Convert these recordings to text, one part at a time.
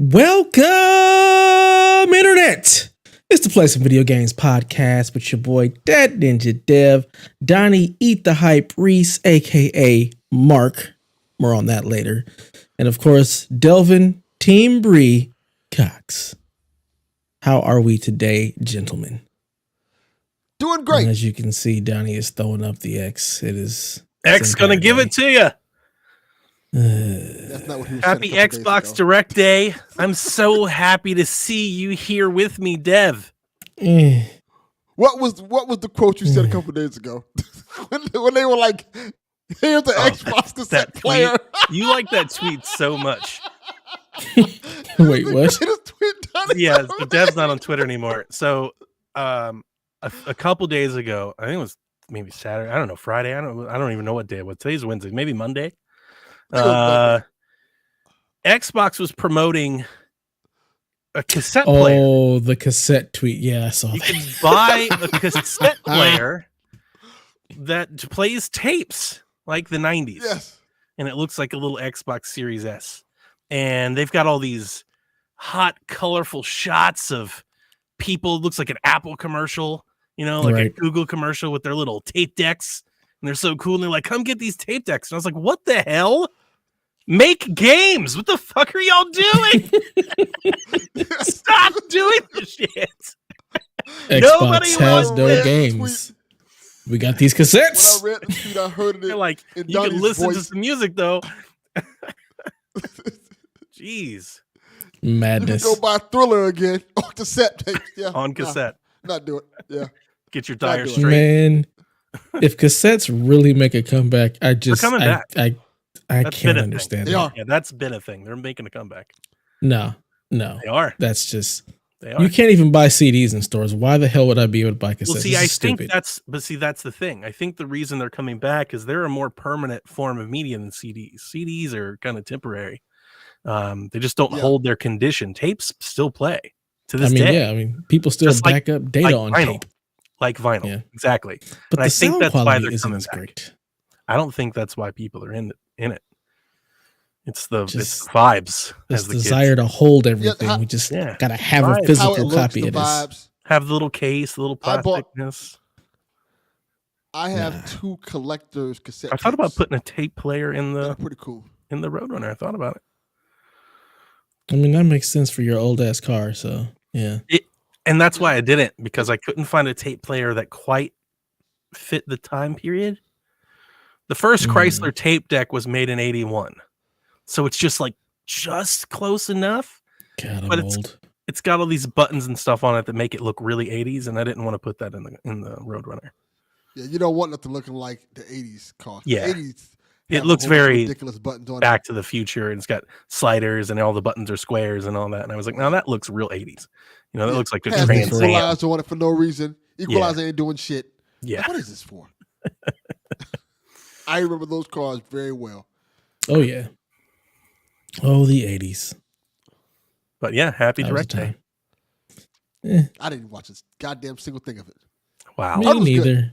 Welcome, Internet! It's the Play Some Video Games podcast with your boy, Dead Ninja Dev, Donnie Eat the Hype Reese, aka Mark. More on that later. And of course, Delvin Team Bree Cox. How are we today, gentlemen? Doing great. And as you can see, Donnie is throwing up the X. It is X gonna give it to you. That's not what he was Happy Xbox Direct Day. I'm so happy to see you here with me, Dev. What was the quote you said a couple days ago? when they were like, here's the Xbox cassette player. You like that tweet so much. Wait, what? Yeah, but Dev's not on Twitter anymore. So a couple days ago, I think it was maybe Saturday, I don't know, Friday, I don't even know what day it was. Today's Wednesday, maybe Monday. Xbox was promoting a cassette player. Oh, the cassette tweet. Yeah, I saw that. You can buy a cassette player that plays tapes like the 90s. Yes. And it looks like a little Xbox Series S. And they've got all these hot, colorful shots of people. It looks like an Apple commercial, like a Google commercial with their little tape decks. And they're so cool. And they're like, come get these tape decks. And I was like, what the hell? Make games. What the fuck are y'all doing? Stop doing this shit. Xbox has no games. We got these cassettes. When I read the tweet, I heard it. They're like, you can listen to some music, though. Jeez. Madness. You can go buy Thriller again on cassette tape. Yeah, on cassette. Not do it. Yeah. Get your tires straight. Man, if cassettes really make a comeback, I can't understand that. Yeah, that's been a thing. They're making a comeback. No. They are. That's just... They are. You can't even buy CDs in stores. Why the hell would I be able to buy cassettes? Well, see, I think that's the thing. I think the reason they're coming back is they're a more permanent form of media than CDs. CDs are kind of temporary. They just don't hold their condition. Tapes still play to this day. Yeah, people still just back up data on vinyl, tape. Like vinyl. Yeah. Exactly. But I think that's why they're coming back. Great. I don't think that's why people are in it. It's the vibes. This desire to hold everything. We just gotta have a physical copy of this. Have the little case, the little plasticness. I have two collector's cassette. I thought about putting a tape player in the pretty cool in the Roadrunner. I thought about it. That makes sense for your old ass car. So yeah. And that's why I didn't, because I couldn't find a tape player that quite fit the time period. The first Chrysler tape deck was made in 1981. So it's just close enough. God, but I'm old. It's got all these buttons and stuff on it that make it look really 80s, and I didn't want to put that in the Roadrunner. Yeah, you don't want nothing looking like the 80s car. Yeah. The 80s it looks very ridiculous buttons on Back to the Future, and it's got sliders and all the buttons are squares and all that. And I was like, no, that looks real 80s. That looks like a Trans Am. Equalizer on it for no reason. Equalizer ain't doing shit. Yeah. What is this for? I remember those cars very well. Oh yeah. Oh, the 80s. But yeah, happy Direct Day. I didn't watch a goddamn single thing of it. Wow. Me neither. Good.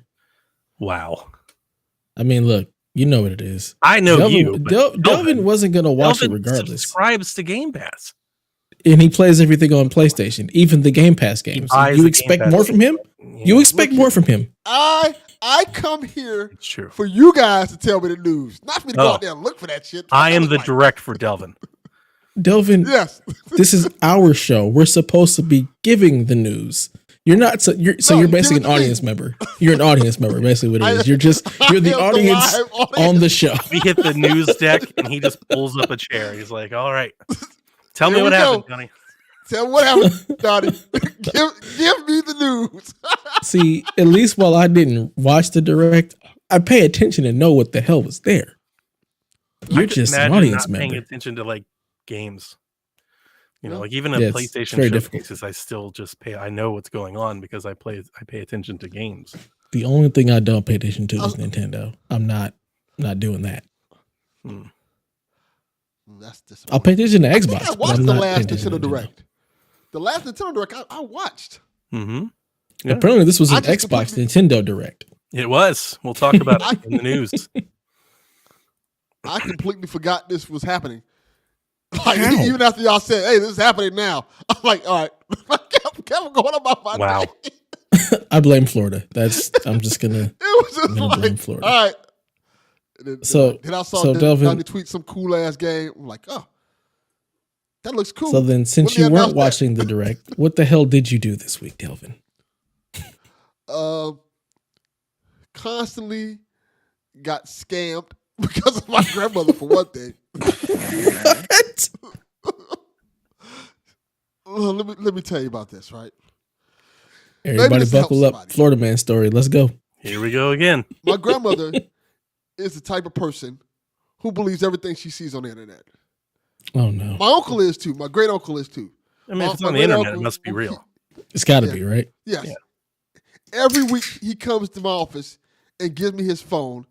Wow. Look, you know what it is. I know Delvin wasn't going to watch it regardless. Subscribes to Game Pass. And he plays everything on PlayStation, even the Game Pass games. You expect more from him? You expect more from him. I come here for you guys to tell me the news, not for me to go out there and look for that shit. I am the direct for Delvin. Delvin, yes. This is our show. We're supposed to be giving the news. You're not. You're basically an audience member. You're an audience member. Basically, what it is. You're the audience on the show. We hit the news deck, and he just pulls up a chair. He's like, "All right, tell me what happened, Johnny. Tell me what happened, Johnny. give me the news." See, at least while I didn't watch the Direct, I pay attention and know what the hell was there. You're just an audience member. Paying attention to games. Even a PlayStation showcases, I still just pay. I know what's going on because I pay attention to games. The only thing I don't pay attention to is Nintendo. I'm not doing that. I'll pay attention to Xbox. I watched the last Nintendo Direct. The last Nintendo Direct I watched. Mm-hmm. Yeah. Apparently, this was an Xbox Nintendo Direct. It was. We'll talk about it in the news. I completely forgot this was happening. Like, How? even after y'all said, "Hey, this is happening now," I'm like, "All right, Kevin, going about my Wow. day." I blame Florida. I'm just gonna. It was just I'm gonna blame like, Florida. all right. And then I saw Delvin, Donnie tweet some cool ass game. I'm like, oh, that looks cool. So then, since When they you weren't announced watching the direct, what the hell did you do this week, Delvin? Constantly got scammed because of my grandmother, for one thing. What? Let me tell you about this, right? Everybody this helps buckle up. somebody. Florida man story. Let's go. Here we go again. My grandmother is the type of person who believes everything she sees on the internet. Oh no. My uncle is too. My great uncle is too. I mean, if it's My on the great internet, uncle, it must be real. It's got to Yeah. be right. Yes. Yeah. Every week he comes to my office and gives me his phone,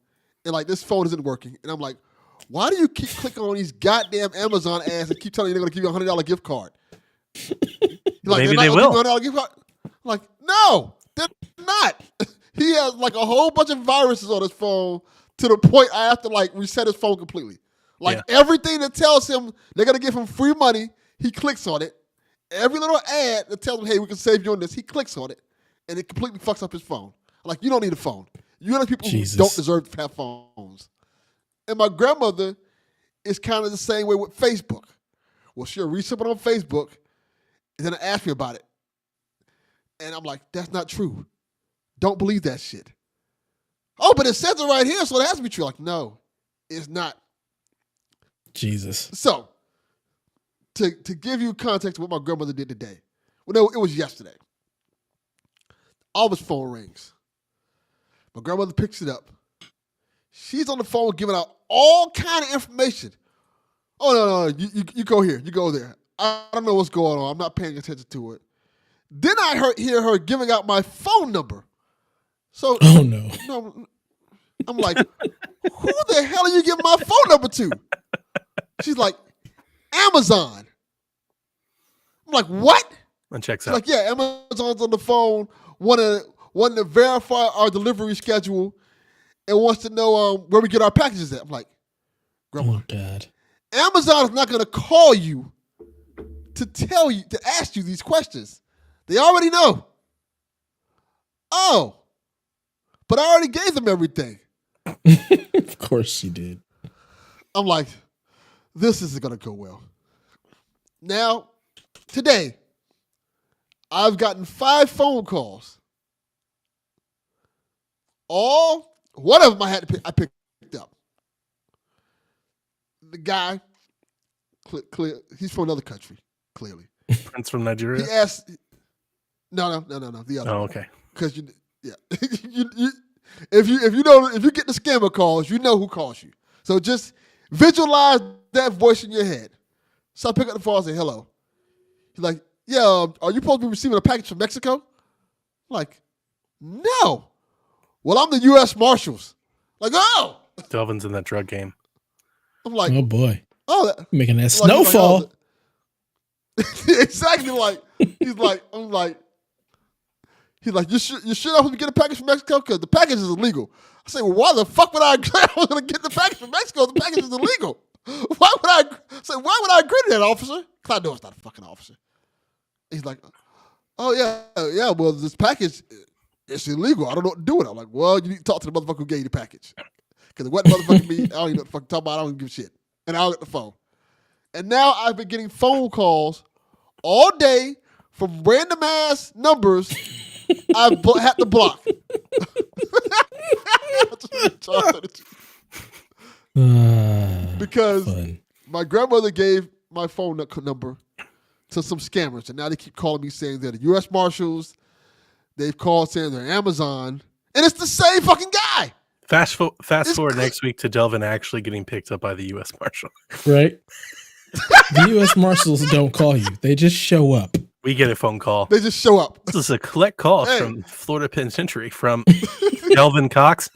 and like, this phone isn't working, and I'm like, why do you keep clicking on these goddamn Amazon ads and keep telling you they're going to give you a $100 gift card? Like, Maybe they're they not will. gonna give you a $100 gift card? I'm like, no, they're not. He has like a whole bunch of viruses on his phone to the point I have to like reset his phone completely. Like, everything that tells him they're going to give him free money, he clicks on it. Every little ad that tells him, hey, we can save you on this, he clicks on it, and it completely fucks up his phone. Like, you don't need a phone. You're the people Jesus. who don't deserve to have phones. And my grandmother is kind of the same way with Facebook. Well, she'll read something on Facebook and then ask me about it. And I'm like, that's not true. Don't believe that shit. Oh, but it says it right here, so it has to be true. Like, no, it's not. Jesus. So, to give you context of what my grandmother did today, well, no, it was yesterday. All of his phone rings. My grandmother picks it up. She's on the phone giving out all kind of information. Oh, no, you go here. You go there. I don't know what's going on. I'm not paying attention to it. Then I hear her giving out my phone number. So, Oh no. no, I'm like, who the hell are you giving my phone number to? She's like, Amazon. I'm like, what? And checks She's out. like, yeah, Amazon's on the phone, wanting to verify our delivery schedule and wants to know where we get our packages at. I'm like, Grandma, Oh God. Amazon is not going to call you to ask you these questions. They already know. Oh, but I already gave them everything. Of course she did. I'm like, this isn't going to go well. Now, today, I've gotten 5 phone calls. One of them I picked up. The guy, he's from another country, clearly. Prince from Nigeria. He asked, no, the other. Oh, okay. Because if you get the scammer calls, you know who calls you. So just visualize that voice in your head. So I pick up the phone and say, hello. He's like, yeah, are you supposed to be receiving a package from Mexico? I'm like, no. Well, I'm the U.S. Marshals. Like, oh. Delvin's in that drug game. I'm like, Oh boy. oh. Making that Like, snowfall. Exactly. Like, he's like, you should have to get a package from Mexico because the package is illegal. I say, well, why the fuck would I agree I was going to get the package from Mexico? The package is illegal. Why would I agree to that, officer? Because I know it's not a fucking officer. He's like, oh, yeah, well, this package, it's illegal. I don't know what to do with it. I'm like, well, you need to talk to the motherfucker who gave you the package. Because it wasn't motherfucking me. I don't even know what the fuck talking about. I don't even give a shit. And I'll get the phone. And now I've been getting phone calls all day from random ass numbers I've had to block. Because Fun. my grandmother gave my phone number to some scammers, and now they keep calling me saying they're the U.S. Marshals. They've called saying they're Amazon, and it's the same fucking guy. Fast forward next week to Delvin actually getting picked up by the U.S. Marshal. Right? The U.S. Marshals don't call you. They just show up. We get a phone call. They just show up. This is a collect call from Florida Penitentiary from Delvin Cox.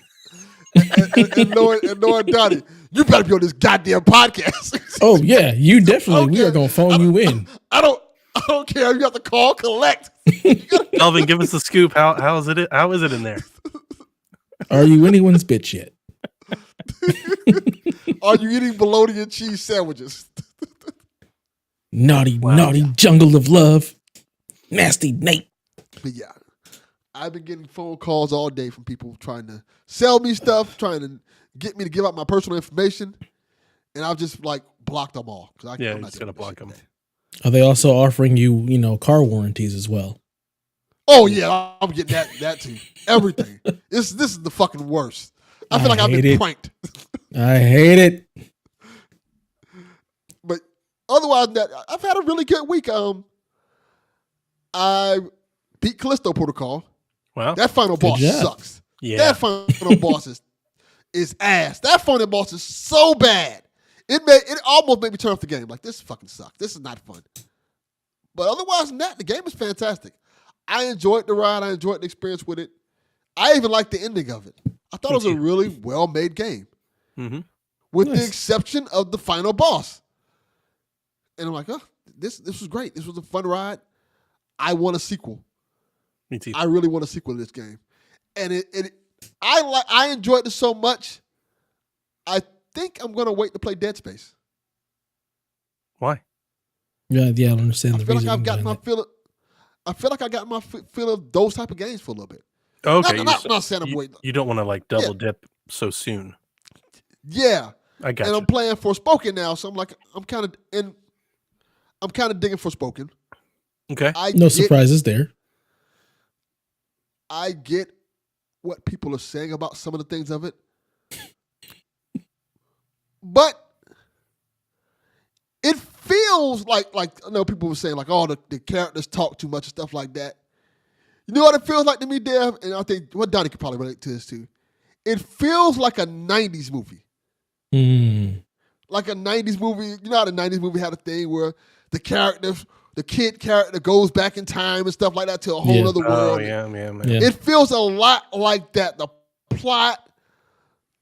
and knowing Donnie, you better be on this goddamn podcast. Oh yeah, you definitely. We are gonna phone you in. I don't care. You have to call collect. Delvin, give us the scoop. How is it in there? Are you anyone's bitch yet? Are you eating bologna and cheese sandwiches? Naughty jungle of love. Nasty Nate. But yeah, I've been getting phone calls all day from people trying to sell me stuff, trying to get me to give out my personal information, and I've just like blocked them all. I'm you're not just gonna block them. Are they also offering you, car warranties as well? Oh yeah, I'm getting that too. Everything. This is the fucking worst. I feel like I've been pranked. I hate it. But otherwise, that I've had a really good week. I beat Callisto Protocol. Wow, that final boss sucks. Yeah, that final boss is ass. That final boss is so bad. It almost made me turn off the game. Like, this fucking sucks. This is not fun. But otherwise than that, the game is fantastic. I enjoyed the ride. I enjoyed the experience with it. I even liked the ending of it. I thought it was a really well-made game. Mm-hmm. With the exception of the final boss. And I'm like, oh, this was great. This was a fun ride. I want a sequel. Me too. I really want a sequel to this game. And I enjoyed it so much, I think I'm going to wait to play Dead Space. Why? Yeah, I don't understand I the feel reason. like I've got my feel. I feel like I got my feel of those type of games for a little bit. Okay, not saying I'm waiting. You don't want to like double dip so soon. Yeah, I got and you. I'm playing Forspoken now, so I'm kind of digging Forspoken. Okay, no surprises there. I get what people are saying about some of the things of it, but it feels like I know people were saying like, oh, the characters talk too much and stuff like that. You know what it feels like to me, Dev? And I think Donnie could probably relate to this too. It feels like a 90s movie. Like a 90s movie. You know how the 90s movie had a thing where the kid character goes back in time and stuff like that to a whole other world. Oh, yeah. It feels a lot like that. The plot,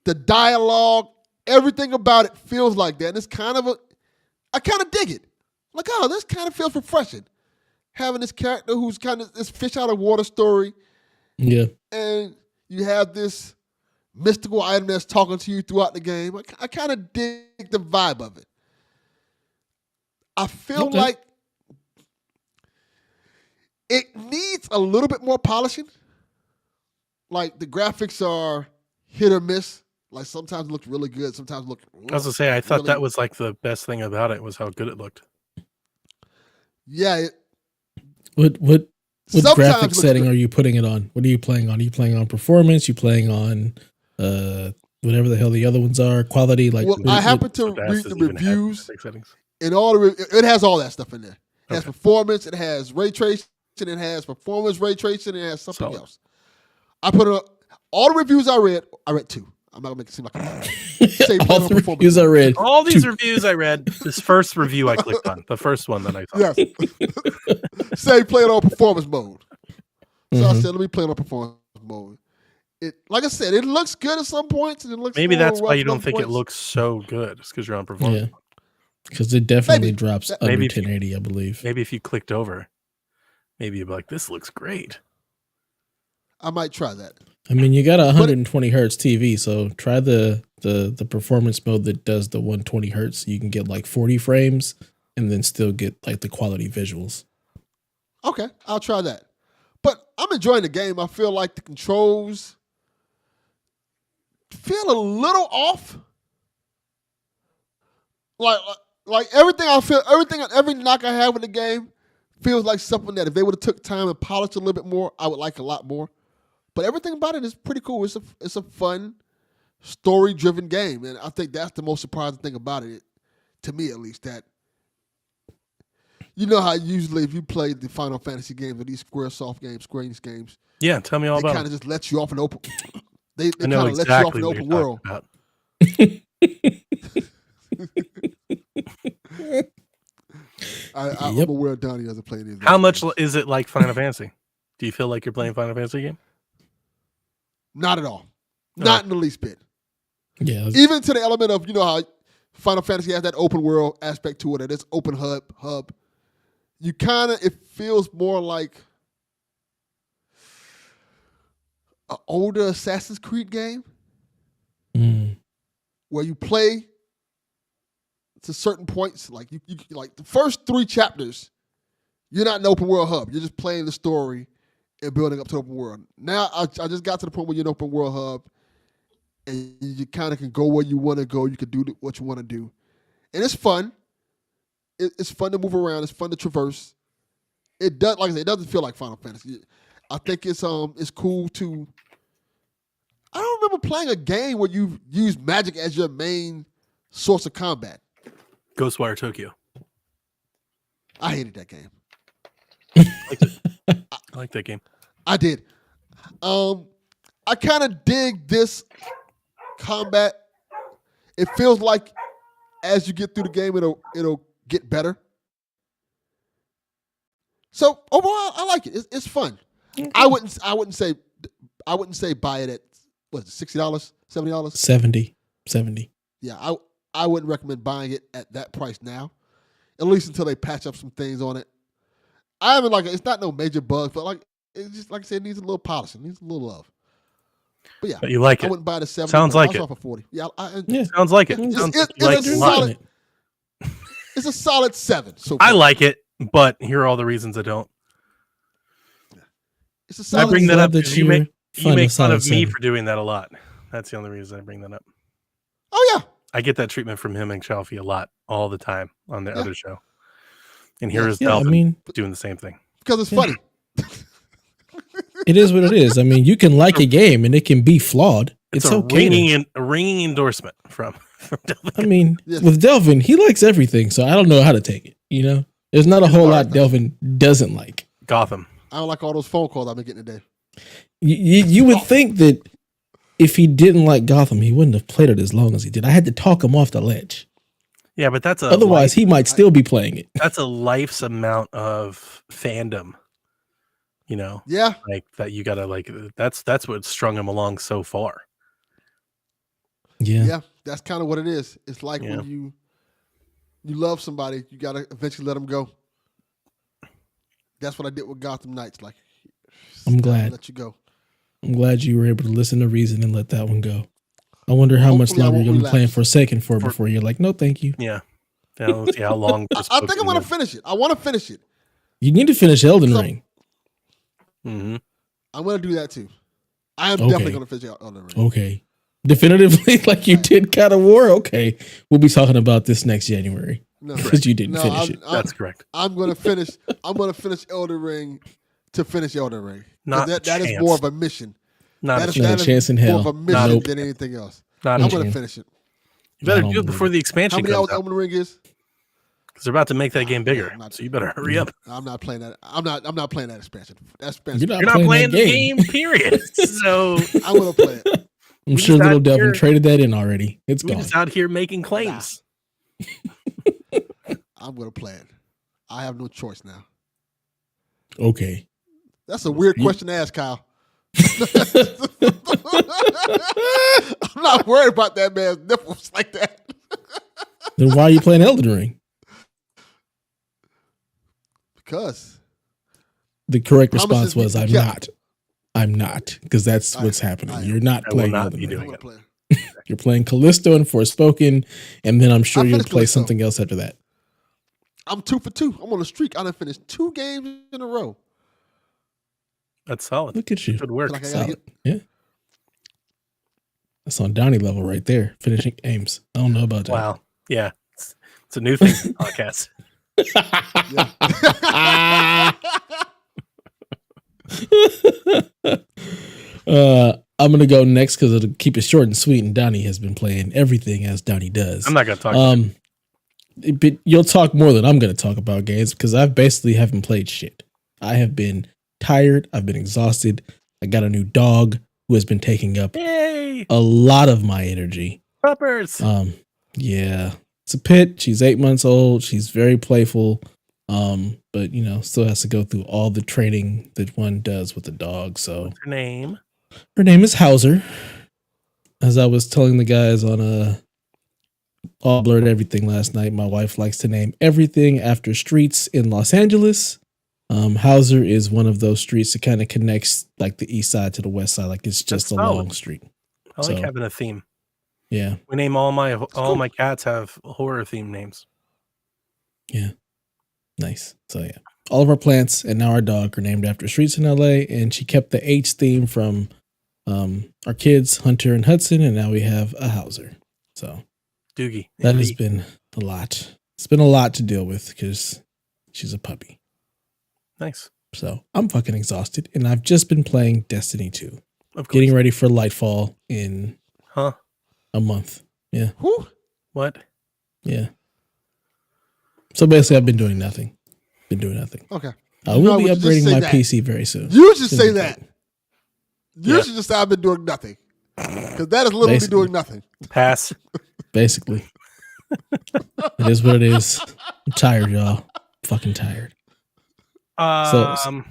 the dialogue, everything about it feels like that. And it's I kind of dig it. Like, oh, this kind of feels refreshing. Having this character who's kind of this fish out of water story. Yeah. And you have this mystical item that's talking to you throughout the game. I kind of dig the vibe of it. I feel like it needs a little bit more polishing. Like, the graphics are hit or miss. Like, sometimes it looks really good, sometimes look. I was gonna say, I thought that was like the best thing about it was how good it looked. Yeah. What graphic setting are you putting it on? What are you playing on? Are you playing on performance? You playing on whatever the hell the other ones are? Quality? Like, well, I happen to read the reviews. And it has all that stuff in there. It has performance. It has ray tracing. It has performance ray tracing. It has something else. I put all the reviews I read two. I'm not gonna make it seem like all the reviews I read. All these reviews I read. This first review I clicked on. The first one that I thought. Yes. Say play it on performance mode. So I said, let me play it on performance mode. Like I said, it looks good at some points, and it looks maybe that's why you don't think it looks so good. It's because you're on performance. Yeah. Because it definitely drops under 1080, I believe. Maybe if you clicked over, maybe you'd be like, "This looks great." I might try that. I mean, you got a 120 hertz TV, so try the performance mode that does the 120 hertz. You can get like 40 frames and then still get like the quality visuals. Okay, I'll try that. But I'm enjoying the game. I feel like the controls feel a little off. Like everything every knock I have with the game feels like something that if they would have took time and polished a little bit more, I would like a lot more. But everything about it is pretty cool. It's a fun, story-driven game, and I think that's the most surprising thing about it, to me at least. That you know how usually if you play the Final Fantasy games or these Square Enix games, yeah, tell me all about it. They kind of just let you off an open. They kind of let you off an open world. I'm aware Donnie doesn't play any of these. How much is it like Final Fantasy? Do you feel like you're playing Final Fantasy game? Not at all. Not in the least bit. Yeah. Even to the element of, you know how Final Fantasy has that open world aspect to it, and it's open hub. You it feels more like an older Assassin's Creed game where you play to certain points. Like you like the first 3 chapters, you're not an open world hub. You're just playing the story and building up to open world. Now I just got to the point where you're an open world hub, and you kind of can go where you want to go. You can do what you want to do, and it's fun. It's fun to move around. It's fun to traverse. It does, like I said, it doesn't feel like Final Fantasy. I think it's cool to. I don't remember playing a game where you use magic as your main source of combat. Ghostwire Tokyo. I hated that game. I like that game. I did. I kind of dig this combat. It feels like as you get through the game, it'll get better. So overall, I like it. It's fun. Okay. I wouldn't say buy it at what is it, $60, $70? 70. Yeah, I wouldn't recommend buying it at that price now, at least until they patch up some things on it. I haven't it's not no major bugs, but it's just like I said, it needs a little polishing, needs a little love. But yeah, But you like I it. wouldn't buy the 70. Sounds like it. Off of 40. Yeah, Sounds like it. It's Sounds a like you like it a lot. solid. It's a solid 7. So I like it, but here are all the reasons I don't. It's a solid. I bring that glad up that because you make find a fun of solid me 7. for doing that a lot. That's the only reason I bring that up. Oh yeah, I get that treatment from him and Chalfie a lot, all the time on the other show. And here is Yeah, I Delvin mean, doing the same thing. because it's funny. it is what it is. I mean, you can like a game and it can be flawed. It's a okay. ringing endorsement from Delvin. I mean, Yes. with Delvin, he likes everything, so I don't know how to take it. You know, there's not a whole lot Delvin doesn't like. Gotham. I don't like all those phone calls I've been getting today. You would think that if he didn't like Gotham, he wouldn't have played it as long as he did. I had to talk him off the ledge. Yeah, but that's Otherwise, he might still be playing it. that's a life's amount of fandom. You know, Yeah, like that you gotta that's what strung him along so far. yeah, that's kind of what it is. It's like Yeah. when you love somebody, you gotta eventually let them go. That's what I did with Gotham Knights. Like, I'm glad. let you go. I'm glad you were able to listen to reason and let that one go. I wonder how much Hopefully I longer won't you're going to be playing relapse. Forsaken for before you're like, no, thank you. Yeah. Now, let's see how long. I think I'm gonna finish it. I want to finish it. You need to finish Elden So- Ring. Mm-hmm. I'm gonna do that too. I am Okay. definitely gonna finish Elden Ring. Okay. Definitively, like you did God of War. Okay. We'll be talking about this next January No, because you didn't no, finish it. That's correct. I'm gonna finish. I'm gonna finish Elden Ring to finish Elden Ring. 'Cause Not a that is chance. more of a mission. Not That a is, chance. Not a chance in more hell. of a mission Nope. than anything else. Not I'm a gonna chance. finish it. You better I don't do it before the How expansion many comes hours out Elden Ring is? because they're about to make that game bigger. I'm not- So you better hurry up. I'm not playing that. I'm not playing that expansion. That expansion. You're You're not playing that the game, period. So I'm gonna play it. I'm we sure just little out Delvin here- traded that in already. It's we're gone. just out here making claims. I'm gonna play it. I have no choice now. Okay. That's a weird question to ask, Kyle. I'm not worried about that man's nipples like that. Then why are you playing Elden Ring? Because The correct Promises response was, need to I'm be kept. not. I'm not. Because that's I- what's happening. I- You're not I will playing not Elden be Ring. I'm doing gonna it. play. You're playing Callisto and Forspoken, and then I'm sure I you'll finished play Callisto. something else after that. I'm 2 for 2. I'm on a streak. I done finished 2 games in a row. That's solid. Look at you. Good work. Like I gotta Solid. Yeah. That's on Donnie level right there. Finishing games. I don't know about that. Wow. Yeah. It's a new thing for podcasts. I'm gonna go next because it'll keep it short and sweet. And Donnie has been playing everything as Donnie does. I'm not going to talk about it. But you'll talk more than I'm gonna talk about games because I basically haven't played shit. I have been tired. I've been exhausted. I got a new dog who has been taking up Yay! a lot of my energy. Puppers. Yeah, it's a pit. She's 8 months old. She's very playful. But you know, still has to go through all the training that one does with the dog. So What's her name? her name is Hauser. As I was telling the guys on All Blurred Everything last night, my wife likes to name everything after streets in Los Angeles. Hauser is one of those streets that kind of connects like the east side to the west side. Like it's just That's a solid. long street. I like So- having a theme. Yeah. We name all my cats have horror themed names. Yeah. Nice. So yeah. All of our plants and now our dog are named after streets in LA, and she kept the H theme from our kids, Hunter and Hudson, and now we have a Hauser. So Doogie. that has been a lot. It's been a lot to deal with because she's a puppy. Nice. So I'm fucking exhausted, and I've just been playing Destiny 2. Of course. Getting ready for Lightfall in a month. Yeah. Who? What? Yeah. So basically, I've been doing nothing. Okay. I will be upgrading my PC very soon. You should say that. You should just say I've been doing nothing. Because that is literally doing nothing. Pass. Basically. It is what it is. I'm tired, y'all. I'm fucking tired. I'm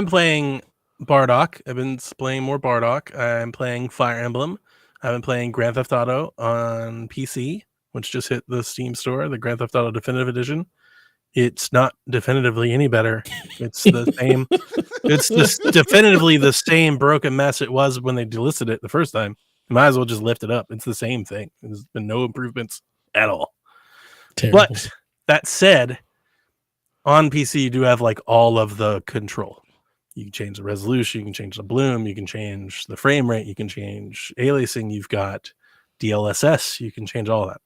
playing Bardock. I've been playing more Bardock. I'm playing Fire Emblem. I've been playing Grand Theft Auto on PC, which just hit the Steam store, the Grand Theft Auto Definitive Edition. It's not definitively any better. It's the same. It's definitively the same broken mess it was when they delisted it the first time. You might as well just lift it up. It's the same thing. There's been no improvements at all. Terrible. But that said, on PC you do have like all of the control. You can change the resolution, you can change the bloom, you can change the frame rate, you can change aliasing, you've got DLSS, you can change all that.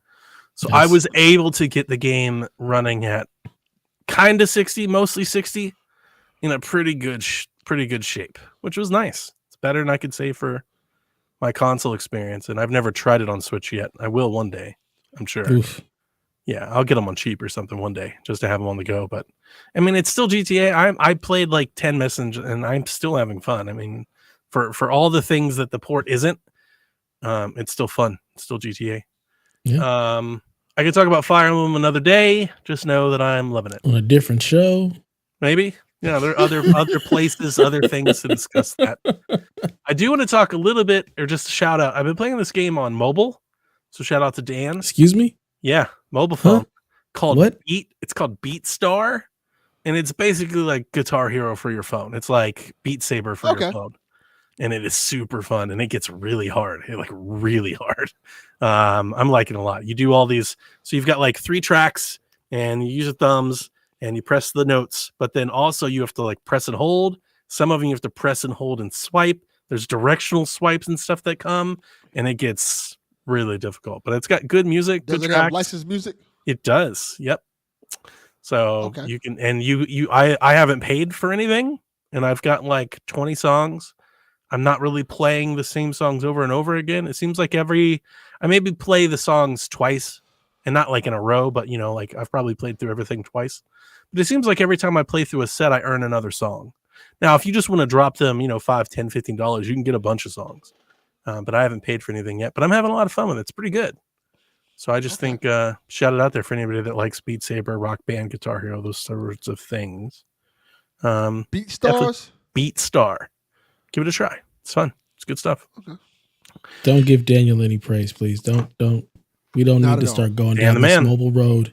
So nice. I was able to get the game running at kind of 60, mostly 60, in a pretty good shape, which was nice. It's better than I could say for my console experience, and I've never tried it on Switch yet. I will one day, I'm sure. Oof. Yeah, I'll get them on cheap or something one day just to have them on the go. But I mean, it's still GTA. I played like 10 missions, and I'm still having fun. I mean, for all the things that the port isn't, it's still fun. It's still GTA. Yeah. I could talk about Fire Emblem another day. Just know that I'm loving it. On a different show, maybe. Yeah, there are other places, other things to discuss that. I do want to talk a little bit, or just a shout out. I've been playing this game on mobile, so shout out to Dan. Excuse me. Yeah, mobile phone called what? It's called Beat Star, and it's basically like Guitar Hero for your phone. It's like Beat Saber for your phone, and it is super fun, and it gets really hard. Really hard. I'm liking it a lot. You do all these, so you've got like 3 tracks, and you use your thumbs, and you press the notes, but then also you have to like press and hold. Some of them you have to press and hold and swipe. There's directional swipes and stuff that come, and it gets really difficult, but it's got good music. Does good it tracks. have licensed music? It does. Yep. So you can, and I haven't paid for anything, and I've got like 20 songs. I'm not really playing the same songs over and over again. It seems like I maybe play the songs twice, and not like in a row, but like I've probably played through everything twice. But it seems like every time I play through a set, I earn another song. Now, if you just want to drop them, $5, $10, $15, you can get a bunch of songs. But I haven't paid for anything yet. But I'm having a lot of fun with it. It's pretty good. So I just think shout it out there for anybody that likes Beat Saber, Rock Band, Guitar Hero, those sorts of things. Beat Stars? Beat Star. Give it a try. It's fun. It's good stuff. Okay. Don't give Daniel any praise, please. Don't. We don't need to start going down this mobile road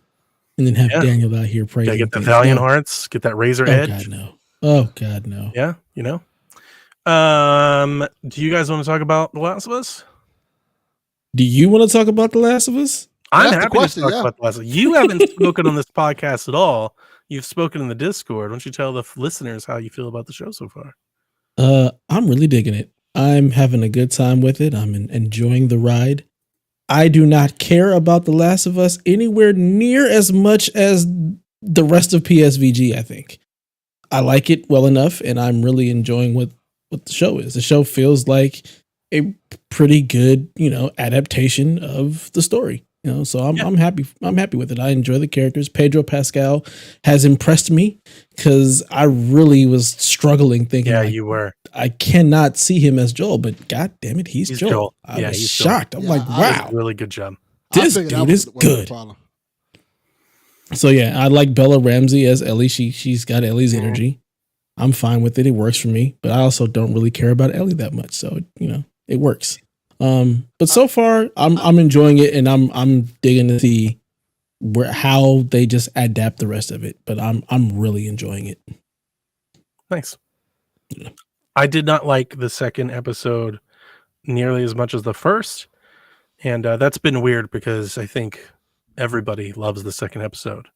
and then have Daniel out here praising. Get the Valiant Hearts, get that Razor Edge. God, no. Oh, God, no. Yeah, do you guys want to talk about The Last of Us? Do you want to talk about The Last of Us? I'm happy to talk about The Last of Us. You haven't spoken on this podcast at all. You've spoken in the Discord. Why don't you tell the listeners how you feel about the show so far? I'm really digging it. I'm having a good time with it. I'm enjoying the ride. I do not care about The Last of Us anywhere near as much as the rest of PSVG, I think. I like it well enough, and I'm really enjoying what the show is. The show feels like a pretty good, adaptation of the story. So I'm happy. I'm happy with it. I enjoy the characters. Pedro Pascal has impressed me because I really was struggling thinking. Yeah, you were. I cannot see him as Joel, but God damn it, he's Joel. I was shocked. I'm like, wow, really good job. This dude is good. So yeah, I like Bella Ramsey as Ellie. She's got Ellie's energy. I'm fine with it. It works for me, but I also don't really care about Ellie that much. So it works. But so far I'm enjoying it, and I'm digging to see how they just adapt the rest of it. But I'm really enjoying it. Nice. Yeah. I did not like the second episode nearly as much as the first, and that's been weird because I think everybody loves the second episode.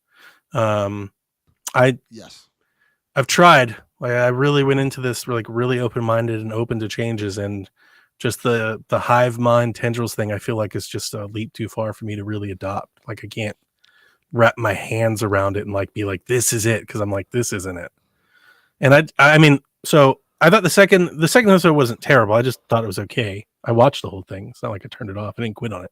Yes. I've tried. Like I really went into this like really open-minded and open to changes, and just the hive mind tendrils thing I feel like is just a leap too far for me to really adopt. Like I can't wrap my hands around it and like be like, this is it, because I'm like, this isn't it. And I mean, so I thought the second episode wasn't terrible. I just thought it was okay. I watched the whole thing. It's not like I turned it off. I didn't quit on it.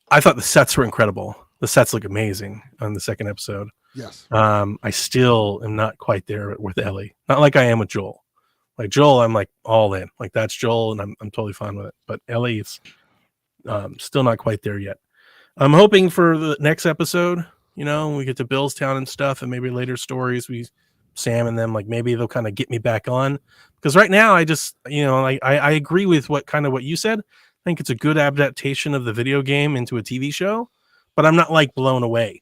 I thought the sets were incredible. The sets look amazing on the second episode. Yes. I still am not quite there with Ellie. Not like I am with Joel. Like Joel, I'm like all in. Like that's Joel, and I'm totally fine with it. But Ellie is still not quite there yet. I'm hoping for the next episode, you know, we get to Billstown and stuff, and maybe later stories, Sam and them, like maybe they'll kind of get me back on. Because right now I just, you know, like I agree with what you said. I think it's a good adaptation of the video game into a TV show, but I'm not like blown away.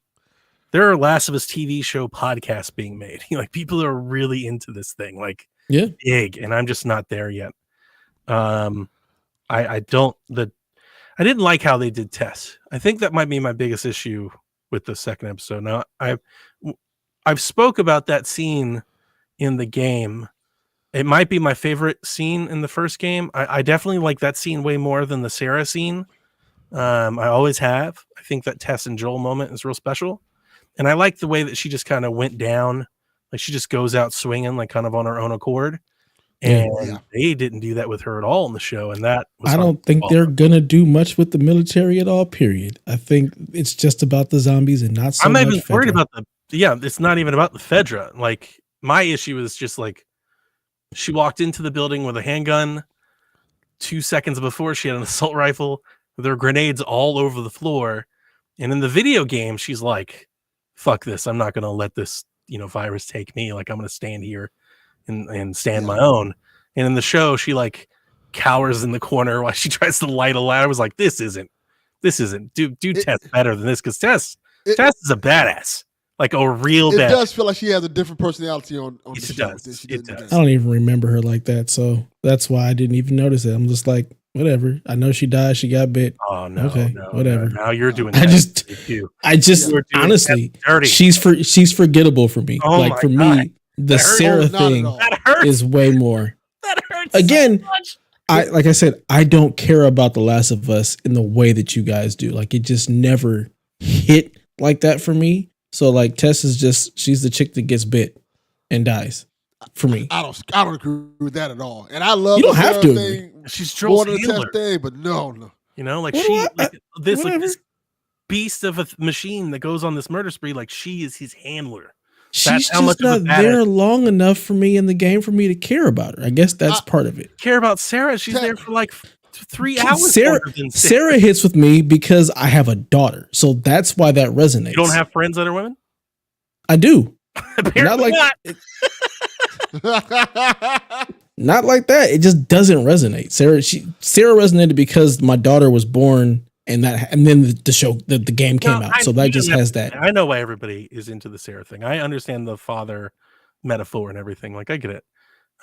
There are Last of Us TV show podcasts being made. Like people are really into this thing, like big, and I'm just not there yet. I didn't like how they did Tess. I think that might be my biggest issue with the second episode. Now I've spoke about that scene in the game. It might be my favorite scene in the first game. I definitely like that scene way more than the Sarah scene. I always have. I think that Tess and Joel moment is real special. And I like the way that she just kind of went down. Like she just goes out swinging, like kind of on her own accord. And they didn't do that with her at all in the show. And that was I don't think they're going to do much with the military at all, period. I think it's just about the zombies and not so much. I'm not even worried about it's not even about the Fedra. Like my issue is just like she walked into the building with a handgun. 2 seconds before she had an assault rifle. There were grenades all over the floor. And in the video game, she's like, fuck this. I'm not going to let this, virus take me. Like I'm going to stand here and stand my own. And in the show, she like cowers in the corner while she tries to light a light. I was like, this isn't do Tess better than this. Cause Tess is a badass. Like a real badass. It does feel like she has a different personality on the show. It does. I don't even remember her like that. So that's why I didn't even notice it. I'm just like, whatever. I know she died. She got bit. Oh no. Okay. No, whatever. No. Now you're doing. I just honestly, she's forgettable for me. Oh like for God. me, the Sarah thing is way more. That hurts. Again, so much. like I said, I don't care about The Last of Us in the way that you guys do. Like it just never hit like that for me. So like Tess is she's the chick that gets bit and dies. For me, I don't agree with that at all. And I love you don't have to agree. She's Joel's Test thing, but no. Like this beast of a machine that goes on this murder spree. Like she is his handler. She's just not there long enough for me in the game for me to care about her. I guess that's part of it. Care about Sarah? She's there for like 3 hours. Sarah hits with me because I have a daughter, so that's why that resonates. You don't have friends that are women? I do. Apparently not. Not like that. It just doesn't resonate. Sarah resonated because my daughter was born, and then the game came out. So that just has that. I know why everybody is into the Sarah thing. I understand the father metaphor and everything. Like I get it.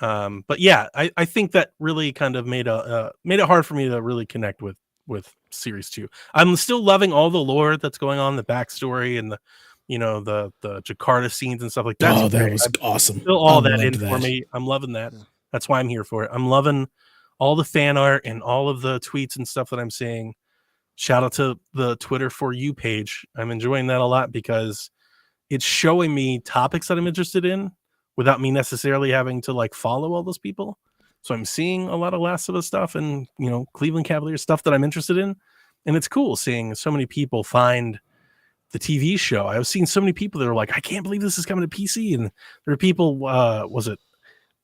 But yeah, I think that really kind of made it hard for me to really connect with series 2. I'm still loving all the lore that's going on, the backstory and the Jakarta scenes and stuff like that. Oh, that was awesome. Still all that in for me. I'm loving that. That's why I'm here for it. I'm loving all the fan art and all of the tweets and stuff that I'm seeing. Shout out to the Twitter For You page. I'm enjoying that a lot because it's showing me topics that I'm interested in without me necessarily having to like follow all those people. So I'm seeing a lot of Last of Us stuff and, Cleveland Cavaliers stuff that I'm interested in. And it's cool seeing so many people find the TV show. I've seen so many people that are like, I can't believe this is coming to PC. And there are people,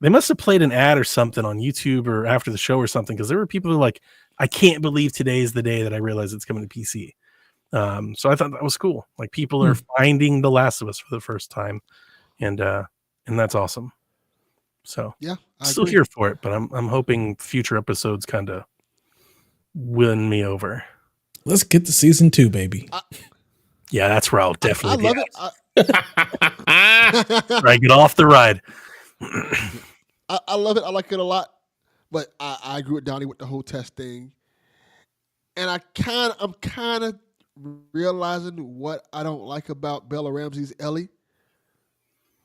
they must have played an ad or something on YouTube or after the show or something. Cause there were people who are like, I can't believe today is the day that I realized it's coming to PC. So I thought that was cool. Like people are finding The Last of Us for the first time. And that's awesome. So yeah, I'm still here for it, but I'm hoping future episodes kind of win me over. Let's get to season 2, baby. Yeah, that's where I'll definitely I love it. Right, get off the ride. I love it. I like it a lot. But I agree with Donnie with the whole test thing. And I'm kind of realizing what I don't like about Bella Ramsey's Ellie.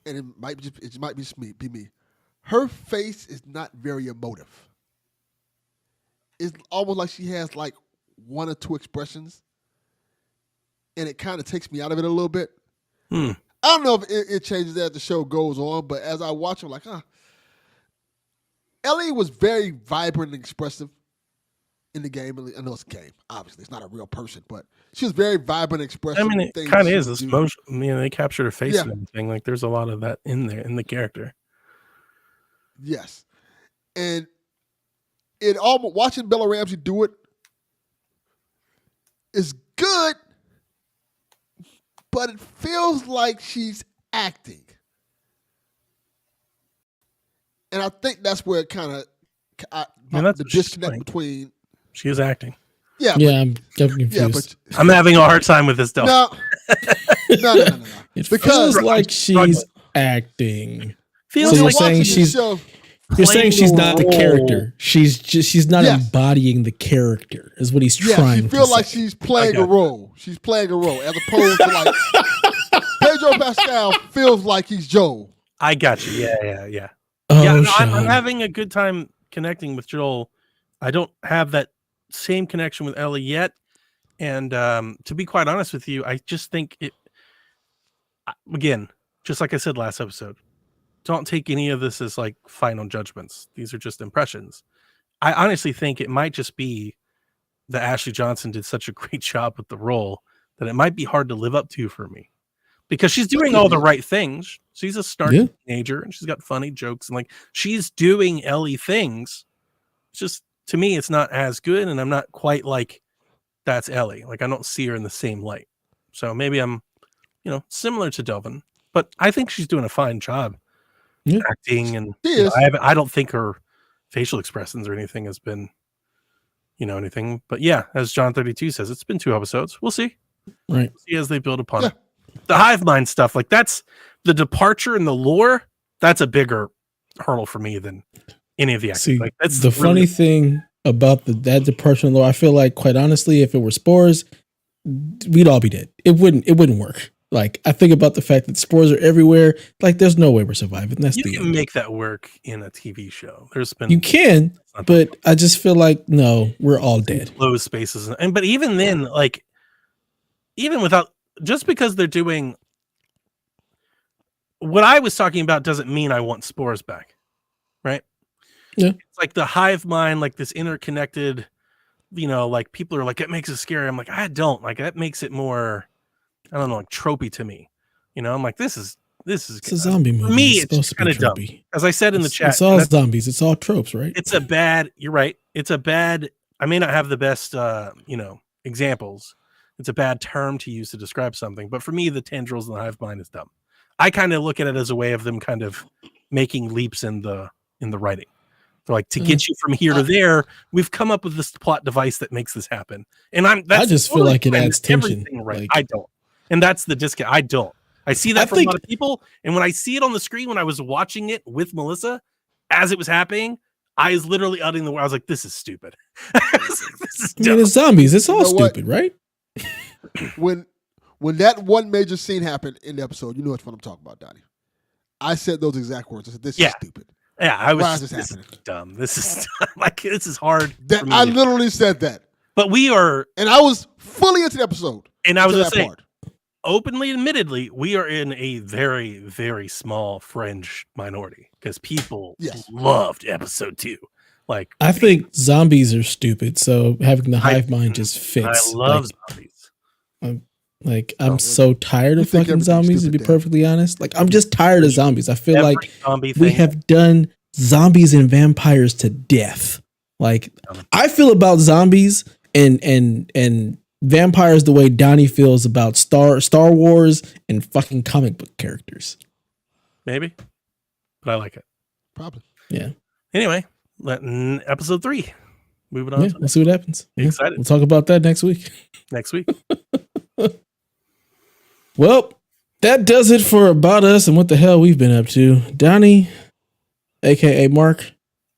And it might be me. Her face is not very emotive. It's almost like she has like one or two expressions. And it kind of takes me out of it a little bit. I don't know if it changes as the show goes on, but as I watch, I'm like, Ellie was very vibrant and expressive in the game. I know it's a game. Obviously, it's not a real person, but she was very vibrant and expressive. I mean, it kind of is. This motion, they captured her face and everything. Like, there's a lot of that in there, in the character. Yes. And it almost watching Bella Ramsey do it is good, but it feels like she's acting. And I think that's where it kind of the disconnect between. She is acting. Yeah, I'm confused. Yeah, but I'm having a hard time with this stuff. No. It feels like she's acting. Feels so like you're saying she's not the character. She's not embodying the character. Is what he's trying to say. She feels like she's playing a role. She's playing a role as opposed to like Pedro Pascal feels like he's Joel. I got you. Yeah. Oh, I'm having a good time connecting with Joel. I don't have that same connection with Ellie yet. And to be quite honest with you, I just think it, again, just like I said last episode, don't take any of this as like final judgments. These are just impressions. I honestly think it might just be that Ashley Johnson did such a great job with the role that it might be hard to live up to for me. Because she's doing all the right things. She's a starting teenager and she's got funny jokes and like she's doing Ellie things. It's just, to me, it's not as good, and I'm not quite like that's Ellie. Like I don't see her in the same light. So maybe I'm, similar to Delvin, but I think she's doing a fine job acting, and I don't think her facial expressions or anything has been, anything. But yeah, as John 32 says, it's been 2 episodes. We'll see. Right. We'll see as they build upon it. The hive mind stuff, like that's the departure in the lore. That's a bigger hurdle for me than any of the acting. See, that's the funny thing about that departure in the lore. I feel like, quite honestly, if it were spores, we'd all be dead. It wouldn't work. Like I think about the fact that spores are everywhere. Like there's no way we're surviving. That's you the can end. make that work in a TV show. There's been you can, but I just feel like no, we're all dead. Closed spaces, but even then, like even without. Just because they're doing what I was talking about doesn't mean I want spores back, right? Yeah. It's like the hive mind, like this interconnected, like people are like, it makes it scary. I'm like, I don't. Like that makes it more, I don't know, like tropey to me. I'm like, this is it's a zombie movie. For me, it's just kind of dumb. As I said in the chat, it's all zombies. It's all tropes, right? You're right. It's a bad, I may not have the best, examples. It's a bad term to use to describe something, but for me, the tendrils and the hive mind is dumb. I kind of look at it as a way of them kind of making leaps in the writing. They're like, to get you from here to there, we've come up with this plot device that makes this happen. And I just feel like it adds tension. Right. Like, I don't. And that's the disconnect. I don't. I see that from a lot of people. And when I see it on the screen, when I was watching it with Melissa, as it was happening, I was literally utting the word. I was like, this is stupid. This is dumb. It's zombies. It's all stupid, right? When that one major scene happened in the episode, you know what I'm talking about, Donnie. I said those exact words. I said, this is stupid. Yeah, I was. Why is this happening? Is dumb. This is like this is hard. I literally said that. But we are, and I was fully into the episode. And I was going to say, openly, admittedly, we are in a very, very small fringe minority because people loved episode 2. Like, I think zombies are stupid, so having the hive mind just fits. I love zombies. I'm so tired of fucking zombies, to be perfectly honest. Like, I'm just tired of zombies. I feel like we have done zombies and vampires to death. Like, I feel about zombies and vampires the way Donnie feels about Star Wars and fucking comic book characters. Maybe, but I like it. Probably. Yeah. Anyway, episode 3. Moving on. Yeah, we'll see what happens. Excited. We'll talk about that next week. Well, that does it for About Us and what the hell we've been up to. Donnie, aka Mark,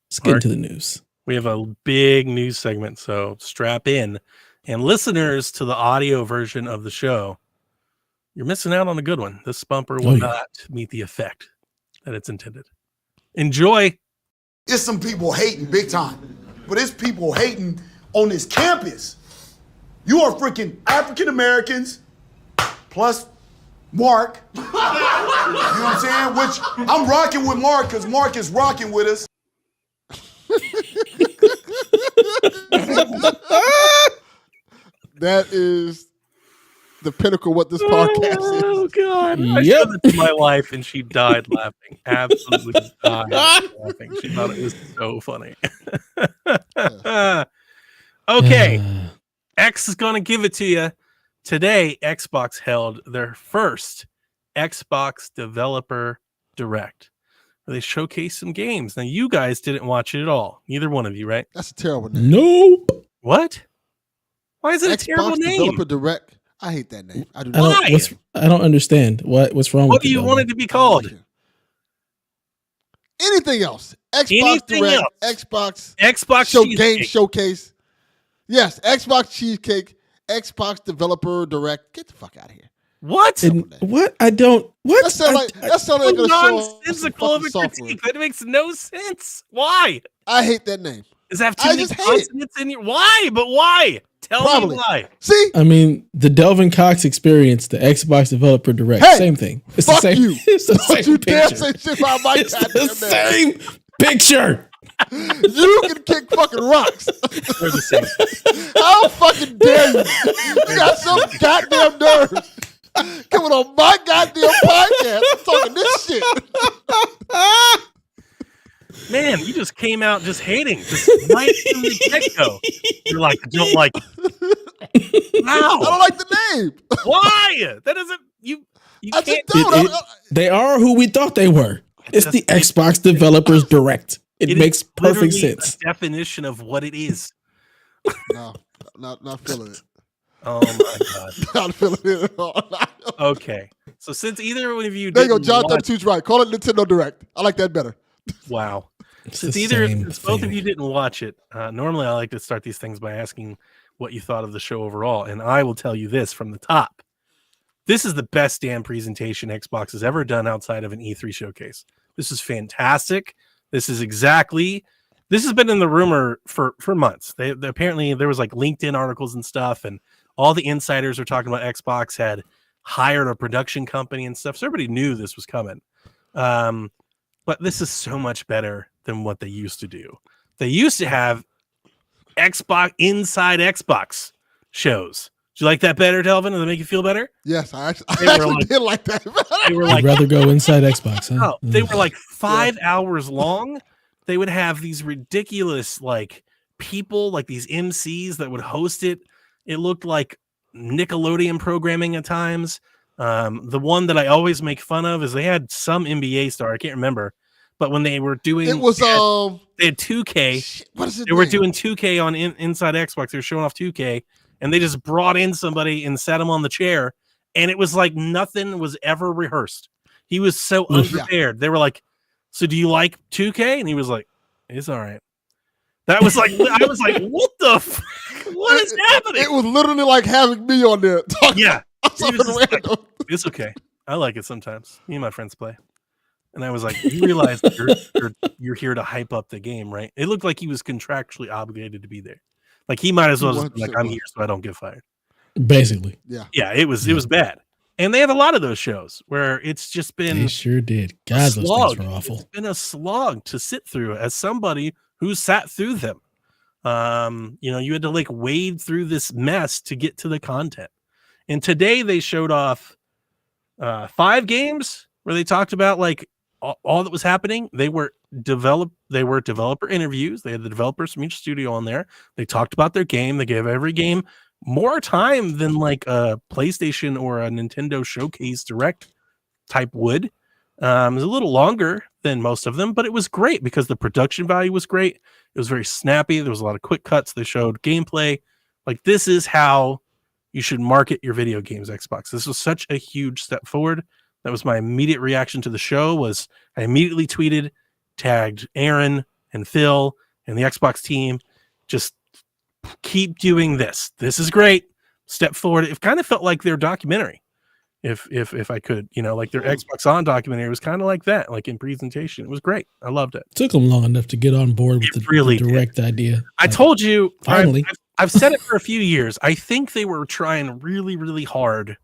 let's get into the news. We have a big news segment, so strap in. And listeners to the audio version of the show, you're missing out on a good one. This bumper will not meet the effect that it's intended. Enjoy. It's some people hating big time, but it's people hating on this campus. You are freaking African Americans plus Mark. You know what I'm saying? Which I'm rocking with Mark because Mark is rocking with us. That is the pinnacle of what this podcast is. Oh God! I showed it to my wife, and she died laughing. Absolutely died laughing. She thought it was so funny. Okay, X is going to give it to you today. Xbox held their first Xbox Developer Direct, where they showcased some games. Now, you guys didn't watch it at all. Neither one of you, right? That's a terrible name. Nope. What? Why is it a Xbox terrible name? Developer Direct. I hate that name. I do I not. don't, I don't understand. What's wrong What with do it? you want it to be called? Anything else? Xbox Anything Direct, else? Xbox Game Cheesecake. Showcase. Yes, Xbox Cheesecake, Xbox Developer Direct. Get the fuck out of here. What? What? I don't. What? That sounds like a nonsensical of a critique. That makes no sense. Why? I hate that name. Does it have too many consonants in your? Why? But why? Tell me why. See? I mean, the Delvin Cox experience, the Xbox Developer Direct, same thing. It's fuck the same. you. It's the Don't same you dare picture. say shit about my It's goddamn the same picture. You can kick fucking rocks. We're the same. How fucking dare you? You got some goddamn nerves coming on my goddamn podcast talking this shit. Man, you just came out just hating, just right from the get-go. You're like, I don't like it. Wow. I don't like the name. Why? That doesn't you I can't just don't. They are who we thought they were. It's the Xbox Developers Direct. It makes perfect sense. The definition of what it is. No, not feeling it. Oh my God. Not feeling it at all. Okay. So since either one of you There you go, didn't John watch- 32's right. Call it Nintendo Direct. I like that better. Wow. It's Since the either same since both of thing. you didn't watch it, normally I like to start these things by asking what you thought of the show overall, and I will tell you this from the top: this is the best damn presentation Xbox has ever done outside of an E3 showcase. This is fantastic. This has been in the rumor for months. They apparently there was like LinkedIn articles and stuff, and all the insiders were talking about Xbox had hired a production company and stuff, so everybody knew this was coming. But this is so much better than what they used to do. They used to have Xbox inside Xbox shows. Do you like that better, Delvin? Does it make you feel better? Yes, I actually did like that. They were I'd like, rather go inside Xbox. Huh? no, they were like 5 hours long. They would have these ridiculous like people, like these MCs that would host it. It looked like Nickelodeon programming at times. The one that I always make fun of is they had some NBA star, I can't remember, but when they were doing It was they had 2K. shit, what is it? They were doing 2K on inside Xbox. They were showing off 2K, and they just brought in somebody and sat him on the chair, and it was like nothing was ever rehearsed. He was so unprepared. They were like, "So do you like 2K?" And he was like, "It's all right." That was like, I was like, "What the? What is happening?" It was literally like having me on there talking. Yeah, Something just like, random. it's okay. I like it sometimes. Me and my friends play. And I was like, you realize you're here to hype up the game, right? It looked like he was contractually obligated to be there. Like he might as well just be like, I'm here so I don't get fired. Basically. Yeah. Yeah, it was bad. And they have a lot of those shows where it's just been They sure did. God, those things were awful. It's been a slog to sit through as somebody who sat through them. You had to like wade through this mess to get to the content. And today they showed off 5 games where they talked about like all that was happening. They were developer interviews. They had the developers from each studio on there. They talked about their game. They gave every game more time than like a PlayStation or a Nintendo Showcase Direct type would. It was a little longer than most of them, but it was great because the production value was great. It was very snappy. There was a lot of quick cuts. They showed gameplay. Like this is how you should market your video games, Xbox. This was such a huge step forward. That was my immediate reaction to the show. Was I immediately tweeted, tagged Aaron and Phil and the Xbox team just keep doing this. This is great. Step forward. It kind of felt like their documentary. If I could, like their Xbox On documentary was kind of like that, like in presentation. It was great. I loved it. Took them long enough to get on board with the direct idea. I told you, finally. I've said it for a few years. I think they were trying really, really hard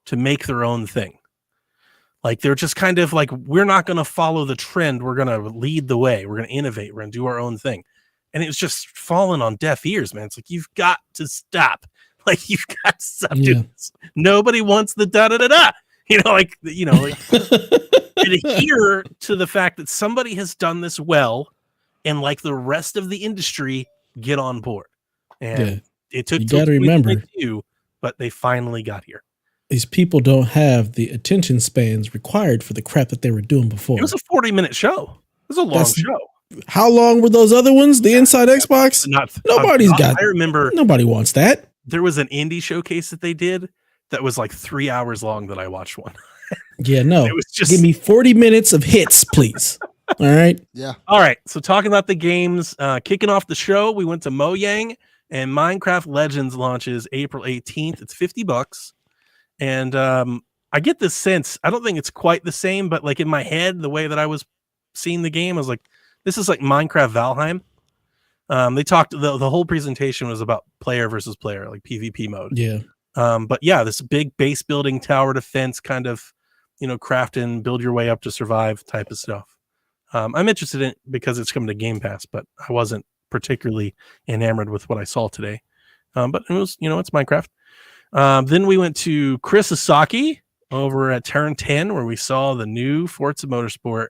to make their own thing. Like they're just kind of like, we're not going to follow the trend. We're going to lead the way. We're going to innovate. We're going to do our own thing. And it was just falling on deaf ears, man. It's like, you've got to stop. Like you've got to stop doing this. Nobody wants the da-da-da-da. Adhere to the fact that somebody has done this well, and like the rest of the industry, get on board. And it took, you got to remember, but they finally got here. These people don't have the attention spans required for the crap that they were doing before. It was a 40-minute show. It was a long show. How long were those other ones? The Inside Xbox? I remember. Nobody wants that. There was an indie showcase that they did that was like 3 hours long that I watched one. Yeah, no. It was just... Give me 40 minutes of hits, please. All right. Yeah. All right. So talking about the games, kicking off the show, we went to Mojang, and Minecraft Legends launches April 18th. It's $50. And I get this sense, I don't think it's quite the same, but like in my head, the way that I was seeing the game, I was like, this is like Minecraft Valheim. They talked, the whole presentation was about player versus player, like PvP mode. Yeah. But yeah, this big base building, tower defense kind of, craft and build your way up to survive type of stuff. I'm interested in it because it's coming to Game Pass, but I wasn't particularly enamored with what I saw today. But it was, it's Minecraft. Then we went to Chris Asaki over at Turn 10, where we saw the new Forza Motorsport,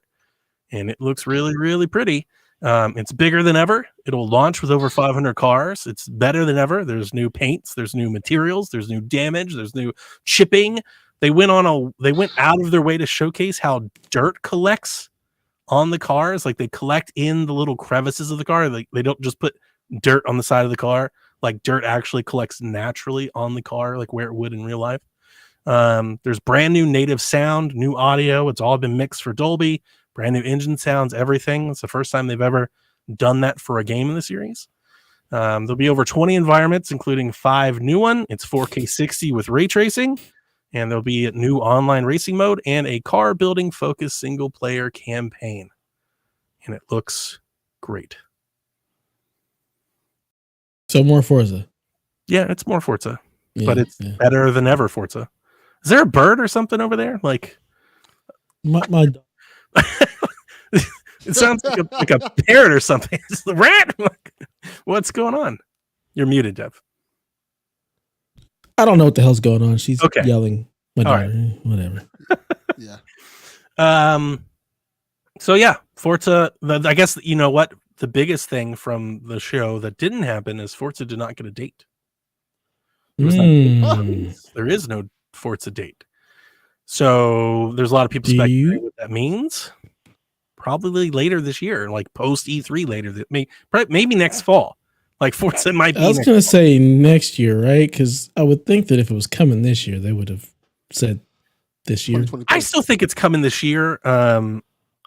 and it looks really, really pretty. It's bigger than ever. It'll launch with over 500 cars. It's better than ever. There's new paints, there's new materials, there's new damage, there's new chipping. They went out of their way to showcase how dirt collects on the cars. Like they collect in the little crevices of the car. They don't just put dirt on the side of the car. Like dirt actually collects naturally on the car, like where it would in real life. There's brand new native sound, new audio. It's all been mixed for Dolby. Brand new engine sounds, everything. It's the first time they've ever done that for a game in the series. There'll be over 20 environments, including 5 new ones. It's 4K 60 with ray tracing, and there'll be a new online racing mode and a car building focused single player campaign. And it looks great. So more Forza. Yeah, it's more Forza, but it's better than ever Forza. Is there a bird or something over there? Like my it sounds like a parrot or something. It's the rat. What's going on? You're muted, Dev. I don't know what the hell's going on. She's yelling. My daughter. Right. Whatever. Yeah. So yeah, Forza. I guess you know what the biggest thing from the show that didn't happen is Forza did not get a date. There is no Forza date. So there's a lot of people speculating what that means. Probably later this year, like post E3 later. Maybe next fall. Like Forza might be. I was going to say next year, right? Because I would think that if it was coming this year, they would have said this year. I still think it's coming this year.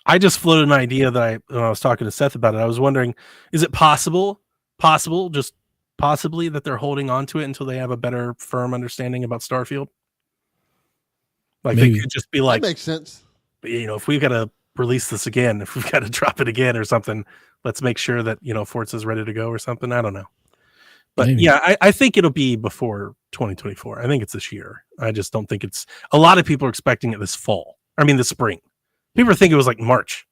I just floated an idea that when I was talking to Seth about it, I was wondering, is it possibly that they're holding on to it until they have a better, firm understanding about Starfield? Like maybe. They could just be like, that makes sense. If we've got to release this again, if we've got to drop it again or something, let's make sure that, Forza's ready to go or something. I don't know. But maybe. Yeah, I think it'll be before 2024. I think it's this year. I just don't think a lot of people are expecting it this spring. People think it was like March.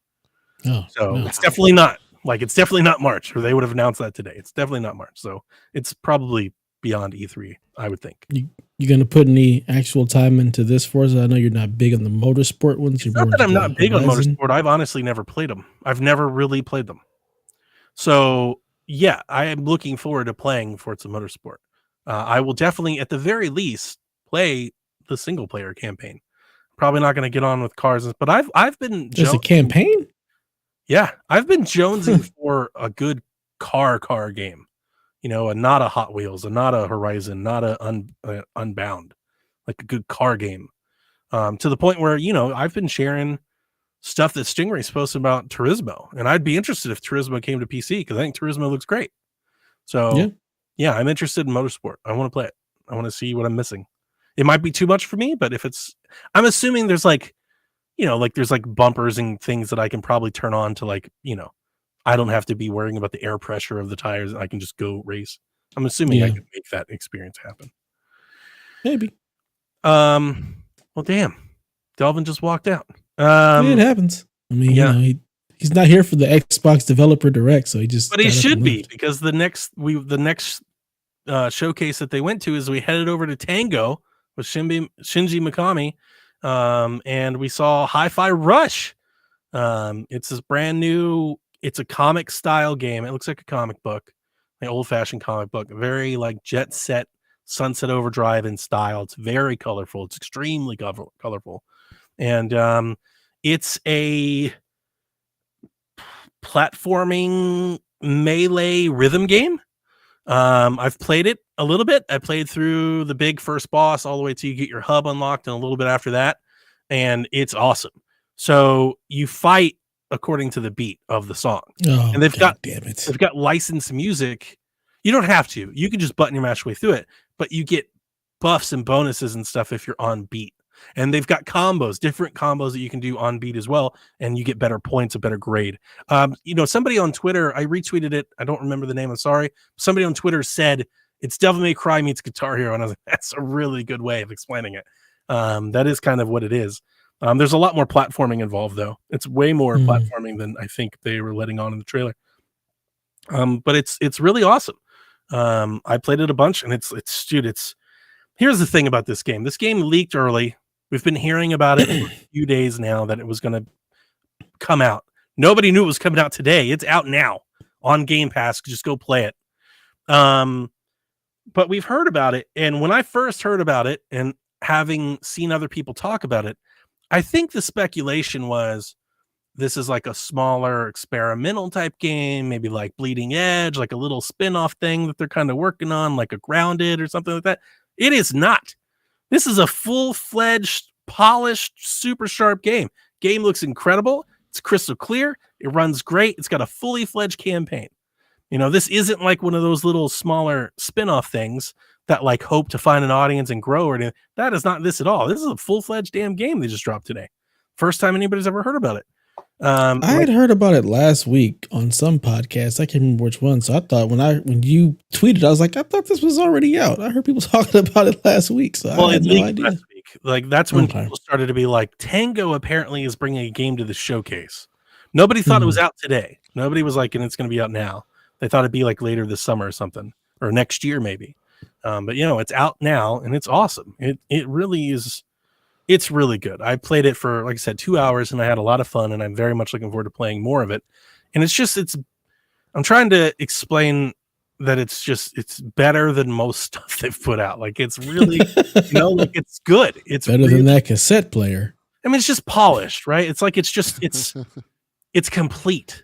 It's definitely not. Like, it's definitely not March, or they would have announced that today. It's definitely not March. So it's probably beyond E3, I would think. You going to put any actual time into this Forza? I know you're not big on the motorsport ones. It's not that I'm not big on motorsport. I've honestly never played them. I've never really played them. So, yeah, I am looking forward to playing Forza Motorsport. I will definitely, at the very least, play the single-player campaign. Probably not going to get on with cars, but I've been... There's a campaign? Yeah, I've been jonesing for a good car game. Not a Hot Wheels, not a Horizon, not a Unbound, like a good car game. To the point where, I've been sharing stuff that Stingray's posted about Turismo, and I'd be interested if Turismo came to PC because I think Turismo looks great. So yeah, I'm interested in motorsport. I want to play it. I want to see what I'm missing. It might be too much for me, but if it's, I'm assuming there's like, there's like bumpers and things that I can probably turn on to like, I don't have to be worrying about the air pressure of the tires. I can just go race. I'm assuming I can make that experience happen. Maybe. Well, damn. Delvin just walked out. It happens. I mean, he's not here for the Xbox Developer Direct, so he just. But he should be, because the next showcase that they went to is we headed over to Tango with Shinji Mikami, and we saw Hi-Fi Rush. It's this brand new. It's a comic style game. It looks like a comic book, an old fashioned comic book, very like Jet Set, Sunset Overdrive in style. It's very colorful. It's extremely colorful, and it's a platforming melee rhythm game. I've played it a little bit. I played through the big first boss all the way till you get your hub unlocked, and a little bit after that, and it's awesome. So you fight according to the beat of the song, and they've got licensed music. You don't have to. You can just button your match way through it, but you get buffs and bonuses and stuff if you're on beat. And they've got different combos that you can do on beat as well, and you get better points, a better grade. Somebody on Twitter, I retweeted it. I don't remember the name. I'm sorry. Somebody on Twitter said it's Devil May Cry meets Guitar Hero, and I was like, that's a really good way of explaining it. That is kind of what it is. There's a lot more platforming involved, though. It's way more platforming than I think they were letting on in the trailer. But it's really awesome. I played it a bunch, and it's here's the thing about this game. This game leaked early. We've been hearing about it for a few days now that it was going to come out. Nobody knew it was coming out today. It's out now on Game Pass. Just go play it. But we've heard about it, and when I first heard about it, and having seen other people talk about it, I think the speculation was this is like a smaller experimental type game, maybe like Bleeding Edge, like a little spin-off thing that they're kind of working on, like a Grounded or something like that. It is not. This is a full-fledged, polished, super sharp game. Game looks incredible. It's crystal clear. It runs great. It's got a fully fledged campaign. This isn't like one of those little smaller spin-off things that like hope to find an audience and grow or anything. That is not this at all. This is a full-fledged damn game they just dropped today. First time anybody's ever heard about it. I had heard about it last week on some podcast. I can't remember which one. So I thought when you tweeted, I was like, I thought this was already out. I heard people talking about it last week. So I had no idea. Last week. Like that's when people started to be like, Tango apparently is bringing a game to the showcase. Nobody thought it was out today. Nobody was like, and it's going to be out now. They thought it'd be like later this summer or something, or next year maybe. But it's out now, and it's awesome. It really is. It's really good. I played it for, like I said, 2 hours, and I had a lot of fun, and I'm very much looking forward to playing more of it. And I'm trying to explain that it's better than most stuff they've put out. Like it's really, it's good. It's better than that cassette player. I mean, it's just polished, right? It's like, it's complete.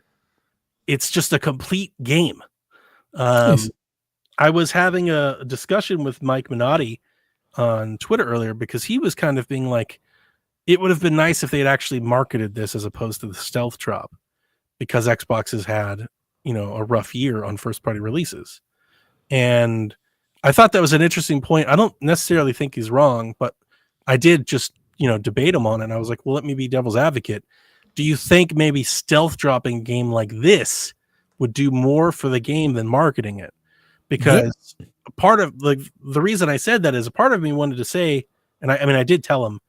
It's just a complete game. Nice. I was having a discussion with Mike Minotti on Twitter earlier because he was kind of being like, it would have been nice if they had actually marketed this as opposed to the stealth drop, because Xbox has had, a rough year on first party releases. And I thought that was an interesting point. I don't necessarily think he's wrong, but I did just, debate him on it. And I was like, well, let me be devil's advocate. Do you think maybe stealth dropping a game like this would do more for the game than marketing it? Because part of the reason I said that is a part of me wanted to say, and I did tell him,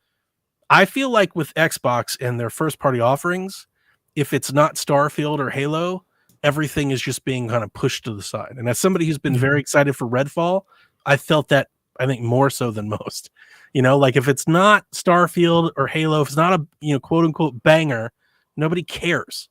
I feel like with Xbox and their first party offerings, if it's not Starfield or Halo, everything is just being kind of pushed to the side. And as somebody who's been very excited for Redfall, I felt that, I think, more so than most. Like if it's not Starfield or Halo, if it's not a quote unquote banger, nobody cares.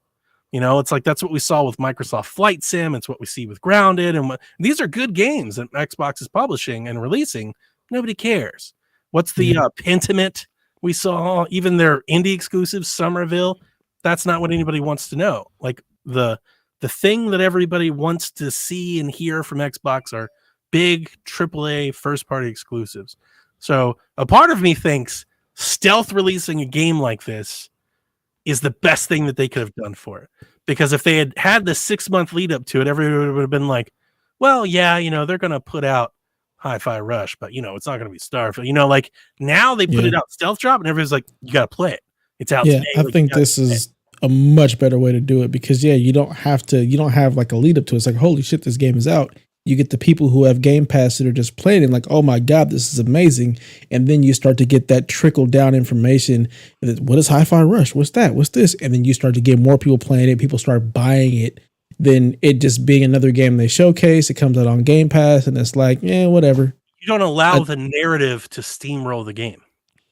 It's like that's what we saw with Microsoft Flight Sim. It's what we see with Grounded, and these are good games that Xbox is publishing and releasing. Nobody cares. What's the Pentiment we saw? Even their indie exclusives, Somerville. That's not what anybody wants to know. Like the thing that everybody wants to see and hear from Xbox are big AAA first party exclusives. So a part of me thinks stealth releasing a game like this is the best thing that they could have done for it. Because if they had had the 6-month lead up to it, everyone would have been like, well, yeah, they're going to put out Hi-Fi Rush, but it's not going to be Starfield. Like now they put it out Stealth Drop, and everybody's like, you got to play it. It's out today. I think this is a much better way to do it because you don't have like a lead up to it. It's like, holy shit, this game is out. You get the people who have Game Pass that are just playing it like, oh my God, this is amazing. And then you start to get that trickle down information. What is Hi-Fi Rush? What's that? What's this? And then you start to get more people playing it. People start buying it. Then it just being another game they showcase. It comes out on Game Pass and it's like, whatever. You don't allow the narrative to steamroll the game.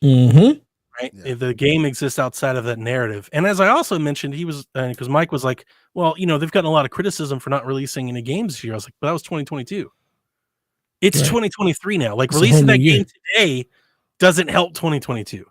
Mm-hmm. Right? Yeah. If the game exists outside of that narrative. And as I also mentioned, he was, because Mike was like, well, they've gotten a lot of criticism for not releasing any games this year. I was like, but that was 2022. It's 2023 now. Like releasing that game today doesn't help 2022.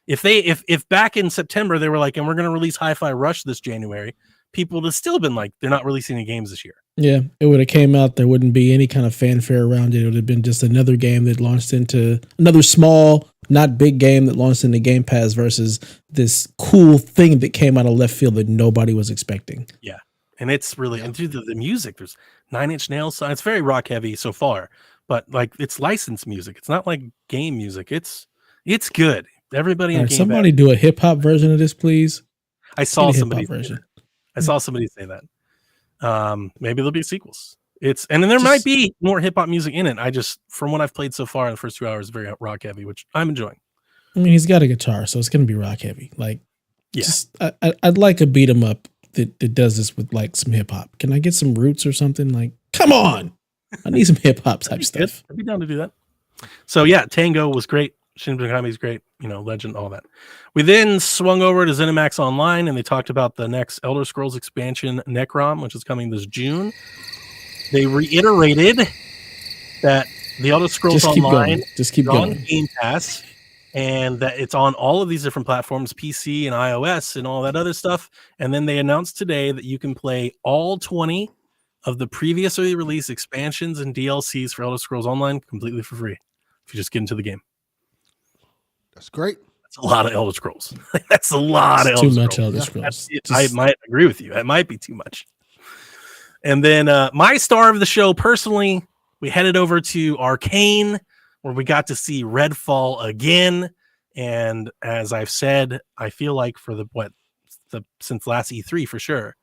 If back in September they were like, and we're going to release Hi-Fi Rush this January, people would have still been like, they're not releasing any games this year. Yeah, it would have came out. There wouldn't be any kind of fanfare around it. It would have been just another game that launched into another small, not big game that launched into Game Pass versus this cool thing that came out of left field that nobody was expecting. Yeah, and it's really and dude, the music. There's 9 Inch Nails. It's very rock heavy so far, but like it's licensed music. It's not like game music. It's good. Everybody in somebody do a hip hop version of this, please. I saw somebody version. I saw somebody say that. Maybe there'll be sequels. And then there might be more hip hop music in it. I just, from what I've played so far in the first 2 hours, very rock heavy, which I'm enjoying. I mean, he's got a guitar, so it's going to be rock heavy. Like, I'd like a beat 'em up that does this with like some hip hop. Can I get some Roots or something? Like, come on, I need some hip hop type stuff. I'd be down to do that. So yeah, Tango was great. Shin Megami is great. Legend, all that. We then swung over to ZeniMax Online, and they talked about the next Elder Scrolls expansion, Necrom, which is coming this June. They reiterated that the Elder Scrolls Online is on Game Pass, and that it's on all of these different platforms, PC and iOS and all that other stuff. And then they announced today that you can play all 20 of the previously released expansions and DLCs for Elder Scrolls Online completely for free if you just get into the game. That's great. That's a lot of Elder Scrolls. That's a lot of Elder Scrolls. Too much Elder Scrolls. I might agree with you. It might be too much. And then my star of the show, personally, we headed over to Arcane, where we got to see Redfall again. And as I've said, I feel like for since last E3 for sure,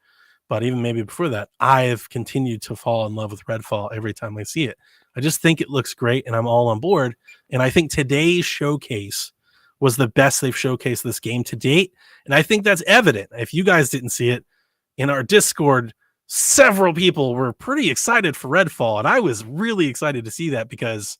but even maybe before that, I've continued to fall in love with Redfall every time I see it. I just think it looks great, and I'm all on board. And I think today's showcase was the best they've showcased this game to date. And I think that's evident. If you guys didn't see it, in our Discord, several people were pretty excited for Redfall. And I was really excited to see that because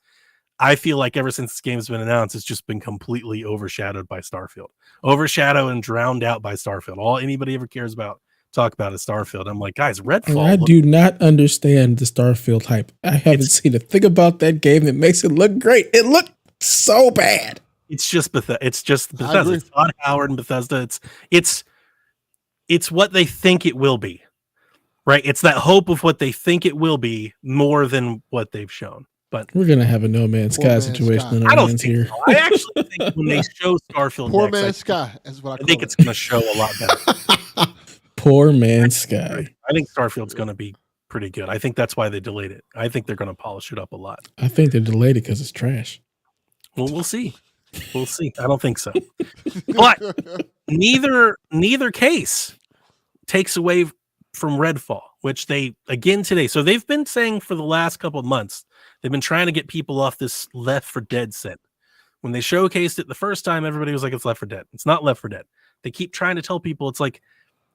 I feel like ever since this game's been announced, it's just been completely overshadowed by Starfield. Overshadowed and drowned out by Starfield. All anybody ever cares about, talk about is Starfield. I'm like, guys, Redfall. I do not understand the Starfield hype. I haven't seen a thing about that game that makes it look great. It looked so bad. It's just Bethesda. It's Todd Howard and Bethesda. It's what they think it will be, right? It's that hope of what they think it will be more than what they've shown. But we're gonna have a No Man's Sky situation in our hands here. So. I actually think when they show Starfield, Poor Man's Sky is what I think it's gonna show a lot better. Poor Man's Sky. I think Starfield's gonna be pretty good. I think that's why they delayed it. I think they're gonna polish it up a lot. I think they delayed it because it's trash. Well, we'll see. We'll see. I don't think so. But neither case takes away from Redfall, which they again today. So they've been saying for the last couple of months, they've been trying to get people off this Left 4 Dead scent. When they showcased it the first time, everybody was like, it's Left 4 Dead. It's not Left 4 Dead. They keep trying to tell people it's like,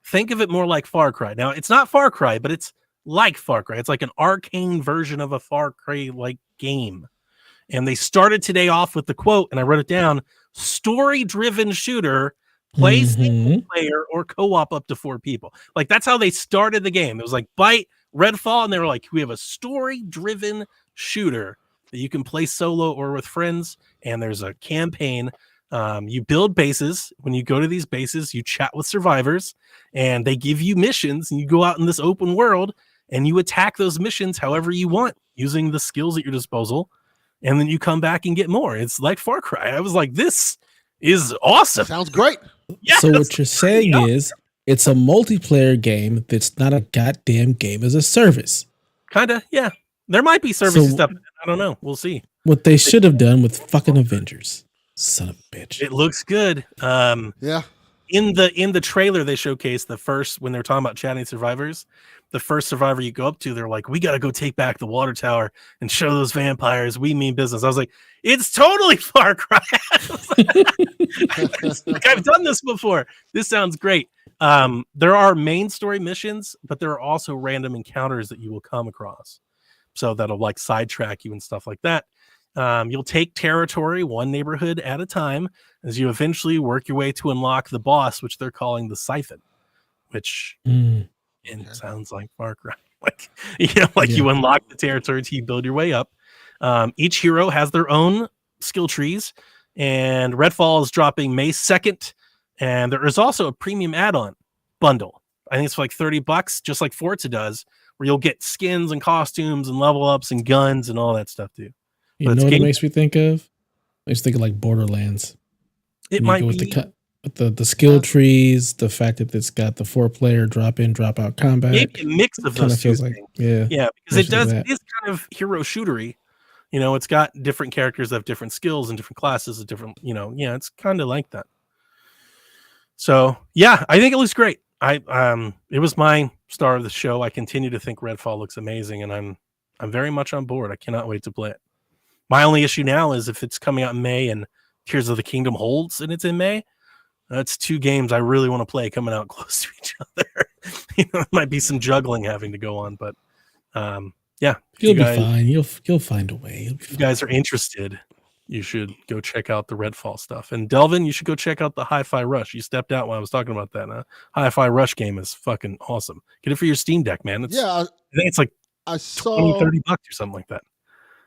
think of it more like Far Cry. Now, it's not Far Cry, but it's like Far Cry. It's like an Arcane version of a Far Cry-like game. And they started today off with the quote, and I wrote it down, story-driven shooter, play single player or co-op up to 4 people. Like, that's how they started the game. It was like Byte, Redfall, and they were like, we have a story-driven shooter that you can play solo or with friends, and there's a campaign. You build bases. When you go to these bases, you chat with survivors, and they give you missions, and you go out in this open world, and you attack those missions however you want, using the skills at your disposal. And then you come back and get more. It's like Far Cry. I was like, this is awesome. Sounds great. Yes. So what you're saying is it's a multiplayer game that's not a goddamn game as a service. Kinda, yeah. There might be service So- stuff. I don't know. We'll see. What they should have done with fucking Avengers. Son of a bitch. It looks good. Yeah. In the trailer they showcased the first, when they're talking about chatting survivors, the first survivor you go up to, they're like, we got to go take back the water tower and show those vampires we mean business. I was like, it's totally Far Cry. Like, I've done this before. This sounds great. There are main story missions, but there are also random encounters that you will come across, so that'll like sidetrack you and stuff like that. You'll take territory one neighborhood at a time as you eventually work your way to unlock the boss, which they're calling the Siphon, which sounds like Far Cry. Like, you unlock the territory till you build your way up. Each hero has their own skill trees, and Redfall is dropping May 2nd. And there is also a premium add-on bundle. I think it's for like $30, just like Forza does, where you'll get skins and costumes and level ups and guns and all that stuff too. You know what it makes me think of? It makes me think of like Borderlands. It When you might go be with the skill trees, the fact that it's got the 4-player drop in, drop out combat. maybe a mix of Kind those of feels two like, things. yeah. Because it versus is kind of hero shootery. It's got different characters that have different skills and different classes of different, it's kind of like that. So yeah, I think it looks great. It was my star of the show. I continue to think Redfall looks amazing, and I'm very much on board. I cannot wait to play it. My only issue now is if it's coming out in May and Tears of the Kingdom holds and it's in May, that's two games I really want to play coming out close to each other. It might be some juggling having to go on, but yeah, You'll be fine. You'll find a way. If you guys are interested, you should go check out the Redfall stuff. And Delvin, you should go check out the Hi-Fi Rush. You stepped out when I was talking about that. Hi-Fi Rush game is fucking awesome. Get it for your Steam Deck, man. I think it's like I saw $20-$30 or something like that.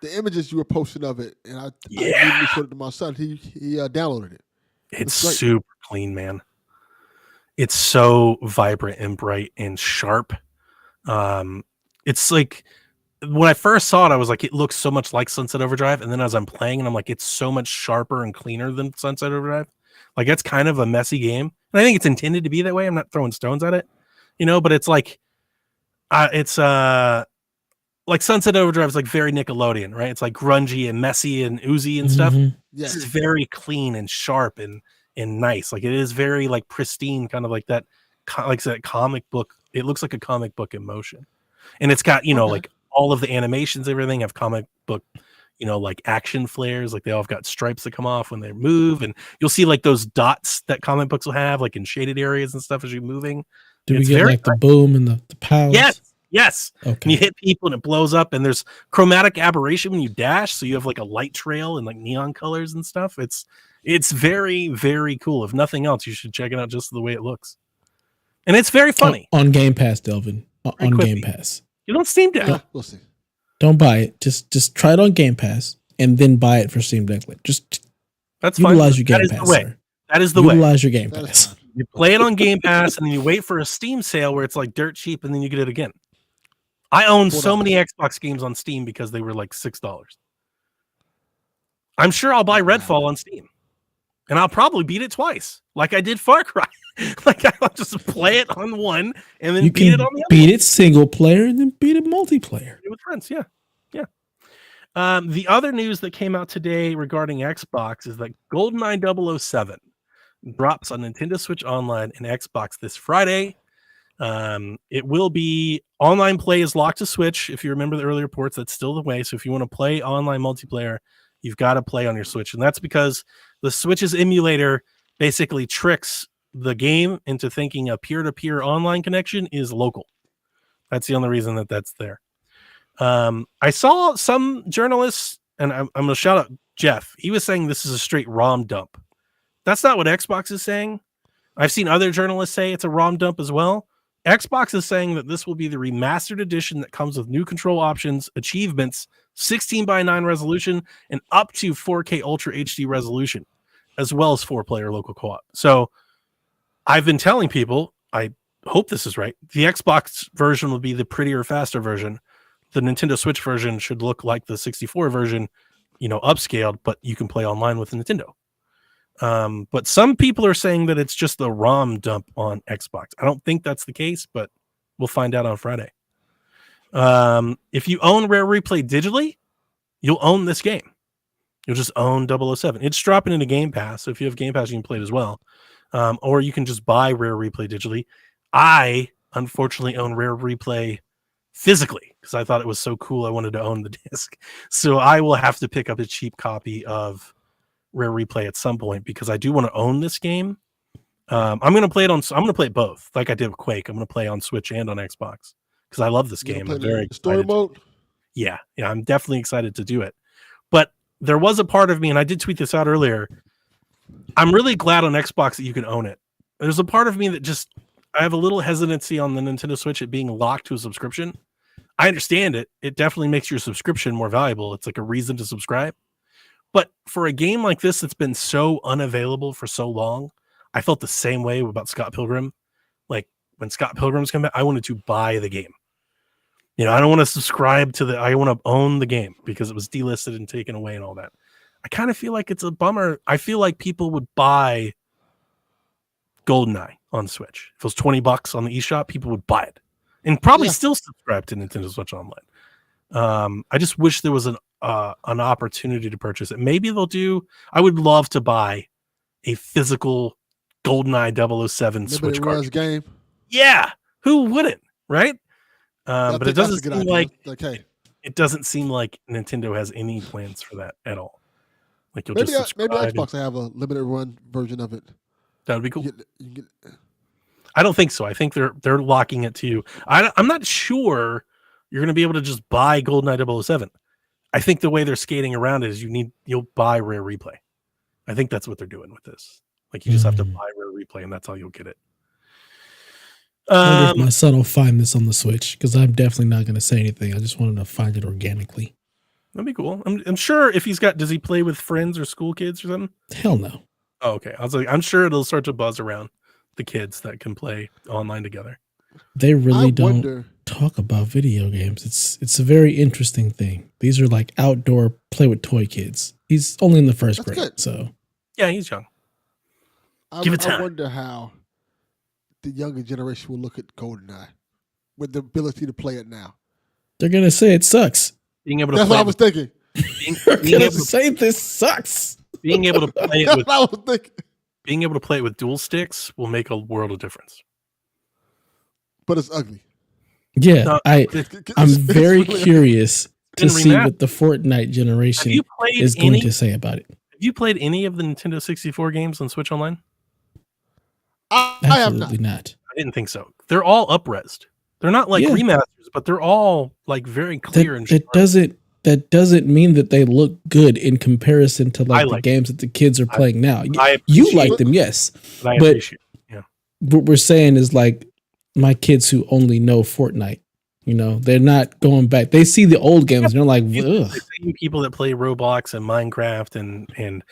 the images you were posting of it, and I immediately showed it to my son. He downloaded it. It's super clean, man. It's so vibrant and bright and sharp. It's like, when I first saw it, I was like, it looks so much like Sunset Overdrive. And then as I'm playing, and I'm like, it's so much sharper and cleaner than Sunset Overdrive. Like, it's kind of a messy game. And I think it's intended to be that way. I'm not throwing stones at it, but it's like, like Sunset Overdrive is like very Nickelodeon, right? It's like grungy and messy and oozy and stuff. Mhm. Yes. This is very clean and sharp and nice. Like, it is very like pristine, kind of like that, like that comic book. It looks like a comic book in motion, and it's got like all of the animations, everything have comic book, like action flares. Like, they all have got stripes that come off when they move, and you'll see like those dots that comic books will have, like in shaded areas and stuff as you're moving. Do we get like the boom and the power? Yes. Okay. And you hit people and it blows up, and there's chromatic aberration when you dash, so you have like a light trail and like neon colors and stuff. It's very, very cool. If nothing else, you should check it out just the way it looks. And it's very funny. On Game Pass, Delvin. On quickly. Game Pass. You don't Steam Deck. Yeah, we'll see. Don't buy it. Just try it on Game Pass and then buy it for Steam Deck. Just That's fine. utilize your Game That is Pass. the way. Sir. That is the way. Utilize your Game That is Pass. fine. You play it on Game Pass, and then you wait for a Steam sale where it's like dirt cheap, and then you get it again. I own so many Xbox games on Steam because they were like $6. I'm sure I'll buy Redfall on Steam, and I'll probably beat it twice, like I did Far Cry. Like, I'll just play it on one and then You beat it can on the other. beat it single player and then beat it multiplayer. With friends, yeah. The other news that came out today regarding Xbox is that GoldenEye 007 drops on Nintendo Switch Online and Xbox this Friday. It will be online play is locked to Switch. If you remember the earlier reports, that's still the way. So if you want to play online multiplayer, you've got to play on your Switch. And that's because the Switch's emulator basically tricks the game into thinking a peer-to-peer online connection is local. That's the only reason that's there. I saw some journalists, and I'm going to shout out Jeff. He was saying this is a straight ROM dump. That's not what Xbox is saying. I've seen other journalists say it's a ROM dump as well. Xbox is saying that this will be the remastered edition that comes with new control options, achievements, 16:9 resolution, and up to 4K Ultra HD resolution, as well as 4-player local co-op. So I've been telling people, I hope this is right, the Xbox version will be the prettier, faster version. The Nintendo Switch version should look like the 64 version, upscaled, but you can play online with the Nintendo. But some people are saying that it's just the ROM dump on Xbox. I don't think that's the case, but we'll find out on Friday. If you own Rare Replay digitally, you'll own this game. You'll just own 007. It's dropping into Game Pass, so if you have Game Pass, you can play it as well. Or you can just buy Rare Replay digitally. I, unfortunately, own Rare Replay physically because I thought it was so cool I wanted to own the disc. So I will have to pick up a cheap copy of Rare Replay at some point because I do want to own this game. I'm going to play it both, like I did with Quake. I'm going to play on Switch and on Xbox because I love this game. I'm very story mode. Yeah, I'm definitely excited to do it. But there was a part of me, and I did tweet this out earlier. I'm really glad on Xbox that you can own it. There's a part of me that just I have a little hesitancy on the Nintendo Switch it being locked to a subscription. I understand it. It definitely makes your subscription more valuable. It's like a reason to subscribe. But for a game like this that's been so unavailable for so long, I felt the same way about Scott Pilgrim. Like when Scott Pilgrim's come back, I wanted to buy the game. You know, I don't want to subscribe to I want to own the game because it was delisted and taken away and all that. I kind of feel like it's a bummer. I feel like people would buy GoldenEye on Switch. If it was $20 on the eShop, people would buy it and probably still subscribe to Nintendo Switch Online. I just wish there was an opportunity to purchase it. Maybe they'll do. I would love to buy a physical GoldenEye 007 Switch card game. Yeah, who wouldn't, right? But it doesn't seem like it doesn't seem like Nintendo has any plans for that at all. Like you'll just subscribe. Maybe Xbox will have a limited run version of it. That would be cool. I don't think so. I think they're locking it to you. I'm not sure you're going to be able to just buy GoldenEye 007. I think the way they're skating around it is you'll buy Rare Replay. I think that's what they're doing with this. Like you just have to buy Rare Replay, and that's how you'll get it. I wonder if my son will find this on the Switch because I'm definitely not going to say anything. I just want him to find it organically. That'd be cool. I'm sure if does he play with friends or school kids or something? Hell no. Oh, okay. I was like, I'm sure it'll start to buzz around the kids that can play online together. They really don't talk about video games. It's a very interesting thing. These are like outdoor play with toy kids. He's only in the first grade, good. So yeah, he's young. Give it time. I wonder how the younger generation will look at GoldenEye with the ability to play it now. They're gonna say it sucks. Being able to That's what I was thinking. They're gonna say this sucks. Being able to play it with I was thinking. Being able to play it with dual sticks will make a world of difference. But it's ugly. Yeah, no, I'm very curious to see what the Fortnite generation is going to say about it. Have you played any of the Nintendo 64 games on Switch Online? I have not. I didn't think so. They're all up-resed. They're not like remasters, but they're all like very clear and sharp. That doesn't mean that they look good in comparison to like the games that the kids are playing now. You like them, yes. But what we're saying is like my kids who only know Fortnite, you know, they're not going back. They see the old games and they're like, ugh. The same people that play Roblox and Minecraft and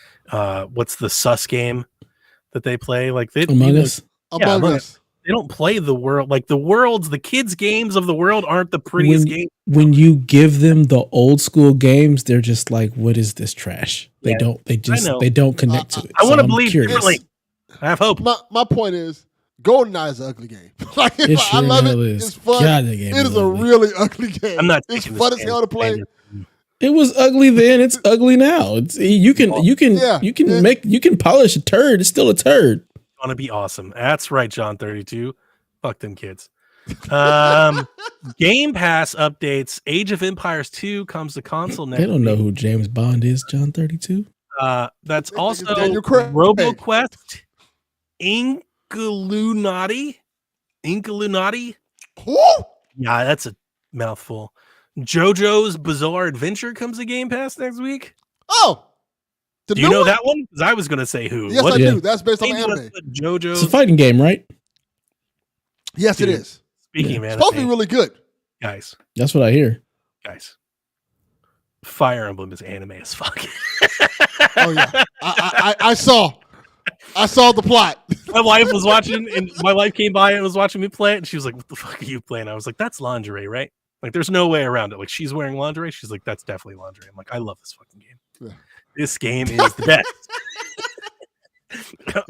what's the sus game that they play? Like Among Us. Among Us. They don't play the world. Like the kids' games of the world aren't the prettiest games. When you give them the old school games, they're just like, what is this trash? They don't connect to it. I want to believe differently. I have hope. My point is, GoldenEye is an ugly game. I love it. It's fun. God, it is a really ugly game. It's fun as hell to play. It was ugly then. It's ugly now. You can polish a turd. It's still a turd. Want to be awesome. That's right, John 32. Fuck them kids. Game Pass updates. Age of Empires 2 comes to console next. They don't know who James Bond is, John 32. That's also RoboQuest, Inkulinati. Yeah, that's a mouthful. JoJo's Bizarre Adventure comes to Game Pass next week. Oh, do you know that one? Because I was going to say who. Yes, I do. That's based on anime. JoJo's. It's a fighting game, right? Yes, it is. Speaking, man, it's supposed to be really good, guys. That's what I hear, guys. Fire Emblem is anime as fuck. Oh yeah, I saw the plot. My wife was watching, and my wife came by and was watching me play it, and she was like, "What the fuck are you playing?" I was like, "That's lingerie, right?" Like, there's no way around it. Like, she's wearing lingerie. She's like, "That's definitely lingerie." I'm like, "I love this fucking game. Yeah. This game is the best."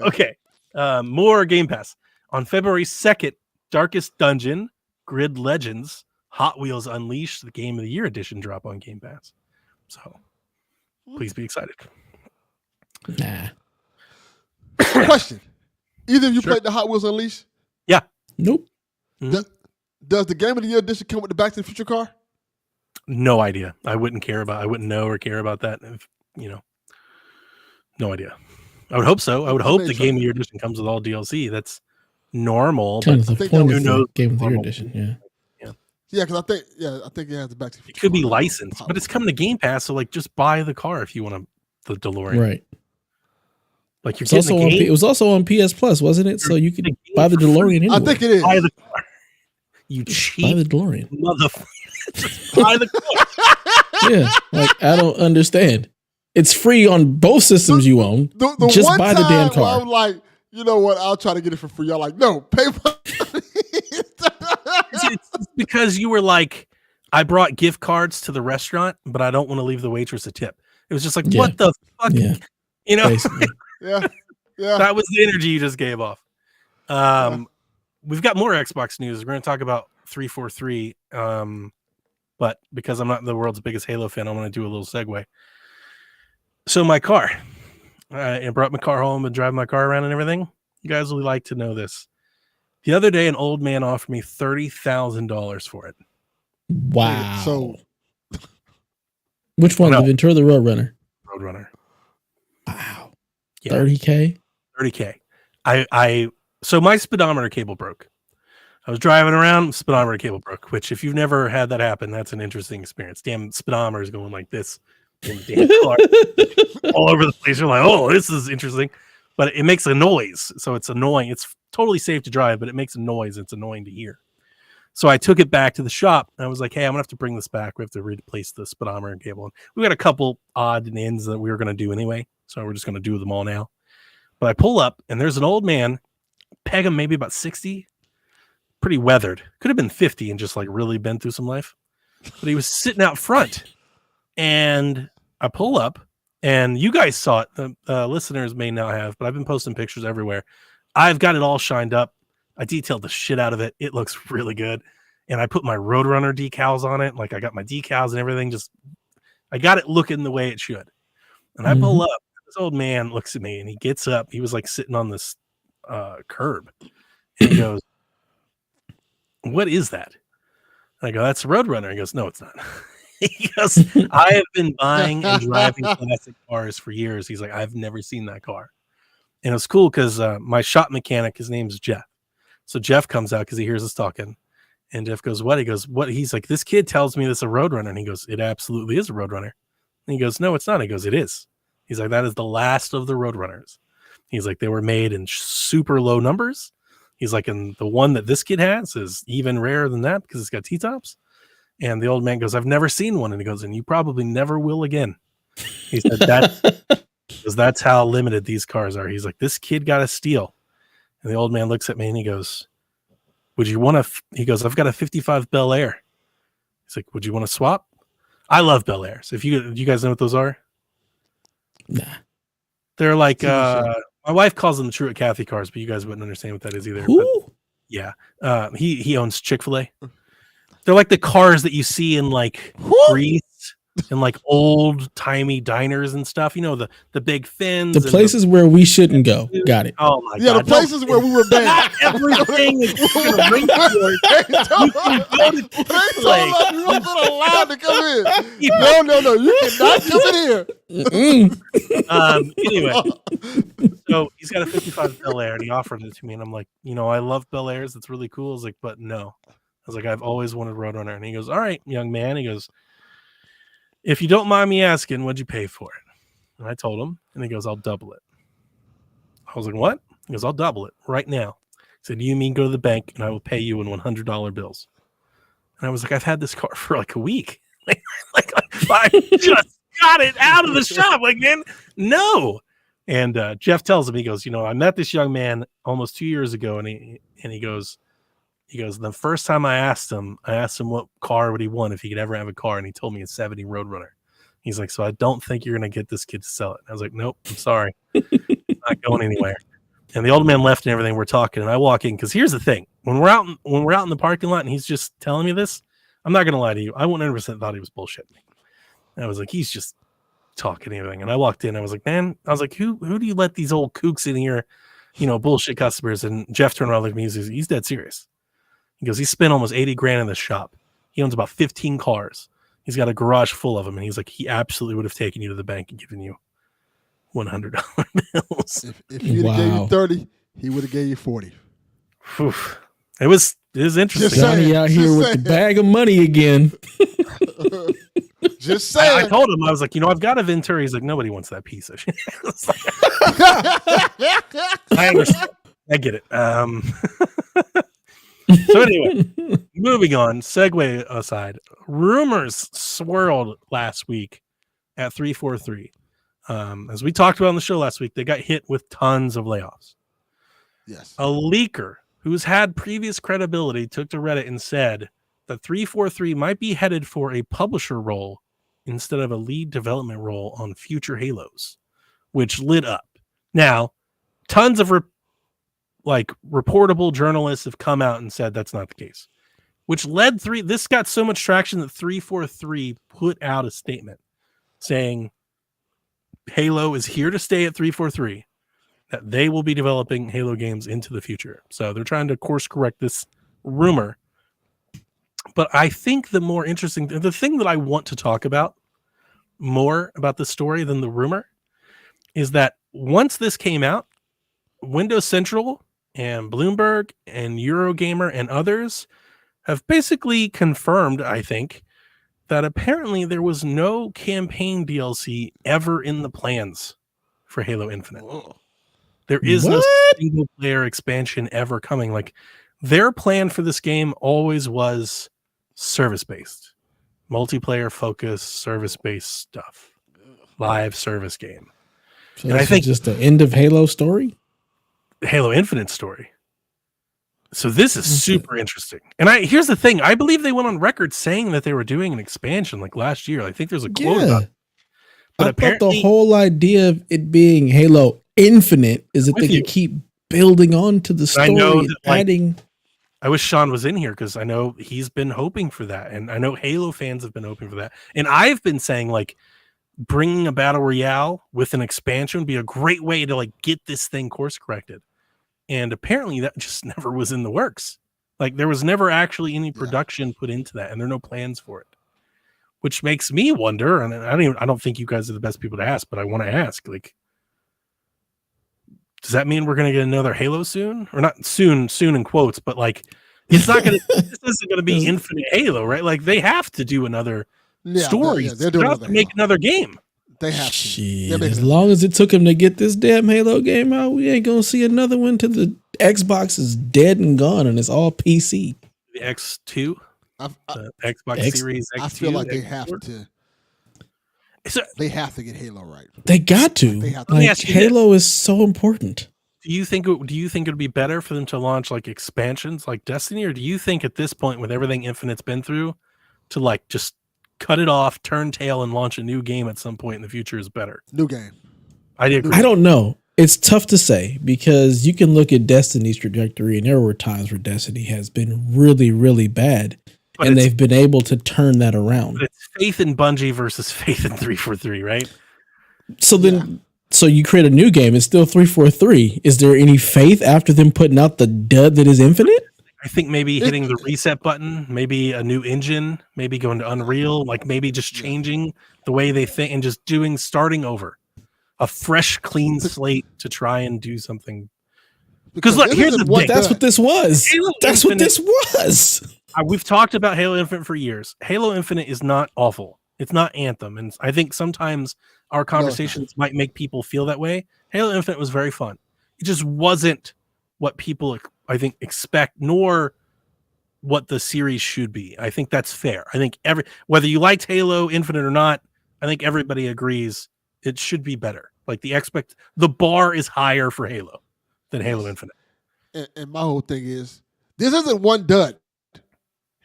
Okay. More Game Pass. On February 2nd, Darkest Dungeon, Grid Legends, Hot Wheels Unleashed, the Game of the Year edition drop on Game Pass. So please be excited. Nah. Question. Either of you Sure. played the Hot Wheels Unleashed? Yeah. Nope. Does the Game of the Year edition come with the Back to the Future car? No idea. I wouldn't know or care about that. If, no idea. I would hope so. I would hope the Game of the Year edition comes with all DLC. That's normal. Kind But of the think point who of the knows Game of the Year normal. edition. Yeah. Yeah, because I think it has the Back to the Future. It could be car. licensed, but it's coming to Game Pass. So like, just buy the car if you want the DeLorean. Right. Like you're It's getting also the game. it was also on PS Plus, wasn't it? So you could Game buy the for free. DeLorean anyway. I think it is. Buy the car. You Buy cheap the DeLorean. motherfucker. Just buy the car. Yeah. Like, I don't understand. It's free on both systems you own. The Just one buy the time damn where car. I'm like, you know what? I'll try to get it for free. Y'all like, no, pay for It's because you were like, I brought gift cards to the restaurant, but I don't want to leave the waitress a tip. It was just like, Yeah. what the fuck? Yeah. Basically. Yeah. Yeah. That was the energy you just gave off. We've got more Xbox news. We're going to talk about 343. But because I'm not the world's biggest Halo fan, I want to do a little segue. So my car, I brought my car home and drive my car around and everything. You guys will like to know this. The other day, an old man offered me $30,000 for it. Wow. So which one? No. The Ventura or the Roadrunner? Roadrunner. Wow. Yeah. 30K? 30K. So my speedometer cable broke. I was driving around, speedometer cable broke, which if you've never had that happen, that's an interesting experience. Damn speedometer is going like this in the damn car all over the place. You're like, oh, this is interesting. But it makes a noise. So it's annoying. It's totally safe to drive, but it makes a noise. It's annoying to hear. So I took it back to the shop. And I was like, hey, I'm going to have to bring this back. We have to replace the speedometer cable. And we got a couple odd and ends that we were going to do anyway. So we're just going to do them all now. But I pull up and there's an old man, peg him maybe about 60, pretty weathered. Could have been 50 and just like really been through some life. But he was sitting out front. And I pull up and you guys saw it. The listeners may not have, but I've been posting pictures everywhere. I've got it all shined up. I detailed the shit out of it. It looks really good. And I put my Roadrunner decals on it. Like I got my decals and everything. I got it looking the way it should. And I pull up. This old man looks at me and he gets up. He was like sitting on this curb. And he goes, what is that? And I go, that's a Roadrunner. He goes, no, it's not. He goes, I have been buying and driving classic cars for years. He's like, I've never seen that car. And it was cool because my shop mechanic, his name's Jeff. So Jeff comes out because he hears us talking. And Jeff goes, what? He goes, what? He's like, this kid tells me this is a Roadrunner. And he goes, it absolutely is a Roadrunner. And he goes, no, it's not. He goes, it is. He's like, that is the last of the Roadrunners. He's like, they were made in super low numbers. He's like, and the one that this kid has is even rarer than that because it's got T-tops. And the old man goes, I've never seen one. And he goes, and you probably never will again. He said, that's how limited these cars are. He's like, this kid got a steal. And the old man looks at me and he goes, would you want to, he goes, I've got a 55 Bel Air. He's like, would you want to swap? I love Bel Airs. If you guys know what those are? Nah. They're like, my wife calls them the Truett Cathy cars, but you guys wouldn't understand what that is either. Who? But yeah. He owns Chick-fil-A. They're like the cars that you see in like Greece and like old timey diners and stuff. You know, the big fins. The places where we shouldn't go. Got it. Oh my Yeah, God. the places where we were banned. Everything is going to ring for it. You can go to Chick-fil-A. You wasn't allowed to come in. No. You cannot come in here. Anyway, so he's got a 55 Bel Air and he offered it to me. And I'm like, I love Bel Airs. That's really cool. I was like, but no. I was like, I've always wanted Roadrunner. And he goes, all right, young man. He goes, if you don't mind me asking, what'd you pay for it? And I told him, and he goes, I'll double it. I was like, what? He goes, I'll double it right now. He said, do you mean go to the bank and I will pay you in $100 bills? And I was like, I've had this car for like a week. like I just got it out of the shop. Like, man, no. And Jeff tells him, he goes, I met this young man almost 2 years ago, and he goes, the first time I asked him what car would he want if he could ever have a car, and he told me a 70 Roadrunner. He's like, so I don't think you're gonna get this kid to sell it. I was like, nope, I'm sorry. not going anywhere. And the old man left and everything. We're talking, and I walk in because here's the thing: when we're out in the parking lot, and he's just telling me this, I'm not gonna lie to you. I 100% thought he was bullshitting me. And I was like, he's just talking and everything. And I walked in. I was like, man, who do you let these old kooks in here, bullshit customers? And Jeff turned around and looked at me. He's dead serious. He goes, he spent almost 80 grand in this shop. He owns about 15 cars. He's got a garage full of them. And he's like, he absolutely would have taken you to the bank and given you $100 bills. If he would have gave you 30, he would have gave you 40. Whew. It was interesting. Johnny out here with the bag of money again. Just saying. I told him, I was like, I've got a Ventura. He's like, nobody wants that piece of shit. I understand. I get it. So anyway, moving on, segue aside, rumors swirled last week at 343. As we talked about on the show last week, they got hit with tons of layoffs. Yes. A leaker who's had previous credibility took to Reddit and said that 343 might be headed for a publisher role instead of a lead development role on future Halos, which lit up. Now, tons of reportable journalists have come out and said that's not the case, which led this got so much traction that 343 put out a statement saying Halo is here to stay at 343, that they will be developing Halo games into the future. So they're trying to course correct this rumor. But I think the thing that I want to talk about more about the story than the rumor is that once this came out, Windows Central and Bloomberg and Eurogamer and others have basically confirmed, I think, that apparently there was no campaign DLC ever in the plans for Halo Infinite. Whoa. There is no single player expansion ever coming. Like, their plan for this game always was service-based, multiplayer focused, service-based stuff, live service game. So and I think just the end of Halo story, Halo Infinite story. So this is super interesting. And here's the thing: I believe they went on record saying that they were doing an expansion like last year. I think there's a quote about it. But apparently, the whole idea of it being Halo Infinite is that they can keep building on to the story, adding. I wish Sean was in here because I know he's been hoping for that, and I know Halo fans have been hoping for that. And I've been saying bringing a battle royale with an expansion would be a great way to get this thing course corrected. And apparently that just never was in the works. There was never actually any production put into that, and there are no plans for it. Which makes me wonder, and I don't think you guys are the best people to ask, but I want to ask, does that mean we're going to get another Halo soon? Or not soon in quotes, but it's not going to, this isn't going to be Infinite Halo, right? They have to do another story. They're doing to make another game. They have to. As long as it took them to get this damn Halo game out, we ain't going to see another one till the Xbox is dead and gone and it's all PC. The X2? The Xbox Series X2? I feel like they have to. They have to get Halo right. They got to. Halo is so important. Do you think it would be better for them to launch expansions like Destiny, or do you think at this point with everything Infinite's been through to just cut it off, turn tail, and launch a new game at some point in the future is better? New game. I agree. I don't know. It's tough to say because you can look at Destiny's trajectory, and there were times where Destiny has been really, really bad. But they've been able to turn that around. It's faith in Bungie versus faith in 343, right? So then, so you create a new game. It's still 343. Is there any faith after them putting out the dud that is Infinite? I think maybe hitting the reset button, maybe a new engine, maybe going to Unreal, maybe just changing the way they think and just starting over, a fresh, clean slate to try and do something. Because look, here's the thing. That's what this was. That's what this was. We've talked about Halo Infinite for years. Halo Infinite is not awful. It's not Anthem. And I think sometimes our conversations might make people feel that way. Halo Infinite was very fun. It just wasn't what people, I think, expect, nor what the series should be. I think that's fair. I think whether you liked Halo Infinite or not, I think everybody agrees it should be better. The bar is higher for Halo than Halo Infinite. And my whole thing is, this isn't one dud.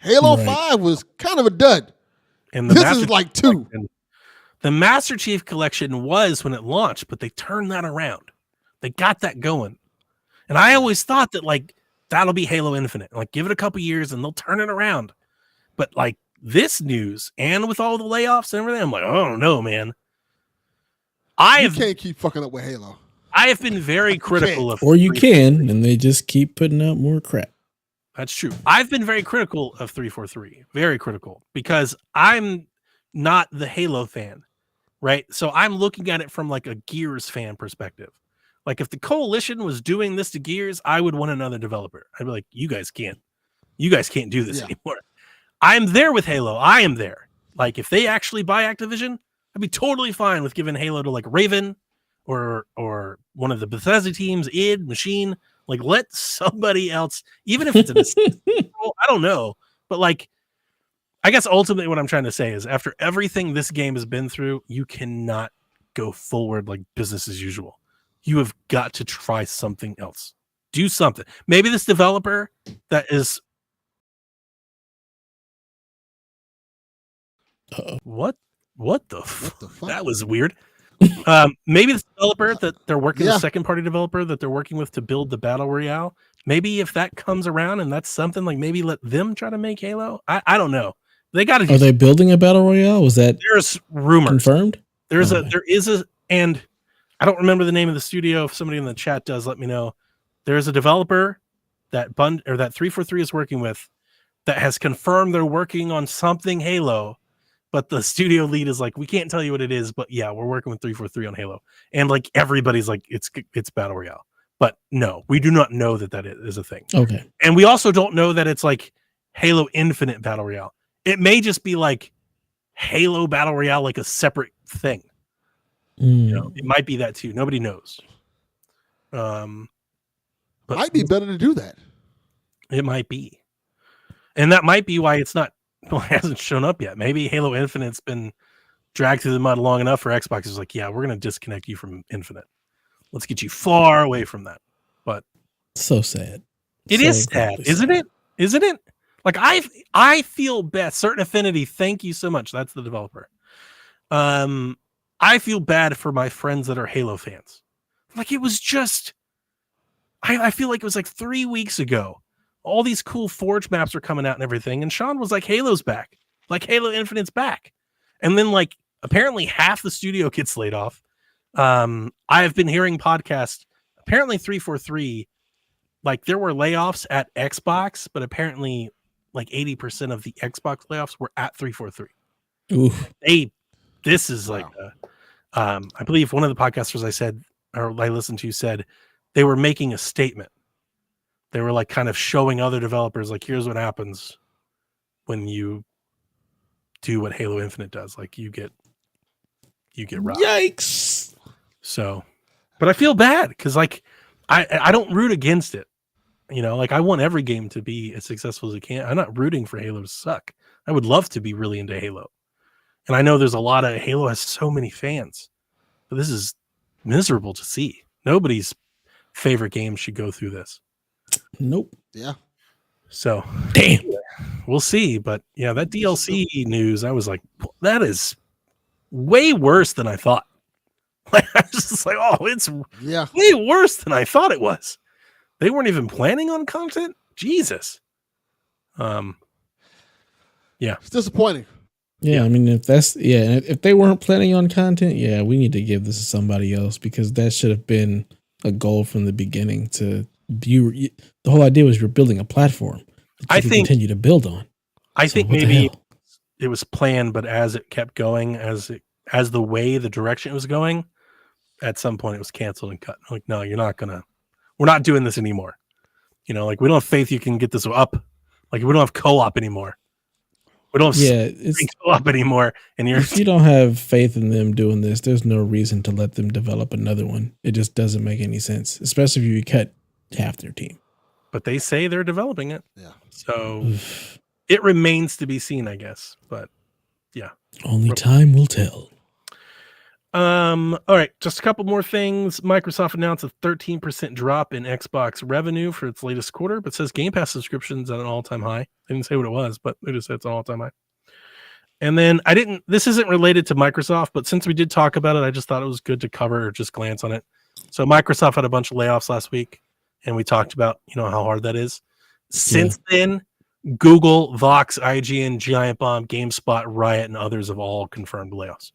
Halo 5 was kind of a dud. And this is 2. The Master Chief Collection was when it launched, but they turned that around. They got that going. And I always thought that like that'll be Halo Infinite. Like give it a couple years and they'll turn it around. But like this news and with all the layoffs and everything, I'm like, oh no, man. You can't keep fucking up with Halo. I have been very critical of, or you can, and they just keep putting out more crap. That's true. I've been very critical of 343, very critical, because I'm not the Halo fan, right? So I'm looking at it from like a Gears fan perspective. Like if the Coalition was doing this to Gears, I would want another developer. I'd be like, you guys can't do this anymore. I'm there with Halo. I am there. Like if they actually buy Activision, I'd be totally fine with giving Halo to like Raven or one of the Bethesda teams, id, Machine. Like let somebody else, even if it's I don't know, but like I guess ultimately what I'm trying to say is after everything this game has been through, you cannot go forward like business as usual. You have got to try something else. Do something. Maybe this developer that is What the fuck? That was weird. Maybe the developer that they're working, the second party developer that they're working with to build the battle royale. Maybe if that comes around and that's something like maybe let them try to make Halo. I don't know. They got to. Are they building a battle royale? Was that there's rumors confirmed? There is a, and I don't remember the name of the studio. If somebody in the chat does, let me know. There is a developer that that 343 is working with that has confirmed they're working on something Halo. But the studio lead is like, we can't tell you what it is, but yeah, we're working with 343 on Halo. And like everybody's like, it's Battle Royale. But no, we do not know that is a thing. Okay. And we also don't know that it's like Halo Infinite Battle Royale. It may just be like Halo Battle Royale, like a separate thing. You know, it might be that too. Nobody knows. But might be better to do that. It might be. And that might be why it's not. Well, it hasn't shown up yet. Maybe Halo Infinite's been dragged through the mud long enough for Xbox. Is like, yeah, we're going to disconnect you from Infinite. Let's get you far away from that. But so sad. It is sad, isn't it? Isn't it? Like I feel bad. Certain Affinity, thank you so much. That's the developer. I feel bad for my friends that are Halo fans. Like it was just, I feel like it was like 3 weeks ago. All these cool Forge maps are coming out and everything. And Sean was like, Halo's back. Like Halo Infinite's back. And then like apparently half the studio gets laid off. I have been hearing podcasts. Apparently 343, like there were layoffs at Xbox, but apparently like 80% of the Xbox layoffs were at 343. Oof. This is like, I believe one of the podcasters I listened to said they were making a statement. They were like kind of showing other developers, like, here's what happens when you do what Halo Infinite does. Like you get robbed. Yikes. So, but I feel bad because like I don't root against it. You know, like I want every game to be as successful as it can. I'm not rooting for Halo to suck. I would love to be really into Halo. And I know there's a lot of Halo has so many fans, but this is miserable to see. Nobody's favorite game should go through this. Nope. Yeah. So damn. We'll see. But yeah, that DLC news, I was like, that is way worse than I thought. Like I was just like, oh, it's way worse than I thought it was. They weren't even planning on content. Jesus. Yeah. It's disappointing. Yeah, I mean, if they weren't planning on content, yeah, we need to give this to somebody else because that should have been a goal from the beginning. The whole idea was you're building a platform that you can continue to build on. I think maybe it was planned, but as it kept going, as the way the direction it was going, at some point it was canceled and cut. Like, no, we're not doing this anymore. You know, like we don't have faith you can get this up. Like we don't have co-op anymore. We don't have co-op anymore. And if you don't have faith in them doing this, there's no reason to let them develop another one. It just doesn't make any sense, especially if you cut half their team. But they say they're developing it. Yeah. So it remains to be seen, I guess. But yeah. Only time will tell. All right, just a couple more things. Microsoft announced a 13% drop in Xbox revenue for its latest quarter, but says Game Pass subscriptions at an all-time high. They didn't say what it was, but they just said it's an all-time high. And then this isn't related to Microsoft, but since we did talk about it, I just thought it was good to cover or just glance on it. So Microsoft had a bunch of layoffs last week, and we talked about how hard that is. Since then, Google, Vox, IGN, Giant Bomb, GameSpot, Riot, and others have all confirmed layoffs.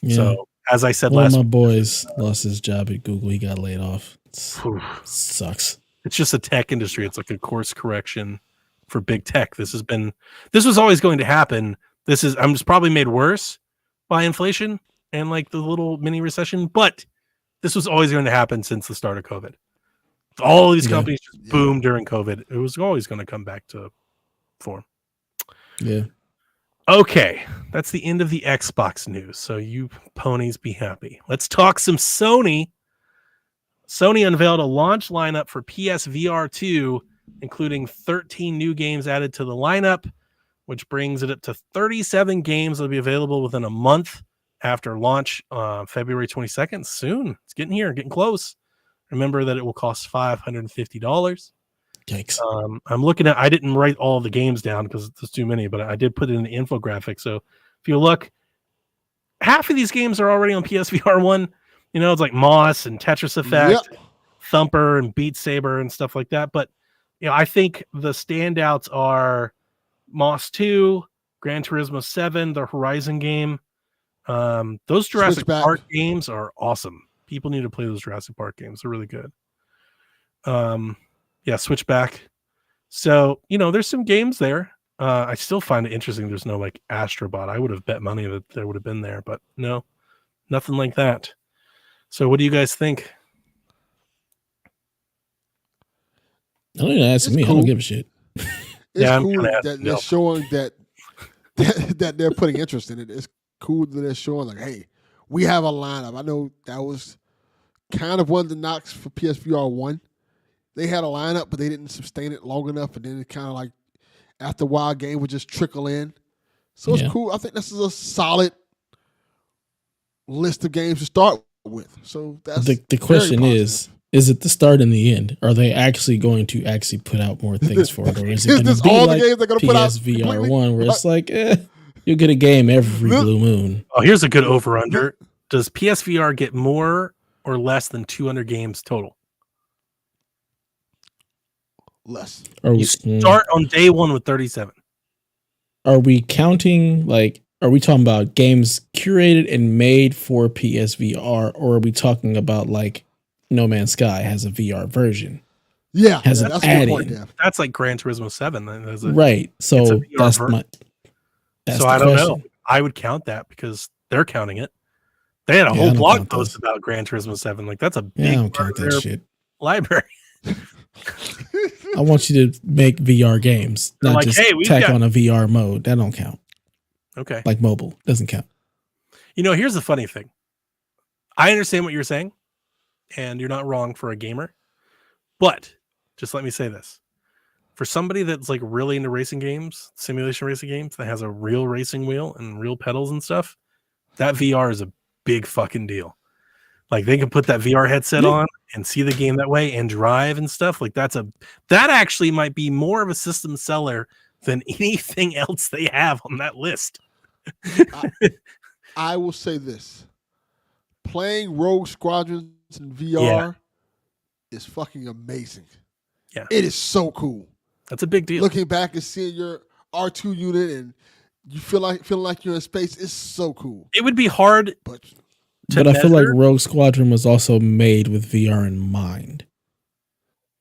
Yeah. So as I said one last of my week, boys lost his job at Google. He got laid off. Sucks. It's just a tech industry. It's like a course correction for big tech. This was always going to happen. I'm just probably made worse by inflation and like the little mini recession, but this was always going to happen since the start of COVID. All these companies just boomed during COVID. It was always going to come back to form. Yeah. Okay, that's the end of the Xbox news. So you ponies be happy. Let's talk some Sony. Sony unveiled a launch lineup for PSVR 2, including 13 new games added to the lineup, which brings it up to 37 games that will be available within a month after launch, February 22nd. Soon. It's getting here, getting close. Remember that it will cost $550. Yikes. I'm looking at, I didn't write all the games down because there's too many, but I did put it in the infographic. So if you look, half of these games are already on PSVR 1. It's like Moss and Tetris Effect, Thumper and Beat Saber and stuff like that. But, I think the standouts are Moss 2, Gran Turismo 7, the Horizon game. Those Jurassic Park games are awesome. People need to play those Jurassic Park games. They're really good. Switchback. So, there's some games there. I still find it interesting there's no like Astrobot. I would have bet money that there would have been there, but no, nothing like that. So what do you guys think? I don't even ask me. Cool. I don't give a shit. It's cool that they're showing that they're putting interest in it. It's cool that they're showing like, hey, we have a lineup. I know that was kind of one of the knocks for PSVR 1. They had a lineup, but they didn't sustain it long enough, and then it kind of like after a while, game would just trickle in. So it's cool. I think this is a solid list of games to start with. So that's the question is it the start and the end? Are they actually going to put out more things for it, or is it going to be all like the games they're going to put out PSVR 1, where it's like, you'll get a game every blue moon? Oh, here's a good over under. Does PSVR get more or less than 200 games total? Less. You start on day one with 37. Are we counting are we talking about games curated and made for PSVR, or are we talking about like No Man's Sky has a VR version? Yeah, has an add-in. That's like Gran Turismo 7. Right. So that's I don't know. I would count that because they're counting it. They had a whole blog post about Gran Turismo 7. Like that's a big part of their shit. Library. I want you to make VR games, not like, just tack on a VR mode. That don't count. Okay. Like mobile doesn't count. Here's the funny thing. I understand what you're saying, and you're not wrong for a gamer. But just let me say this. For somebody that's like really into racing games, simulation racing games, that has a real racing wheel and real pedals and stuff, that VR is a big fucking deal. Like they can put that VR headset on and see the game that way and drive and stuff. Like that actually might be more of a system seller than anything else they have on that list. I will say this. Playing Rogue Squadrons in VR is fucking amazing. Yeah. It is so cool. That's a big deal. Looking back and seeing your R2 unit and you feeling like you're in space is so cool. It would be hard, but I feel like Rogue Squadron was also made with VR in mind.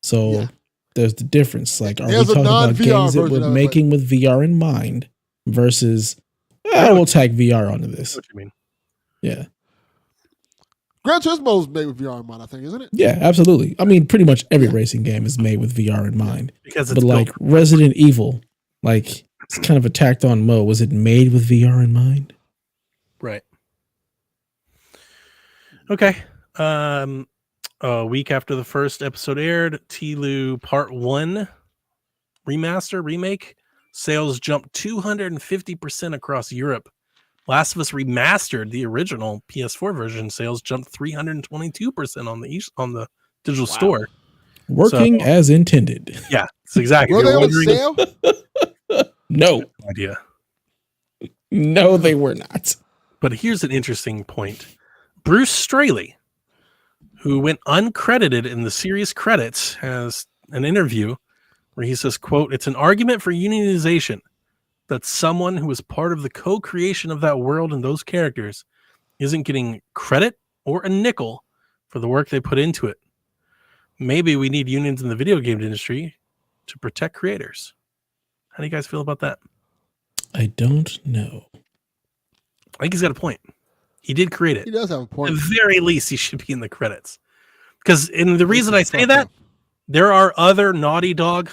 So there's the difference. Like, are we talking about games that we're making with VR in mind versus we'll tack VR onto this? What you mean? Yeah. Gran Turismo is made with VR in mind, I think, isn't it? Yeah, absolutely. I mean, pretty much every racing game is made with VR in mind. Because but like Resident Evil, like it's kind of a tacked on mode. Was it made with VR in mind? Right. Okay. A week after the first episode aired, T-Lu Part 1 remake sales jumped 250% across Europe. Last of Us Remastered, the original PS4 version, sales jumped 322% on the digital store. Working as intended. Yeah, it's exactly. Were they on sale? No. Idea. No, they were not. But here's an interesting point. Bruce Straley, who went uncredited in the series credits, has an interview where he says, quote, "It's an argument for unionization that someone who was part of the co-creation of that world and those characters isn't getting credit or a nickel for the work they put into it. Maybe we need unions in the video game industry to protect creators." How do you guys feel about that? I don't know. I think he's got a point. He did create it. He does have a point. At the very least, he should be in the credits. Because, and the reason I say Fuck that, up. there are other Naughty Dog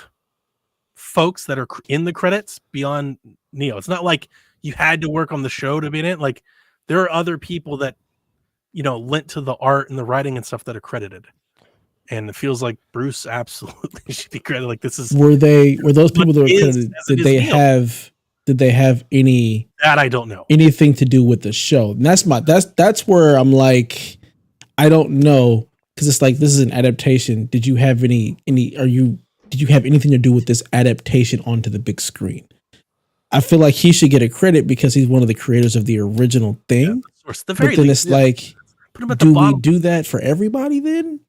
folks that are in the credits beyond Neo. It's not like you had to work on the show to be in it. Like, there are other people that, lent to the art and the writing and stuff that are credited. And it feels like Bruce absolutely should be credited. Like, this is Were those people that were is- credited? as it Did is they Neo. have? Did they have any that I don't know. anything to do with the show? And that's where I'm like, I don't know, because it's like, this is an adaptation. Did you have did you have anything to do with this adaptation onto the big screen? I feel like he should get a credit because he's one of the creators of the original thing. The very But then least, it's like, put him at the do we bottom. do that for everybody then?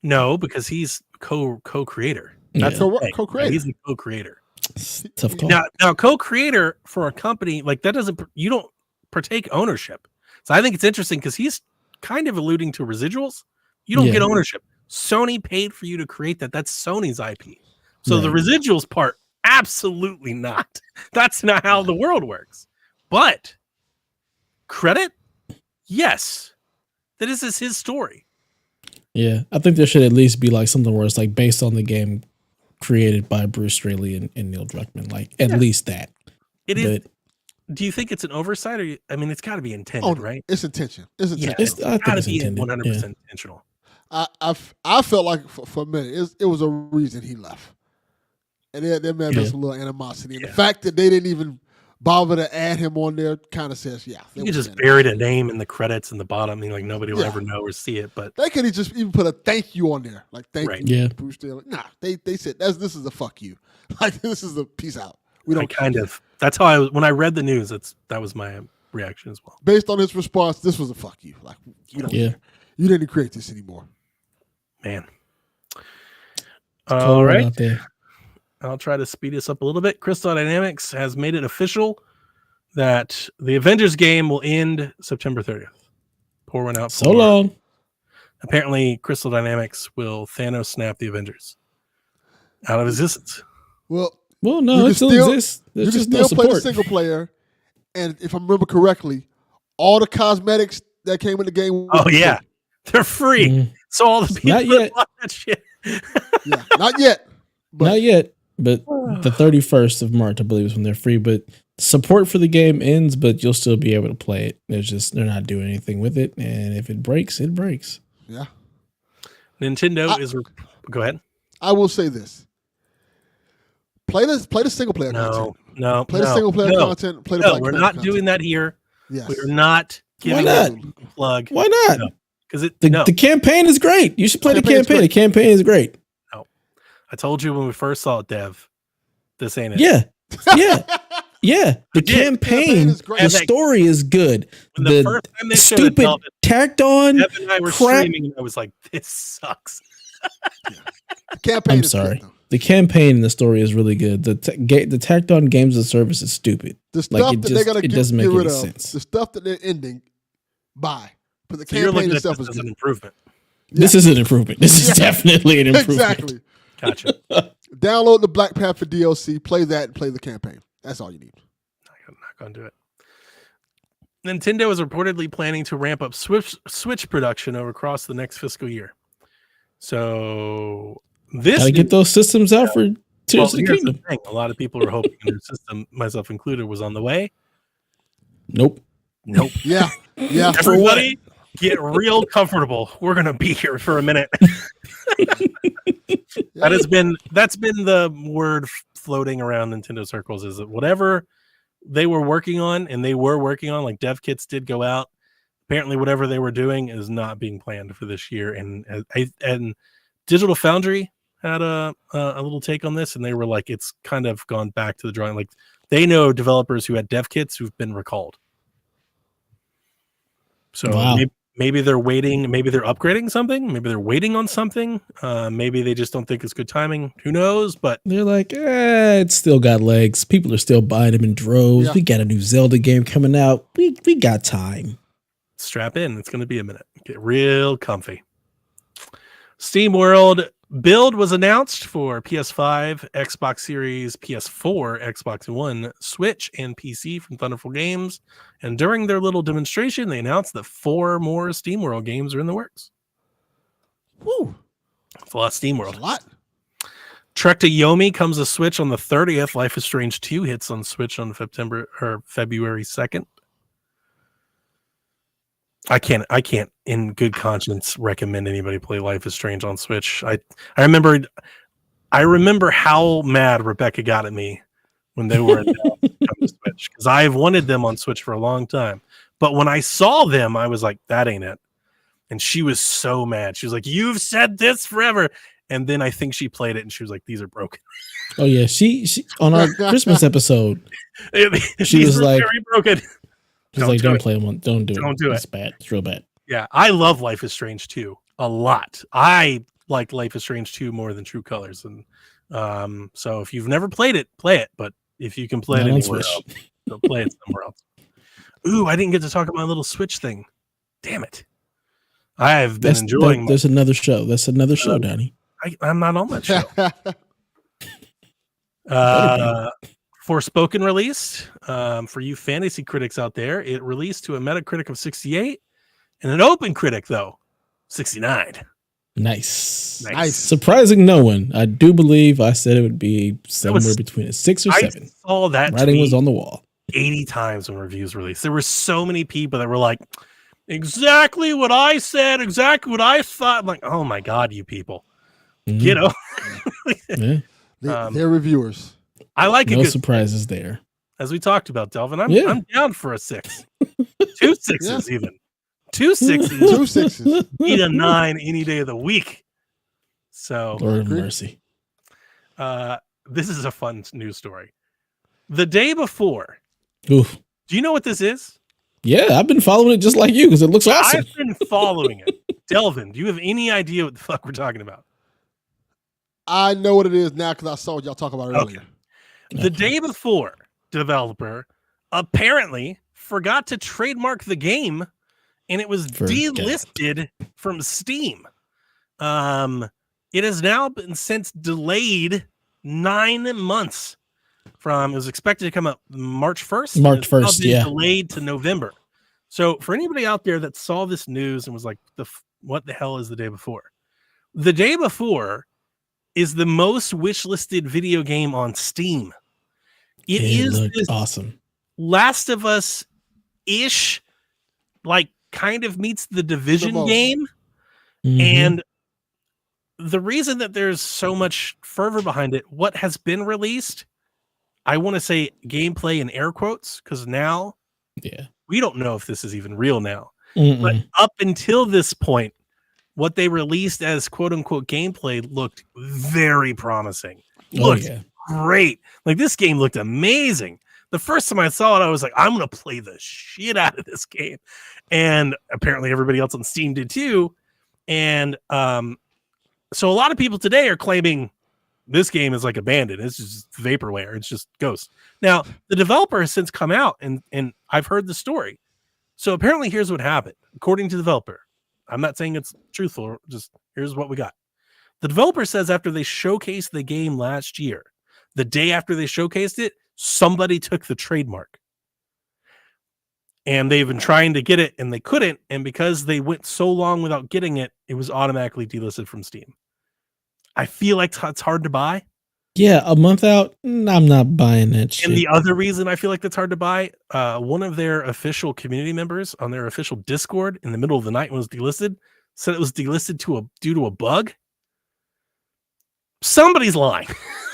No, because he's co-creator. That's Yeah. the thing. Co-creator. He's the co-creator. It's a tough call. Now, co-creator for a company like that you don't partake ownership. So I think it's interesting because he's kind of alluding to residuals. You don't Yeah. get ownership. Sony paid for you to create that. That's Sony's IP. So the Right. residuals part, absolutely not. That's not how the world works. But credit, yes, that is his story. Yeah, I think there should at least be like something where it's like based on the game created by Bruce Straley and Neil Druckmann, like at least that. It is. But Do you think it's an oversight, or it's got to be intended, Oh, right? it's intention. It's Yeah, intention. I think gotta it's be intended, 100% intentional. I felt like for a minute it was a reason he left, and there may have been some little animosity. And the fact that they didn't even bother to add him on there kind of says, yeah, You just buried a name in the credits in the bottom. Like nobody will ever know or see it. But they could have just even put a thank you on there, like thank Right. you, Yeah. Bruce Taylor. Nah, they said this is a fuck you, like this is a peace out. We I don't kind of that's how when I read the news, that was my reaction as well. based on his response. This was a fuck you. Like we don't Yeah. care. You didn't create this anymore. Man. cold All right. out there. I'll try to speed this up a little bit. Crystal Dynamics has made it official that the Avengers game will end September 30th. Pour one out. So long. Apparently, Crystal Dynamics will Thanos snap the Avengers out of existence. Well, Well, you no, can it still still- exists. you There's can just no still play the support. single player, and if I remember correctly, all the cosmetics that came in the game. Oh, were yeah. free. They're free. Mm, So all the people Not yet. that bought that shit. Yeah, not yet. But Not yet, but the 31st of March, I believe, is when they're free. But support for the game ends, but you'll still be able to play it. They're not doing anything with it, and if it breaks, it breaks. yeah, Nintendo is. Go ahead. I will say this: play the single player No, content. no. Play the single player content. Play the No, Black we're Panther not content. doing that here. Yes. We're not giving not? that a plug. Why not? No. Because The campaign is great. You should play the Campaign's campaign. The great. campaign is great. I told you when we first saw it, Dev. This ain't it. Yeah, yeah, yeah. The did. campaign, Campaign is great. the story is good. When the first time they showed it, stupid Delvin, tacked on Dev and I were crap. streaming, and I was like, "This sucks." The campaign I'm is sorry. good, though. The campaign and the story is really good. The tacked on games of service is stupid. The stuff Like, it that just- they're gonna it get doesn't make rid any of, sense. the stuff that they're ending, buy. But the So you're campaign looking at itself this is as an good. improvement. This is an improvement. This is definitely an improvement. Exactly. Gotcha. Download the Black Panther DLC, play that, and play the campaign. That's all you need. I'm not going to do it. Nintendo is reportedly planning to ramp up Switch production over across the next fiscal year. So this Gotta get those systems out for Tears of the here's the Kingdom. thing. A lot of people are hoping their system, myself included, was on the way. Nope. Nope. Yeah. Yeah. Everybody, get real comfortable. We're gonna be here for a minute. That's been the word floating around Nintendo circles, is that whatever they were working on, like dev kits did go out. Apparently, whatever they were doing is not being planned for this year. And Digital Foundry had a little take on this, and they were like, it's kind of gone back to the drawing. Like they know developers who had dev kits who've been recalled. So Wow. Maybe they're waiting. Maybe they're upgrading something. Maybe they're waiting on something. Maybe they just don't think it's good timing. Who knows? But they're like, it's still got legs. People are still buying them in droves. Yeah. We got a new Zelda game coming out. We got time. strap in. It's going to be a minute. Get real comfy. Steam World build was announced for PS5, Xbox Series, PS4, Xbox One, Switch, and PC from Thunderful Games. And during their little demonstration, they announced that 4 more Steam World games are in the works. Woo. It's a lot of Steam That's World. a lot. Trek to Yomi comes to Switch on the 30th. Life is Strange 2 hits on Switch on February 2nd. I can't in good conscience recommend anybody play Life is Strange on Switch. I remember how mad Rebecca got at me when they were announced to come to Switch, because I've wanted them on Switch for a long time. But when I saw them, I was like, that ain't it. And she was so mad. She was like, you've said this forever. And then I think she played it and she was like, these are broken. Oh yeah, she on our Christmas episode, she was like, very broken. She's like, don't play them. Don't do it. Don't do it. It's bad. It's real bad. Yeah, I love Life is Strange 2 a lot. I like Life is Strange 2 more than True Colors. And so if you've never played it, play it. But if you can play it anywhere else, don't play it somewhere else. Ooh, I didn't get to talk about my little Switch thing. Damn it. I have been enjoying There's another show. That's another show, Donnie. I'm not on that show. Forspoken released. For you fantasy critics out there, it released to a Metacritic of 68 and an Open Critic, though, 69. Nice. Surprising no one. I do believe I said it would be somewhere between a 6 or 7. I saw that writing was on the wall 80 times when reviews released. There were so many people that were like, exactly what I said, exactly what I thought. I'm like, oh my God, you people. You know, yeah. They're reviewers. I like no surprises there. As we talked about, Delvin, I'm down for a 6. 2 6s even. 2 6s. 2 6s. Need a 9 any day of the week. So Lord of mercy. This is a fun news story. The day before. Oof. Do you know what this is? Yeah, I've been following it just like you because it looks awesome. I've been following it. Delvin, do you have any idea what the fuck we're talking about? I know what it is now because I saw y'all talk about it earlier. The day before, developer apparently forgot to trademark the game, and it was delisted from Steam. It has now been since delayed 9 months. It was expected to come out March 1st. March 1st, yeah. Delayed to November. So for anybody out there that saw this news and was like, what the hell is the day before? The day before is the most wishlisted video game on Steam. It is this awesome Last of Us-ish, like kind of meets the Division game. Mm-hmm. And the reason that there's so much fervor behind it, what has been released, I want to say gameplay in air quotes, because now we don't know if this is even real now. Mm-mm. But up until this point, what they released as quote unquote gameplay looked very promising. Looked great. Like this game looked amazing. The first time I saw it, I was like, I'm going to play the shit out of this game. And apparently everybody else on Steam did too. And so a lot of people today are claiming this game is like abandoned. It's just vaporware. It's just ghosts. Now, the developer has since come out and I've heard the story. So apparently here's what happened. According to the developer, I'm not saying it's truthful. Just here's what we got. The developer says after they showcased the game last year, the day after they showcased it, somebody took the trademark. And they've been trying to get it and they couldn't. And because they went so long without getting it, it was automatically delisted from Steam. I feel like it's hard to buy. Yeah, a month out, I'm not buying that shit. And the other reason I feel like that's hard to buy, one of their official community members on their official Discord in the middle of the night when it was delisted said it was delisted due to a bug. Somebody's lying.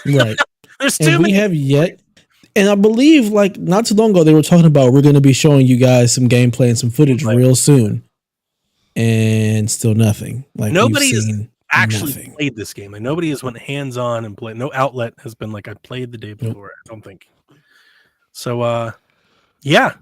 Right. There's too many. We have yet, and I believe like not too long ago they were talking about we're going to be showing you guys some gameplay and some footage real soon, and still nothing. Like nobody's actually played this game. Like nobody has went hands on and played. No outlet has been like I played the day before. I don't think. So yeah,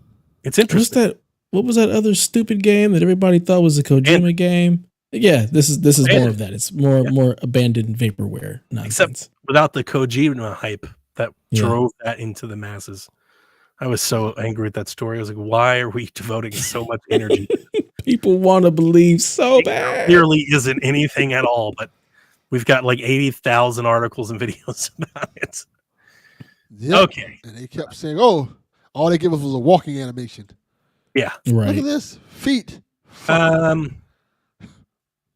it's interesting. what was that other stupid game that everybody thought was a Kojima game? Yeah, this is more of that. It's more abandoned vaporware nonsense. Except without the Kojima hype that drove that into the masses. I was so angry at that story. I was like, why are we devoting so much energy? People want to believe so bad. Clearly isn't anything at all, but we've got like 80,000 articles and videos about it. Yep. Okay. And they kept saying, oh, all they gave us was a walking animation. Yeah. Right. Look at this. Feet.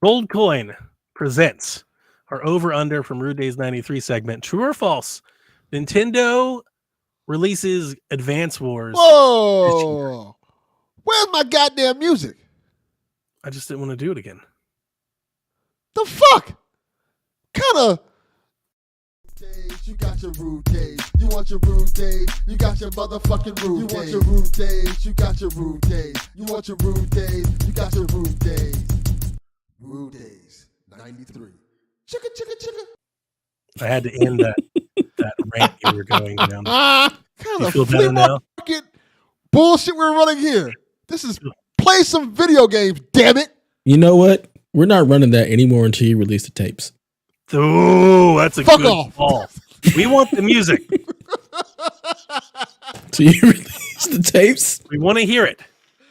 Gold Coin presents our over-under from Rude Days 93 segment. True or false? Nintendo releases Advance Wars. Whoa! Where's my goddamn music? I just didn't want to do it again. The fuck? Kind of. You got your rude days. You want your rude days. You got your motherfucking rude days. You want your rude days. You got your rude days. You want your rude days. You got your rude days. Rude Days 93. Chicka chicka chicka. I had to end that rant you were going down. Kind of flea now? market bullshit we're running here. This is play some video games, damn it. You know what? We're not running that anymore until you release the tapes. Oh, that's a Fuck good off. call. We want the music. So you release the tapes? We want to hear it.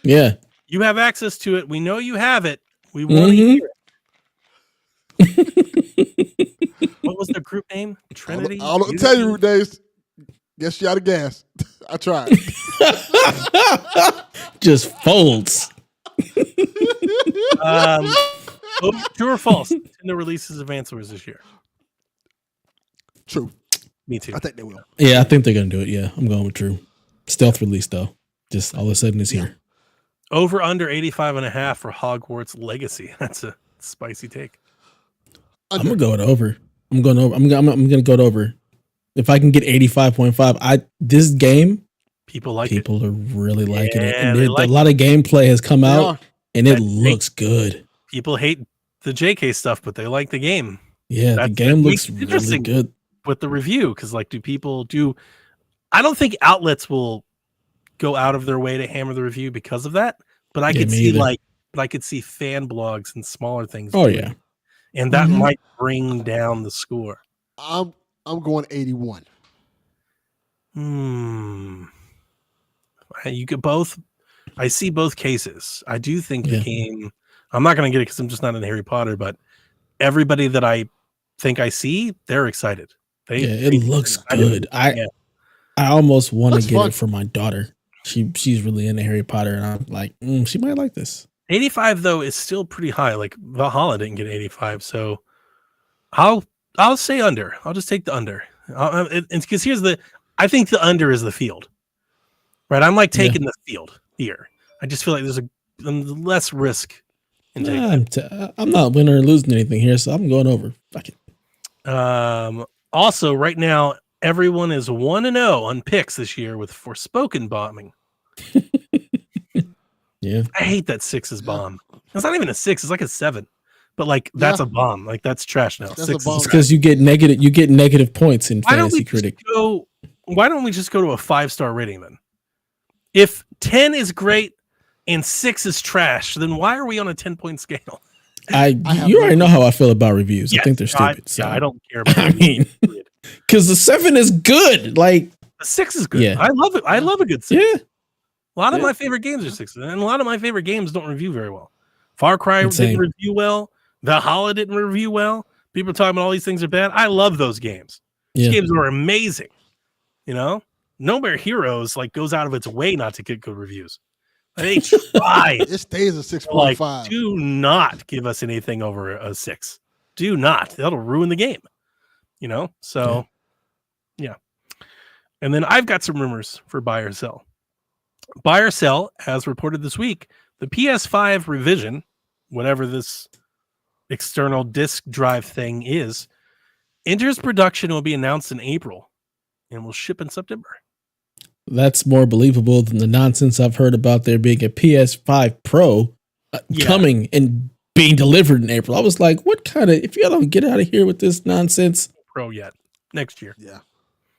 Yeah. You have access to it. We know you have it. We want to hear it. What was the group name? Trinity? I'll tell you, Rude Days. Guess you out of gas. I tried. Just folds. True or false? Nintendo releases Advance Wars this year. True. Me too. I think they will. Yeah, I think they're going to do it. Yeah, I'm going with true. Stealth release, though. Just all of a sudden it's here. Over under 85.5 for Hogwarts Legacy. That's a spicy take. I'm gonna go it over. I'm gonna go it over. If I can get 85.5, this game people are really liking it, and they a lot of gameplay has come out, and it That looks good. People hate the JK stuff, but they like the game. Yeah, the game looks really interesting good with the review because, like, I don't think outlets will go out of their way to hammer the review because of that, but I could see I could see fan blogs and smaller things. Oh yeah, and that might bring down the score. I'm going 81. You could both. I see both cases. I do think the game. I'm not going to get it because I'm just not in Harry Potter, but everybody that I think I see, they're excited. It looks good. I almost want to get it for my daughter. She's really into Harry Potter, and I'm like, she might like this. 85 though is still pretty high. Like Valhalla didn't get 85, so I'll say under. I'll just take the under. Because I think the under is the field, right? I'm like taking the field here. I just feel like there's less risk in taking. I'm not winning or losing anything here, so I'm going over. Fuck it. Also, right now, everyone is 1-0 on picks this year with Forspoken bombing. Yeah, I hate that 6 is bomb. It's not even a 6; it's like a 7. But like that's a bomb. Like that's trash now. That's 6 is because you get negative points in Fantasy Critic. Why don't we just go to a 5-star rating then? If 10 is great and 6 is trash, then why are we on a 10-point scale? You already know how I feel about reviews. I think they're stupid. I don't care about because the 7 is good. Like the 6 is good. Yeah. I love it. I love a good 6. Yeah. A lot of my favorite games are 6s, and a lot of my favorite games don't review very well. Far Cry didn't review well. Valhalla didn't review well. People are talking about all these things are bad. I love those games. These games are amazing. You know, No More Heroes like goes out of its way not to get good reviews. They try. It stays a 6.5. Like, do not give us anything over a 6. Do not. That'll ruin the game. You know? So, yeah. And then I've got some rumors for buy or sell. Buy or sell, as reported this week, the PS5 revision, whatever this external disk drive thing is, enters production and will be announced in April and will ship in September. That's more believable than the nonsense I've heard about there being a PS5 Pro coming and being delivered in April. I was like, what kind of, if y'all don't get out of here with this nonsense. Pro yet. Next year. Yeah.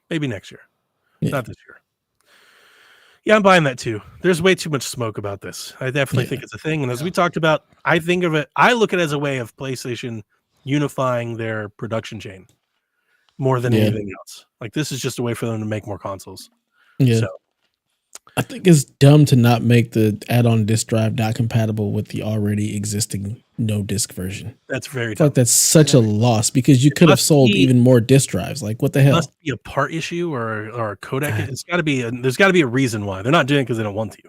Maybe next year. Not this year. Yeah, I'm buying that too. There's way too much smoke about this. I definitely think it's a thing. And as we talked about, I think of it, I look at it as a way of PlayStation unifying their production chain more than anything else. Like, this is just a way for them to make more consoles. Yeah. So I think it's dumb to not make the add-on disk drive not compatible with the already existing no disk version. that's very I feel like tough. that's such a loss because you could have must sold be- even more disk drives. Like, what the hell? Must be a part issue or a codec. It's got to be. There's got to be a reason why they're not doing it because they don't want to.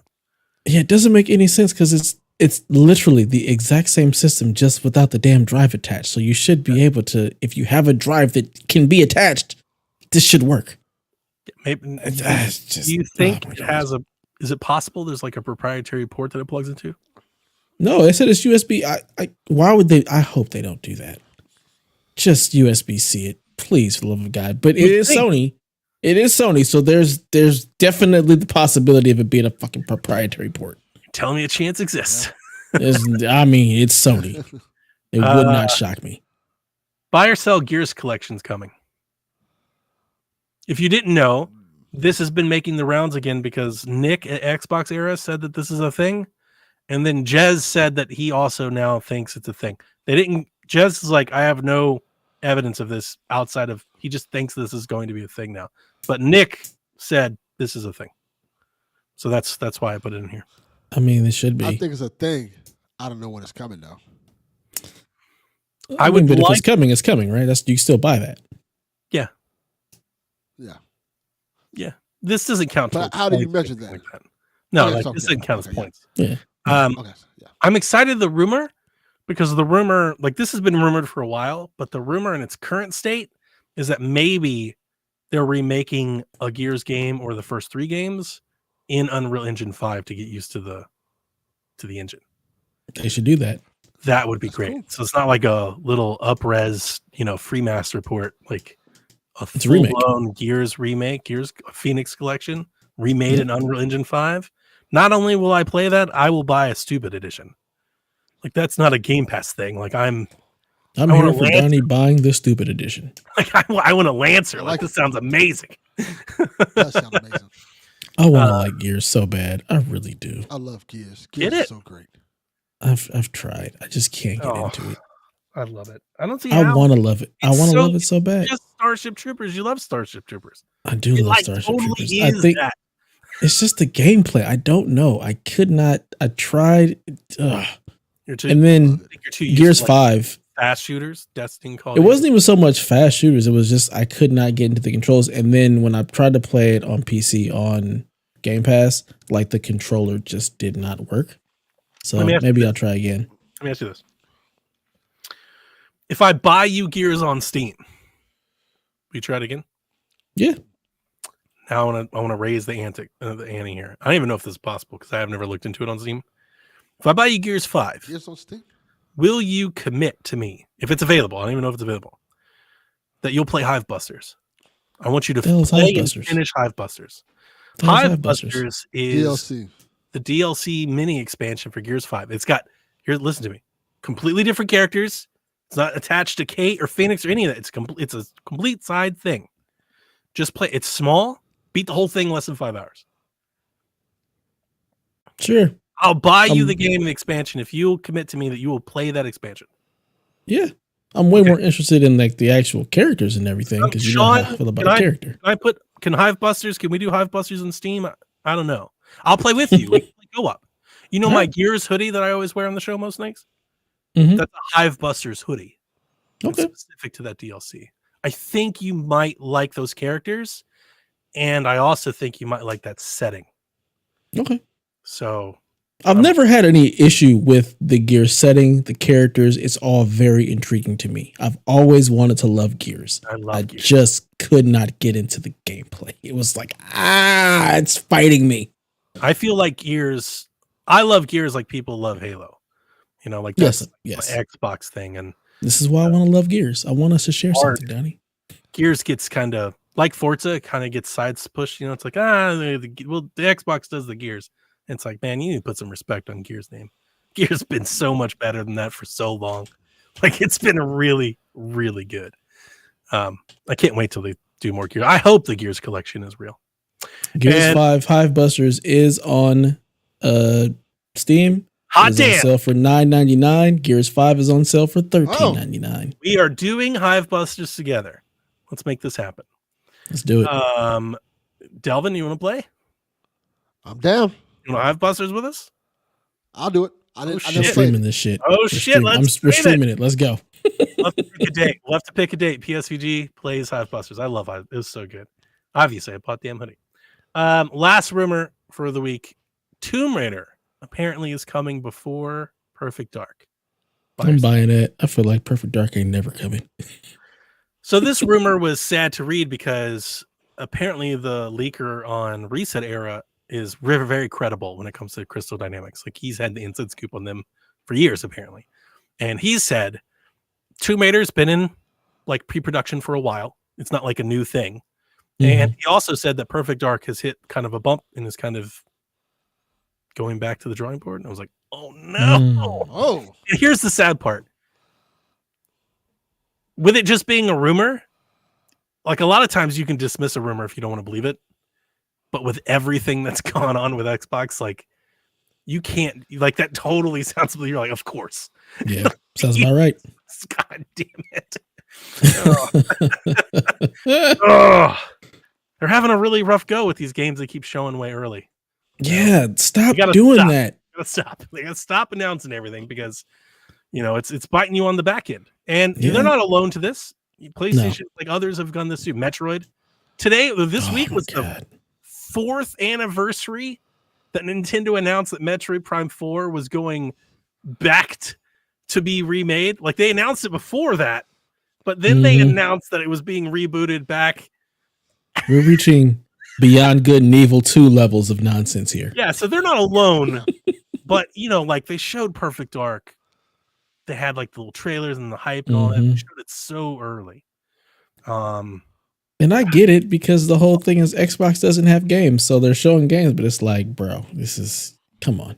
Yeah, it doesn't make any sense because it's literally the exact same system just without the damn drive attached. So you should be able to, if you have a drive that can be attached, this should work. Maybe. Just, Do you think oh my it God. has a? Is it possible there's like a proprietary port that it plugs into? No, they said it's USB. Why would they? I hope they don't do that. Just USB-C it, please, for the love of God. But it is Sony. It is Sony, so there's definitely the possibility of it being a fucking proprietary port. You're telling me a chance exists. I mean, it's Sony. It would not shock me. Buy or sell Gears collections coming. If you didn't know, this has been making the rounds again because Nick at Xbox Era said that this is a thing. And then Jez said that he also now thinks it's a thing. Jez is like, I have no evidence of this outside of, he just thinks this is going to be a thing now. But Nick said this is a thing. So that's why I put it in here. I mean, it should be. I think it's a thing. I don't know when it's coming though. I would, but if it's coming, right? You still buy that. Yeah. Yeah. Yeah. This doesn't count. But how do you measure that? No, Okay, like, so- this doesn't count as points. Yeah. Okay. Yeah. I'm excited the rumor because the rumor, like this has been rumored for a while, but the rumor in its current state is that maybe they're remaking a Gears game or the first 3 games in Unreal Engine 5 to get used to the engine. They should do that. That would be That's great. cool. So it's not like a little up-res, free master port, like a It's a remake. full-blown Gears remake, Gears Phoenix Collection, remade in Unreal Engine 5. Not only will I play that, I will buy a stupid edition. Like, that's not a Game Pass thing. Like, I'm here want a for Lancer. Donnie buying the stupid edition. like, I want a Lancer. Like, like this sounds amazing. That sounds amazing. I want to like Gears so bad. I really do. I love Gears. Get Gears it? is so great. I've tried. I just can't get Oh, into it. I love it. I don't see I how. want to love it. I It's want to so- love it so bad. Just Starship Troopers. You love Starship Troopers. I do It, love like, Starship totally Troopers. is I think that. it's just the gameplay. I don't know. I could not. I tried. Ugh. You're too, And I then think you're too used Gears to, like, 5. fast shooters. Destiny Call. It wasn't even so much fast shooters. It was just I could not get into the controls. And then when I tried to play it on PC on Game Pass, like the controller just did not work. So Let me ask you maybe this. I'll try again. Let me ask you this: if I buy you Gears on Steam, will you try it again? Yeah. Now I want to raise the ante here. I don't even know if this is possible because I have never looked into it on Steam. If I buy you Gears 5, Gears on Steam? will you commit to me, if it's available? I don't even know if it's available. That you'll play Hive Busters. I want you to The hell is play Hive and Busters? finish Hive Busters. The hell's Hive Busters is DLC. the DLC mini expansion for Gears 5. It's got, here, listen to me, completely different characters. It's not attached to Kate or Phoenix or any of that. It's a complete side thing. Just play. It's small. Beat the whole thing in less than 5 hours. Sure. I'll buy you the game and the expansion if you'll commit to me that you will play that expansion. Yeah. I'm way more interested in like the actual characters and everything because you know how I Sean, feel about can a I- character. Can Hive Busters, can we do Hive Busters on Steam? I don't know. I'll play with you. We can play go up. You know my Gears hoodie that I always wear on the show most nights? Mhm. That's a Hive Busters hoodie. It's Okay. specific to that DLC. I think you might like those characters, and I also think you might like that setting. Okay. So I've never had any issue with the Gears setting, the characters. It's all very intriguing to me. I've always wanted to love Gears. I love Gears. Just could not get into the gameplay. It was like, it's fighting me. I feel like Gears. I love Gears like people love Halo. You know, like that's Yes. my Xbox thing, and This is why I want to love Gears. I want us to share Hard. something, Donnie. Gears gets kind of like Forza, kind of gets sides pushed. You know, it's like the Xbox does the Gears. And it's like, man, you need to put some respect on Gears' name. Gears been so much better than that for so long. Like it's been really, really good. I can't wait till they do more Gears. I hope the Gears collection is real. Gears 5 Hive Busters is on Steam. Hot It's on damn. sale for $9.99. Gears 5 is on sale for $13.99. We are doing Hive Busters together. Let's make this happen. Let's do it. Delvin, you want to play? I'm down. You want Hive Busters with us? I'll do it. I We're never streaming this shit. Oh, shit. We're streaming it. Let's go. We'll have to pick a date. We'll have to pick a date. PSVG plays Hive Busters. I love Hive. It was so good. Obviously, I bought the damn hoodie. Last rumor for the week. Tomb Raider apparently is coming before Perfect Dark. I'm buying it. I feel like Perfect Dark ain't never coming. So this rumor was sad to read because apparently the leaker on Reset Era is very, very credible when it comes to Crystal Dynamics. Like he's had the inside scoop on them for years, apparently. And he said Tomb Raider's been in like pre-production for a while. It's not like a new thing. Mm-hmm. And he also said that Perfect Dark has hit kind of a bump and is kind of going back to the drawing board. And I was like, oh no. Oh. And here's the sad part. With it just being a rumor, like a lot of times you can dismiss a rumor if you don't want to believe it. But with everything that's gone on with Xbox, like you can't, like that totally sounds, you're like, of course. Yeah, sounds about right. God damn it. Oh. They're having a really rough go with these games they keep showing way early. Yeah, stop doing that. They gotta stop announcing everything because it's biting you on the back end. And they're not alone to this. PlayStation, like others have done this too. Metroid. This week was the 4th anniversary that Nintendo announced that Metroid Prime 4 was going back to be remade. Like they announced it before that, but then they announced that it was being rebooted back. We're reaching Beyond Good and Evil 2 levels of nonsense here. Yeah, so they're not alone. But like they showed Perfect Dark. They had like the little trailers and the hype and all that. They showed it so early. And I get it because the whole thing is Xbox doesn't have games, so they're showing games, but it's like, bro, come on.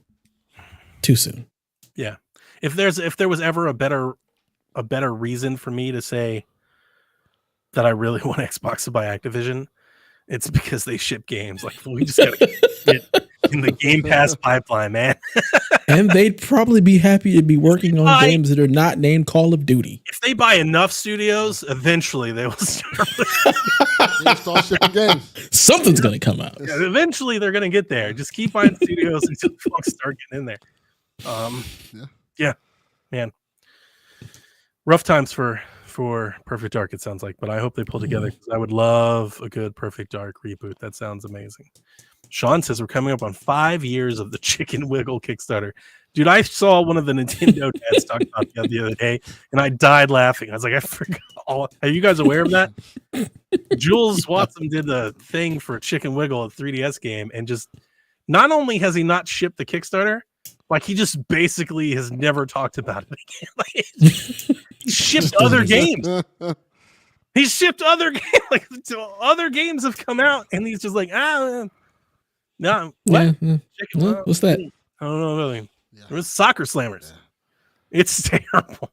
Too soon. Yeah. If there was ever a better reason for me to say that I really want Xbox to buy Activision, it's because they ship games. Like we just gotta get in the Game Pass pipeline, man. And they'd probably be happy to be working on games that are not named Call of Duty. If they buy enough studios, eventually they will start shipping games. Something's gonna come out. Yeah, eventually they're gonna get there. Just keep buying studios until folks start getting in there. Yeah, man. Rough times for Perfect Dark, it sounds like, but I hope they pull together because I would love a good Perfect Dark reboot. That sounds amazing. Sean says we're coming up on 5 years of the Chicken Wiggle Kickstarter. Dude, I saw one of the Nintendo dads talk about that the other day, and I died laughing. I was like, I forgot all. Are you guys aware of that? Jules Watson did the thing for Chicken Wiggle, a 3DS game, and just not only has he not shipped the Kickstarter, like he just basically has never talked about it again. Like, he shipped other games. He shipped other games. Like other games have come out, and he's just like, no, what? Yeah. What's that? I don't know really. It was Soccer Slammers. Yeah. It's terrible.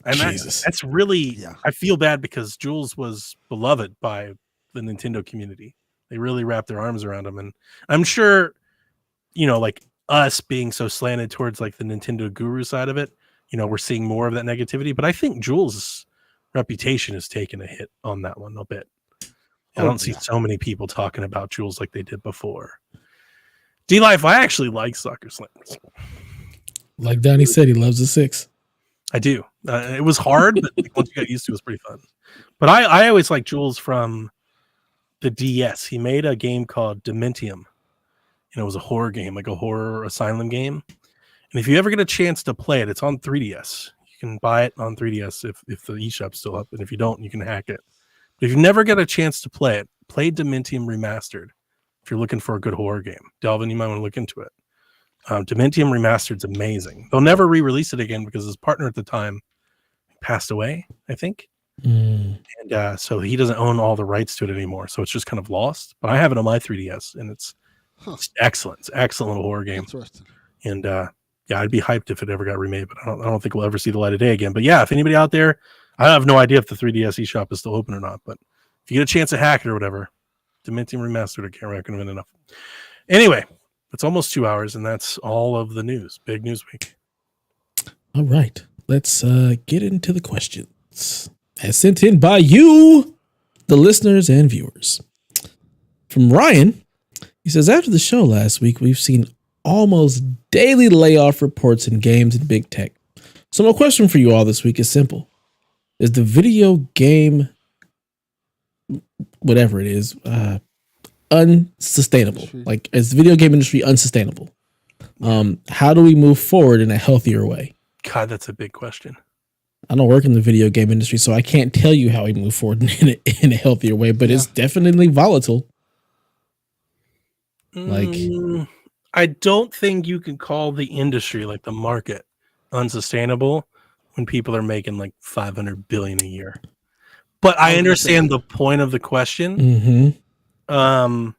And that's really, I feel bad because Jules was beloved by the Nintendo community. They really wrapped their arms around him. And I'm sure, like us being so slanted towards like the Nintendo guru side of it, we're seeing more of that negativity. But I think Jules' reputation has taken a hit on that one a bit. I don't see so many people talking about Jules like they did before. D-Life, I actually like Soccer Slammers. Like Donnie said, he loves the 6. I do. It was hard, but once you got used to it, it was pretty fun. But I always like Jules from the DS. He made a game called Dementium. It was a horror game, like a horror asylum game. And if you ever get a chance to play it, it's on 3DS. You can buy it on 3DS if the eShop's still up. And if you don't, you can hack it. But if you never get a chance to play it, play Dementium Remastered. If you're looking for a good horror game, Delvin, you might want to look into it. Dementium Remastered's amazing. They'll never re-release it again because his partner at the time passed away, I think. And so he doesn't own all the rights to it anymore. So it's just kind of lost. But I have it on my 3DS, and it's excellent. It's an excellent little horror game. And I'd be hyped if it ever got remade, but I don't think we'll ever see the light of day again. But yeah, if anybody out there, I have no idea if the 3DS eShop is still open or not. But if you get a chance to hack it or whatever, Dementium Remastered. I can't recommend enough. Anyway, it's almost 2 hours, and that's all of the news. Big news week. All right. Let's get into the questions as sent in by you, the listeners and viewers. From Ryan, he says, after the show last week, we've seen almost daily layoff reports in games and big tech. So my question for you all this week is simple. Is the video game, whatever it is, unsustainable? Like, is the video game industry unsustainable? How do we move forward in a healthier way? God, that's a big question. I don't work in the video game industry, so I can't tell you how we move forward in a healthier way, but it's definitely volatile. Like, I don't think you can call the industry, like the market, unsustainable when people are making like $500 billion a year. But I understand the point of the question. Mm-hmm.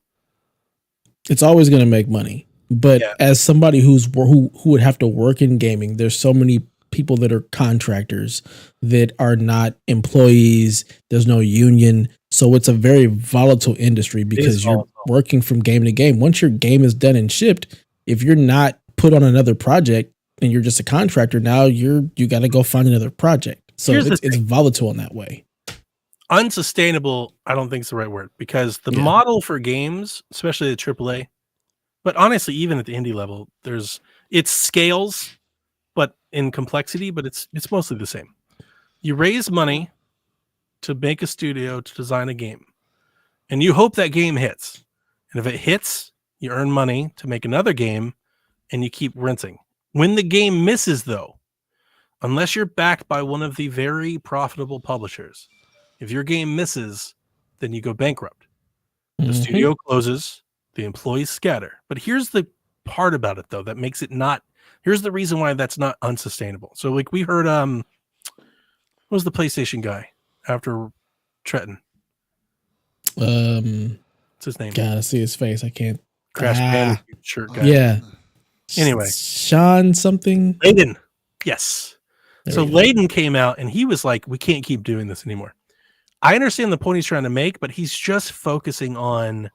It's always going to make money, but as somebody who would have to work in gaming, there's so many people that are contractors that are not employees. There's no union. So it's a very volatile industry because you're working from game to game. Once your game is done and shipped, if you're not put on another project and you're just a contractor, now you got to go find another project. So it's volatile in that way. Unsustainable, I don't think is the right word, because the model for games, especially the AAA, but honestly, even at the indie level, it scales, but in complexity, but it's mostly the same. You raise money to make a studio to design a game, and you hope that game hits. And if it hits, you earn money to make another game, and you keep rinsing. When the game misses, though, unless you're backed by one of the very profitable publishers, if your game misses, then you go bankrupt. The studio closes, the employees scatter. But here's the part about it, though, that makes it not. Here's the reason why that's not unsustainable. So, like, we heard, what was the PlayStation guy after Tretton? What's his name? Gotta see his face. I can't. Crash Bandicoot shirt guy. Yeah. Anyway, Sean something. Layden. Yes. So Layden came out and he was like, "We can't keep doing this anymore." I understand the point he's trying to make, but he's just focusing on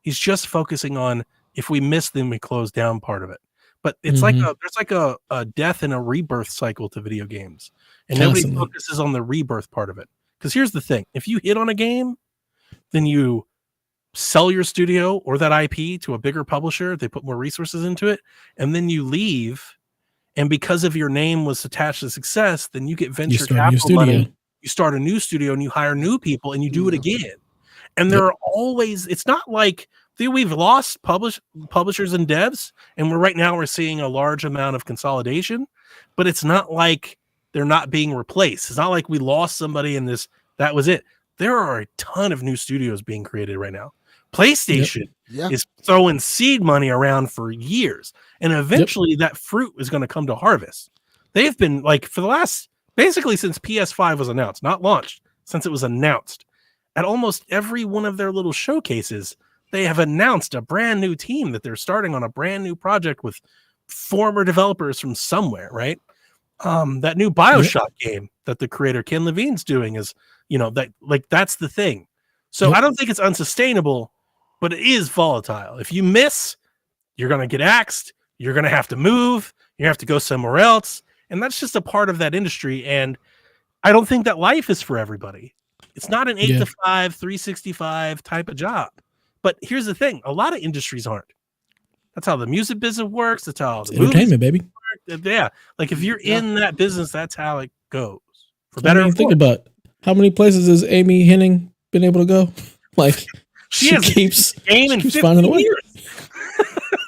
if we miss, then we close down part of it. But it's there's like a death and a rebirth cycle to video games, and nobody focuses on the rebirth part of it. Because here's the thing: if you hit on a game, then you sell your studio or that IP to a bigger publisher. They put more resources into it, and then you leave. And because of your name was attached to success, then you get venture capital money. You start a new studio and you hire new people and you do it again. And there are always, it's not like we've lost publishers and devs, and we're seeing a large amount of consolidation, but it's not like they're not being replaced. It's not like we lost somebody and that was it. There are a ton of new studios being created right now. PlayStation is throwing seed money around for years, and eventually that fruit is going to come to harvest. They've been like, for the last, basically since PS5 was announced, not launched, since it was announced, at almost every one of their little showcases, they have announced a brand new team that they're starting on a brand new project with former developers from somewhere, right? That new BioShock game that the creator Ken Levine's doing is, that's the thing. So I don't think it's unsustainable, but it is volatile. If you miss, you're going to get axed. You're going to have to move. You have to go somewhere else. And that's just a part of that industry. And I don't think that life is for everybody. It's not an 8 to 5, 365 type of job. But here's the thing. A lot of industries aren't. That's how the music business works. That's how the entertainment, baby. Yeah. Like if you're in that business, that's how it goes. For better. Think about how many places has Amy Hennig been able to go? Like she keeps finding a way.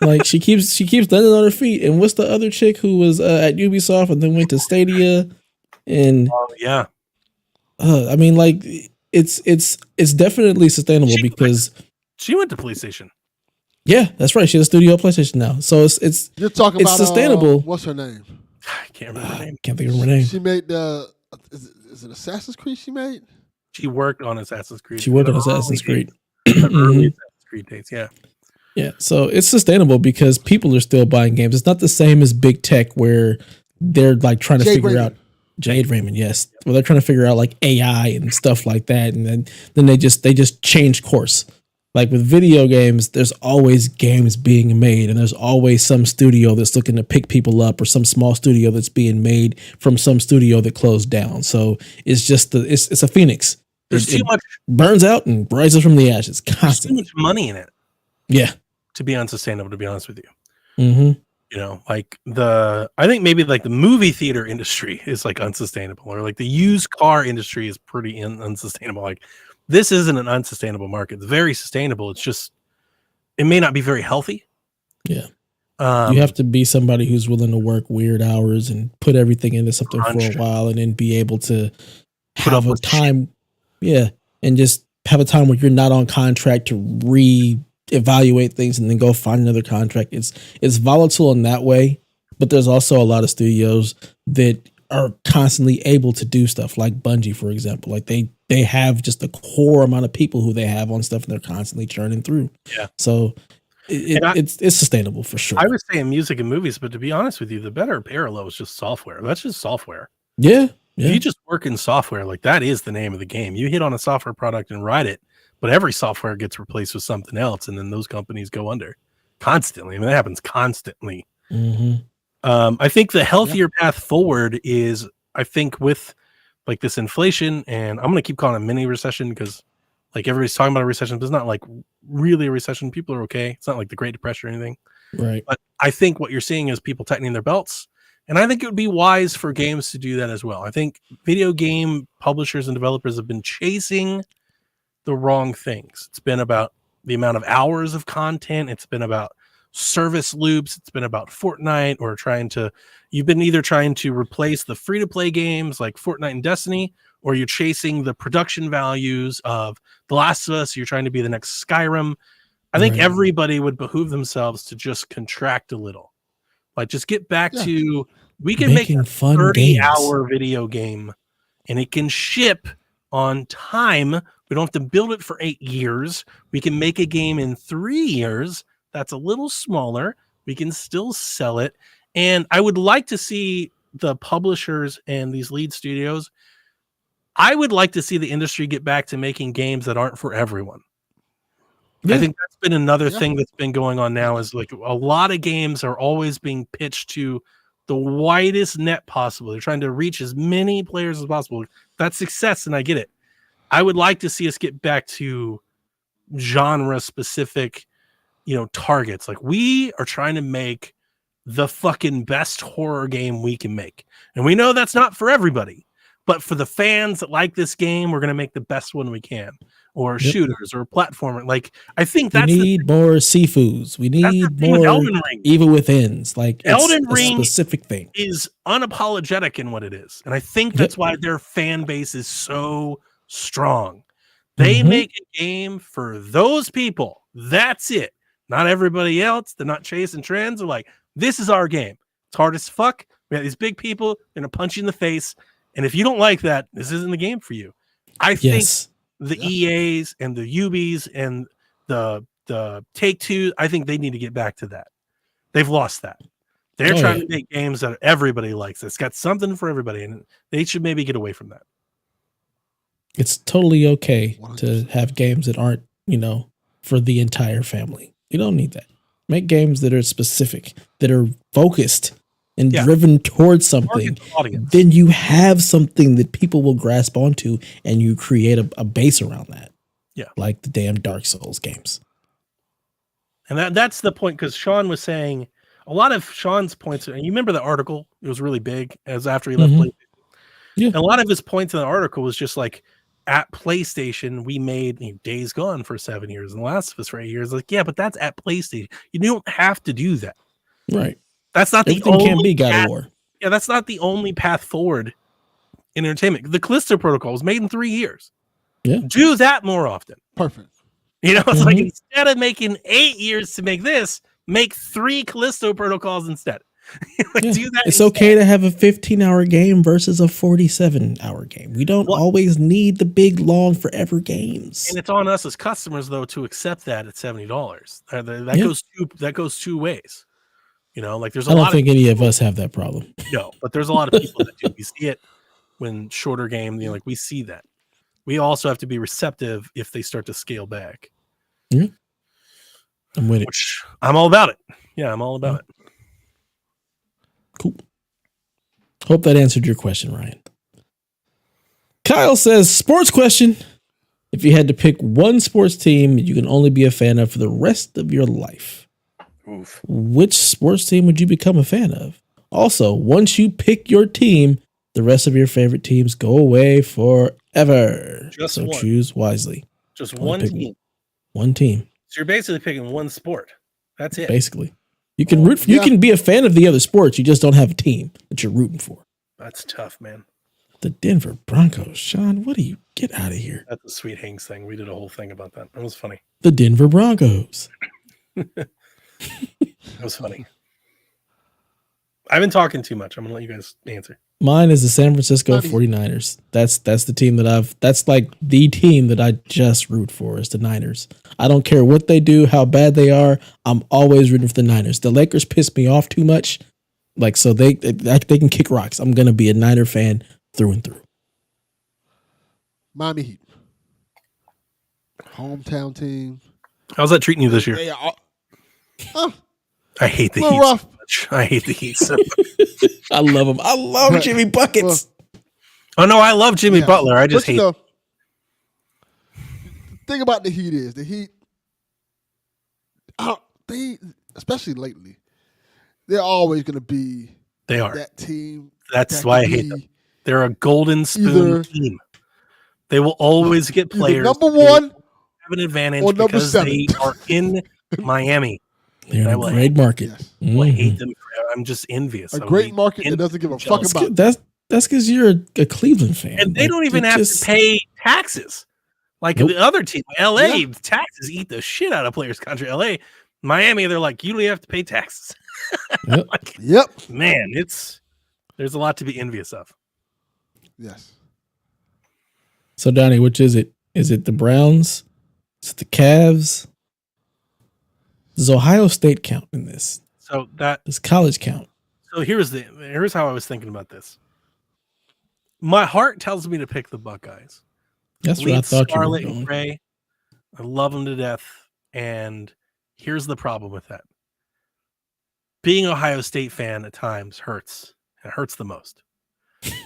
Like she keeps landing on her feet. And what's the other chick who was at Ubisoft and then went to Stadia? And I mean, like it's definitely sustainable because she went to PlayStation. Yeah, that's right. She has a studio at PlayStation now, so it's you're talking about sustainable. What's her name? I can't remember her name. Can't think of her name. She made is it Assassin's Creed? She made. She worked on Assassin's Creed. She worked on Assassin's Creed. Early Assassin's Creed days, yeah. Yeah, so it's sustainable because people are still buying games. It's not the same as big tech where they're like trying to figure out Jade Raymond, yes. Well, they're trying to figure out like AI and stuff like that, and then they just change course. Like with video games, there's always games being made, and there's always some studio that's looking to pick people up, or some small studio that's being made from some studio that closed down. So it's just it's a phoenix. There's too much burns out and rises from the ashes There's too constantly. much money in it Yeah. to be unsustainable, to be honest with you. Mm-hmm. You know, like I think maybe like the movie theater industry is like unsustainable, or like the used car industry is pretty unsustainable. Like this isn't an unsustainable market. It's very sustainable. It's just, it may not be very healthy. Yeah. You have to be somebody who's willing to work weird hours and put everything into something for a while, and then be able to have a time. Yeah. And just have a time where you're not on contract to evaluate things and then go find another contract. It's volatile in that way, but there's also a lot of studios that are constantly able to do stuff, like Bungie, for example. Like they have just a core amount of people who they have on stuff, and they're constantly churning through. Yeah. So it's sustainable for sure. I was saying music and movies, but to be honest with you, the better parallel is just software. That's just software. Yeah. If you just work in software, like that is the name of the game. You hit on a software product and ride it, but every software gets replaced with something else, and then those companies go under constantly. I mean, that happens constantly. Mm-hmm. I think the healthier path forward is, I think, with like this inflation, and I'm going to keep calling it mini recession because like everybody's talking about a recession, but it's not like really a recession. People are okay. It's not like the Great Depression or anything. Right. But I think what you're seeing is people tightening their belts. And I think it would be wise for games to do that as well. I think video game publishers and developers have been chasing the wrong things. It's been about the amount of hours of content. It's been about service loops. It's been about Fortnite, or you've been either trying to replace the free-to-play games like Fortnite and Destiny, or you're chasing the production values of The Last of Us. You're trying to be the next Skyrim. I think everybody would behoove themselves to just contract a little. Like, just get back to, we can make a 30-hour video game, and it can ship on time. We don't have to build it for 8 years. We can make a game in 3 years that's a little smaller. We can still sell it. And I would like to see the publishers and these lead studios, I would like to see the industry get back to making games that aren't for everyone. Yeah. I think that's been another thing that's been going on now, is like a lot of games are always being pitched to the widest net possible. They're trying to reach as many players as possible. That's success, and I get it. I would like to see us get back to genre specific, targets. Like, we are trying to make the fucking best horror game we can make. And we know that's not for everybody, but for the fans that like this game, we're going to make the best one we can. Or shooters or platformer. Like, I think that's we need more Sifus. We need more Elden Ring. Evil Withins. Like, Elden Ring, a specific thing, is unapologetic in what it is, and I think that's why their fan base is so strong. They make a game for those people. That's it. Not everybody else. They're not chasing trends. They're like, this is our game. It's hard as fuck. We got these big people. They're gonna punch you in the face, and if you don't like that, this isn't the game for you. I think. The EAs and the Ubis and the Take-Two, I think they need to get back to that. They've lost that. They're trying to make games that everybody likes. It's got something for everybody, and they should maybe get away from that. It's totally okay to have games that aren't, for the entire family. You don't need that. Make games that are specific, that are focused and driven towards something. Then you have something that people will grasp onto, and you create a base around that. Yeah. Like the damn Dark Souls games. And that's the point, because Sean was saying a lot of Sean's points, and you remember the article, it was really big as after he left PlayStation. Yeah. And a lot of his points in the article was just like, at PlayStation, we made Days Gone for 7 years and The Last of Us for 8 years. Like, yeah, but that's at PlayStation. You don't have to do that. Right. That's not Everything the only can't be God of War. Yeah, that's not the only path forward in entertainment. The Callisto Protocol was made in 3 years. Yeah. Do that more often. Perfect. It's like, instead of making 8 years to make this, make 3 Callisto Protocols instead. Do that. It's okay to have a 15-hour game versus a 47-hour game. We don't always need the big, long, forever games. And it's on us as customers, though, to accept that at $70. That goes two ways. Like, there's a lot. I don't think any of us have that problem. No, but there's a lot of people that do. We see it when shorter game. Like, we see that. We also have to be receptive if they start to scale back. I'm with it. Which I'm all about it. Yeah, I'm all about it. Cool. Hope that answered your question, Ryan. Kyle says, sports question. If you had to pick one sports team you can only be a fan of for the rest of your life, which sports team would you become a fan of? Also, once you pick your team, the rest of your favorite teams go away forever. Just one. Choose wisely. Just one team. One team. So you're basically picking one sport. That's it. Basically. You can you can be a fan of the other sports. You just don't have a team that you're rooting for. That's tough, man. The Denver Broncos. Sean, what do you get out of here? That's a Sweet Hanks thing. We did a whole thing about that. It was funny. The Denver Broncos. That was funny. I've been talking too much. I'm going to let you guys answer. Mine is the San Francisco 49ers. That's the team that's like the team that I just root for is the Niners. I don't care what they do, how bad they are. I'm always rooting for the Niners. The Lakers piss me off too much. Like, so they can kick rocks. I'm going to be a Niner fan through and through. Miami Heat. Hometown team. How's that treating you this year? They are, I hate the Heat so much. I hate the Heat so much. I love him. I love Jimmy Buckets. Oh, no, I love Jimmy Butler. I just hate him. The thing about the Heat is the Heat, they, especially lately, they're always going to be that team. That's why I hate them. They're a golden spoon team. They will always get players. Number one have an advantage because they are in Miami. They're in a great market. Yes. I hate them. I'm just envious. A great market that doesn't give a fuck about. That's because you're a Cleveland fan. And they don't even have to pay taxes. Like the other team, LA, taxes eat the shit out of players' country. LA, Miami, they're like, you don't have to pay taxes. Man, there's a lot to be envious of. Yes. So, Donnie, which is it? Is it the Browns? Is it the Cavs? Does Ohio State count in this? So does college count? So here's how I was thinking about this. My heart tells me to pick the Buckeyes. That's what I thought you were going. Gray, I love them to death, and here's the problem with that. Being an Ohio State fan at times hurts. It hurts the most.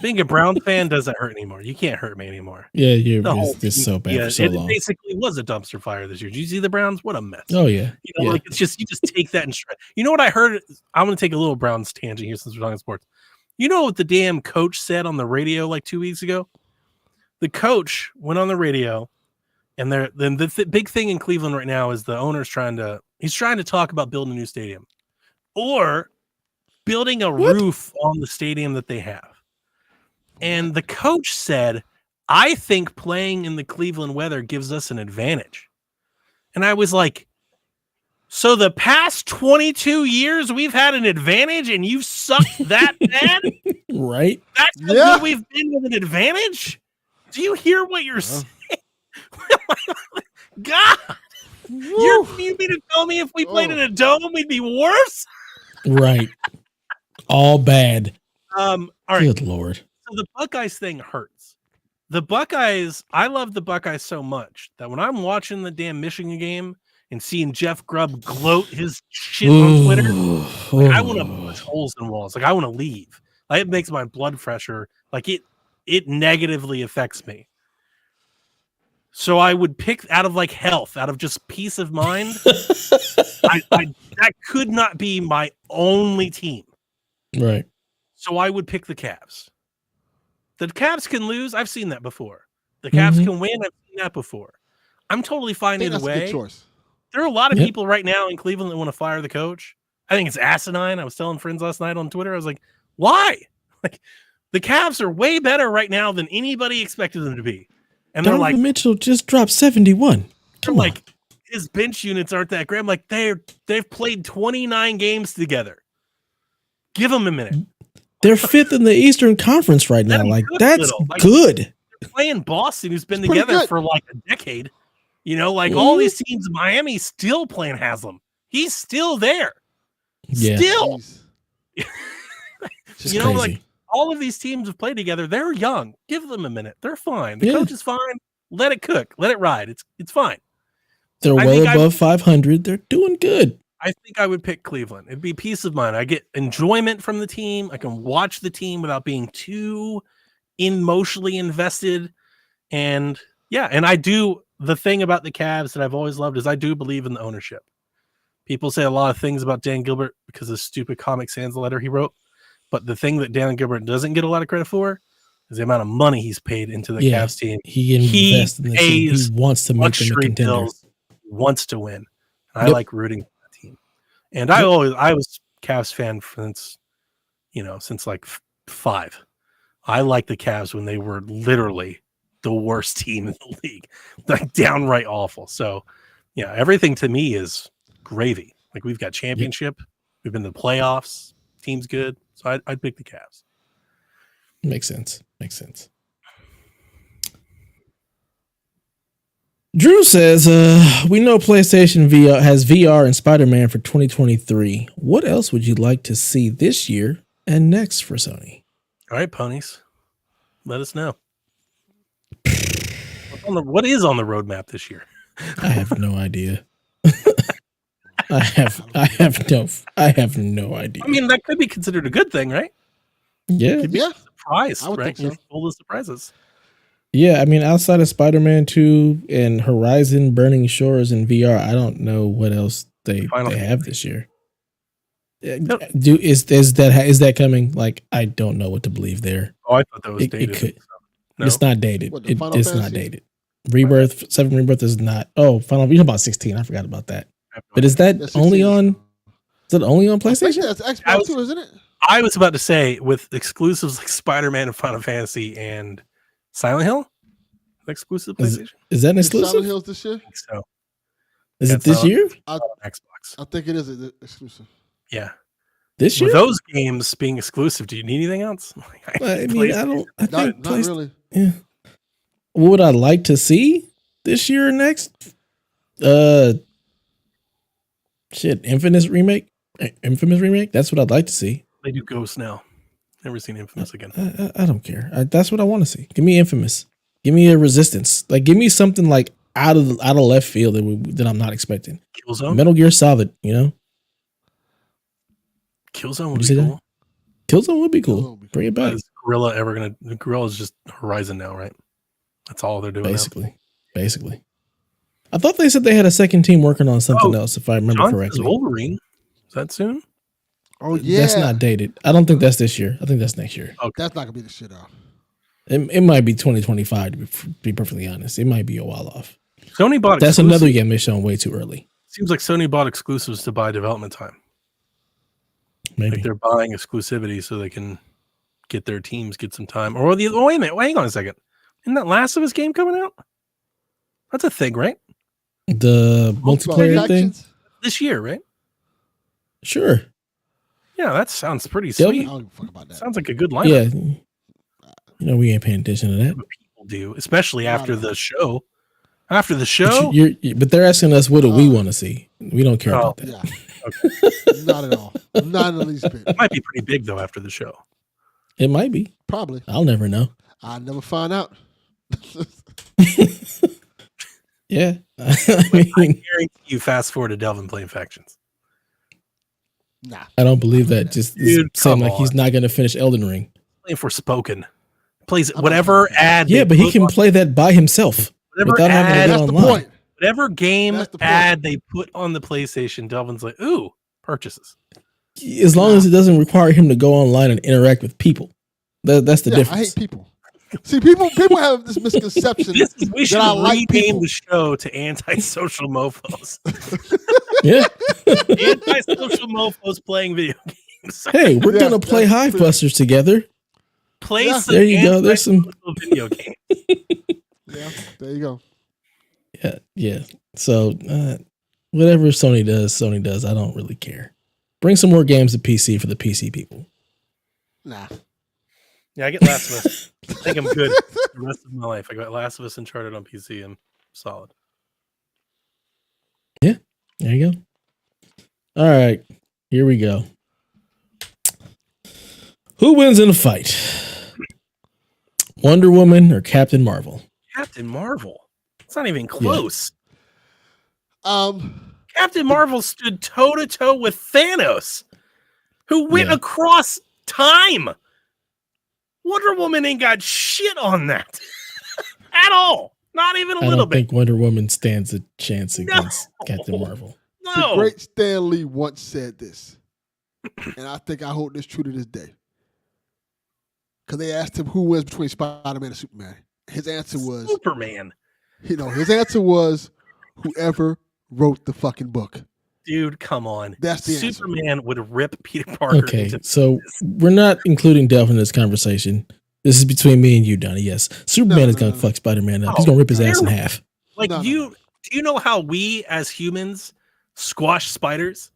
Being a Brown fan doesn't hurt anymore. You can't hurt me anymore. Yeah, it's so bad for so long. It basically was a dumpster fire this year. Did you see the Browns? What a mess. Oh, yeah. Like it's just, you just take that and shred. You know what I heard? I'm going to take a little Browns tangent here since we're talking sports. You know what the damn coach said on the radio like 2 weeks ago? The coach went on the radio, and the big thing in Cleveland right now is the owner's trying to talk about building a new stadium or building a roof on the stadium that they have. And the coach said, I think playing in the Cleveland weather gives us an advantage. And I was like, so the past 22 years we've had an advantage and you've sucked that bad? Right? That's how good we've been with an advantage? Do you hear what you're saying? God, you mean to tell me if we played in a dome, we'd be worse? Right. All bad. All right. Good Lord. So the Buckeyes thing hurts. The Buckeyes, I love the Buckeyes so much that when I'm watching the damn Michigan game and seeing Jeff Grubb gloat his shit on Twitter, I want to punch holes in walls. Like I want to leave. Like it makes my blood pressure. Like it negatively affects me. So I would pick out of like health, out of just peace of mind. That could not be my only team. Right. So I would pick the Cavs. The Cavs can lose. I've seen that before. The Cavs can win. I've seen that before. I'm totally fine either way. That's a good choice. There are a lot of people right now in Cleveland that want to fire the coach. I think it's asinine. I was telling friends last night on Twitter. I was like, why? Like the Cavs are way better right now than anybody expected them to be. And they're like, Mitchell just dropped 71. Come on. Like his bench units aren't that great. I'm like, they've played 29 games together. Give them a minute. They're fifth in the Eastern Conference right now. Like that's good. They're playing Boston, who's been together for like a decade. You know, like all these teams, Miami still playing Haslam. He's still there. Yeah. Still. You know, like all of these teams have played together. They're young. Give them a minute. They're fine. The coach is fine. Let it cook. Let it ride. It's fine. They're well above 500. They're doing good. I think I would pick Cleveland. It'd be peace of mind. I get enjoyment from the team. I can watch the team without being too emotionally invested. And yeah, and I do. The thing about the Cavs that I've always loved is I do believe in the ownership. People say a lot of things about Dan Gilbert because of the stupid Comic Sans letter he wrote. But the thing that Dan Gilbert doesn't get a lot of credit for is the amount of money he's paid into the Cavs team. He invests in the team. He wants to make them a contender. Wants to win. And I like rooting for that team. And I was Cavs fan since like 5. I like the Cavs when they were literally the worst team in the league, like downright awful. So yeah, everything to me is gravy. Like we've got championship, we've been to the playoffs, team's good. So I'd pick the Cavs. Makes sense. Drew says, we know PlayStation VR has VR and Spider-Man for 2023. What else would you like to see this year and next for Sony? All right, ponies. Let us know. What is on the roadmap this year? I have no idea. I have no idea. I mean, that could be considered a good thing, right? Yeah. Could be a surprise, I would right? think so. Full of surprises. Yeah, I mean, outside of Spider-Man 2 and Horizon Burning Shores in VR, I don't know what else they have this year. Nope. Is that coming? Like, I don't know what to believe there. Oh, I thought that was dated. It could. No? It's not dated. What, It's not dated. Rebirth, 7 Rebirth is not. Oh, Final. You're about 16. I forgot about that. But is that only on? Is it only on PlayStation? That's Xbox too, isn't it? I was about to say with exclusives like Spider-Man and Final Fantasy and Silent Hill, exclusive PlayStation. Is that an Is exclusive? Silent Hills this year? I think so. Is it this year? Xbox. I think it is exclusive. Yeah. This year? With those games being exclusive, do you need anything else? I mean, I don't. I think Not really. Yeah. What would I like to see this year or next? Infamous remake. That's what I'd like to see. They do Ghost now. Never seen Infamous again. I don't care. That's what I want to see. Give me Infamous. Give me a Resistance. Like, give me something like out of left field that I'm not expecting. Killzone. Metal Gear Solid. You know. Killzone would be cool. Killzone would be cool. Bring it back. Is Guerrilla ever gonna? Guerrilla's just Horizon now, right? That's all they're doing. Basically. I thought they said they had a second team working on something else, if I remember correctly. Wolverine. Is that soon? Oh yeah, that's not dated. I don't think that's this year. I think that's next year. Okay. That's not gonna be the shit out. It might be 2025 to be perfectly honest. It might be a while off. Sony bought. That's another game they shown way too early. Seems like Sony bought exclusives to buy development time. Maybe like they're buying exclusivity so they can get their teams get some time. Or wait a minute, hang on a second. Isn't that Last of Us game coming out? That's a thing, right? The multiplayer thing this year, right? Sure. Yeah, that sounds pretty sweet. I don't give a fuck about that. Sounds like a good lineup. Yeah, we ain't paying attention to that. People do, especially after the show. After the show, but they're asking us, what do we want to see? We don't care about that. Yeah. Okay. Not at all. Not in the least bit. It might be pretty big though after the show. It might be. Probably. I'll never know. I'll never find out. Yeah. I guarantee you fast forward to Delvin playing Factions. Nah. I don't believe that. Just saying like he's not going to finish Elden Ring. Playing Forspoken. Plays whatever ad. Yeah, but he can play that by himself. Whatever without having to that's go the online. point. Whatever game ad they put on the PlayStation, Delvin's like, ooh, purchases. As long as it doesn't require him to go online and interact with people. That's the difference. I hate people. See, people have this misconception We should that I like rename people. the show to Antisocial Mofos. Yeah. Antisocial Mofos playing video games. Hey, we're going to play Hive Busters together. Play some there you go. There's some video games. Yeah, there you go. Yeah. So whatever Sony does. I don't really care. Bring some more games to PC for the PC people. Nah. Yeah, I get Last of Us. I think I'm good the rest of my life. I got Last of Us Uncharted on PC. I'm solid. Yeah, there you go. All right, here we go. Who wins in a fight? Wonder Woman or Captain Marvel? Captain Marvel. It's not even close. Captain Marvel stood toe to toe with Thanos, who went across time. Wonder Woman ain't got shit on that at all. Not even a little don't bit. think Wonder Woman stands a chance against Captain Marvel. No. The great Stan Lee once said this, and I think I hold this true to this day. Because they asked him who wins between Spider-Man and Superman. His answer was Superman. His answer was whoever wrote the fucking book. Dude, come on. That's the Superman answer. would rip Peter Parker. Okay, so we're not including Delph in this conversation. This is between me and you, Donnie. Yes, Superman is gonna fuck Spider-Man up. He's gonna rip his ass in half. Like, do you know how we as humans squash spiders?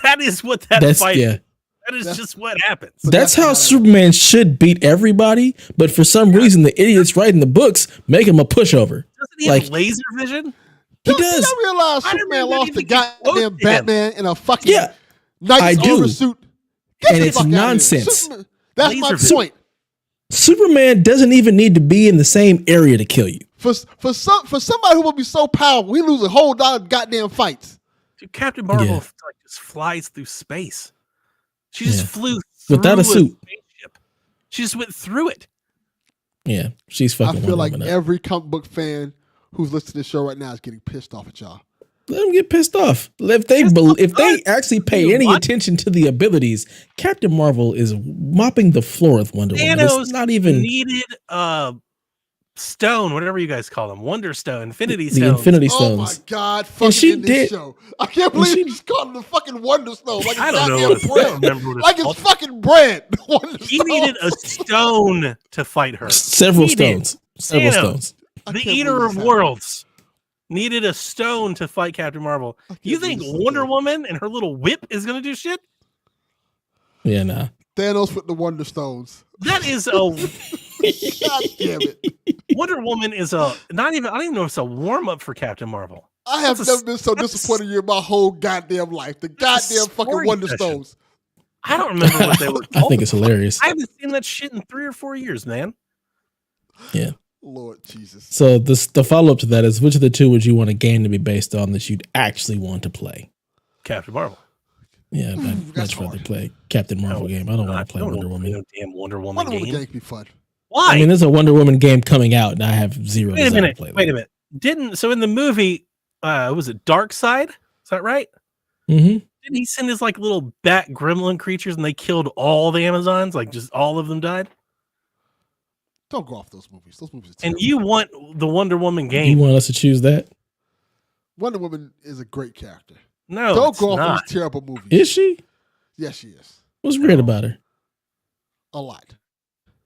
That is what that fight. Yeah. That is just what happens. That's how Superman should beat everybody, but for some reason, the idiots writing the books make him a pushover. Doesn't he have laser vision? He does. I realize Superman lost the goddamn Batman in a fucking Knight's oversuit. And it's nonsense. That's my point. Superman doesn't even need to be in the same area to kill you. For somebody who will be so powerful, we lose a whole lot of goddamn fights. Dude, Captain Marvel just flies through space. She just flew without a suit. Spaceship. She just went through it. Yeah, she's fucking. I feel like every comic book fan who's listening to the show right now is getting pissed off at y'all. Let them get pissed off. If they actually pay any attention to the abilities, Captain Marvel is mopping the floor with Wonder Woman. It's not even needed stone, whatever you guys call them, Wonder Stone, Infinity the Stones. Infinity Stones. Oh my God! Fucking she in this did. show. I can't believe you just called it the fucking Wonder Stone. Like I don't know. I don't remember what like it's fucking bread. He needed a stone to fight her. Several stones. The Eater of Worlds needed a stone to fight Captain Marvel. You think Wonder Woman and her little whip is going to do shit? Yeah, nah. Thanos with the Wonder Stones. That is a. God damn it. Wonder Woman is I don't even know if it's a warm up for Captain Marvel. I have never been so disappointed in my whole goddamn life. The goddamn fucking Wonder Stones. I don't remember what they were called. I think it's hilarious. I haven't seen that shit in 3 or 4 years, man. Yeah. Lord Jesus. So the follow up to that is, which of the two would you want a game to be based on that you'd actually want to play? Captain Marvel. Yeah, I'd much rather play Captain Marvel game. I don't want to play Wonder Woman. No damn Wonder Woman Wonder game. Woman game be fun. Why? I mean, there's a Wonder Woman game coming out, and I have zero. Wait a minute. So in the movie, was it Dark Side? Is that right? Mm-hmm. Didn't he send his like little bat gremlin creatures and they killed all the Amazons? Like just all of them died? Don't go off those movies. Those movies are terrible. terrible. And you want the Wonder Woman game? You want us to choose that? Wonder Woman is a great character. No, don't go off those terrible movies. Is she? Yes, she is. What's weird about her? A lot.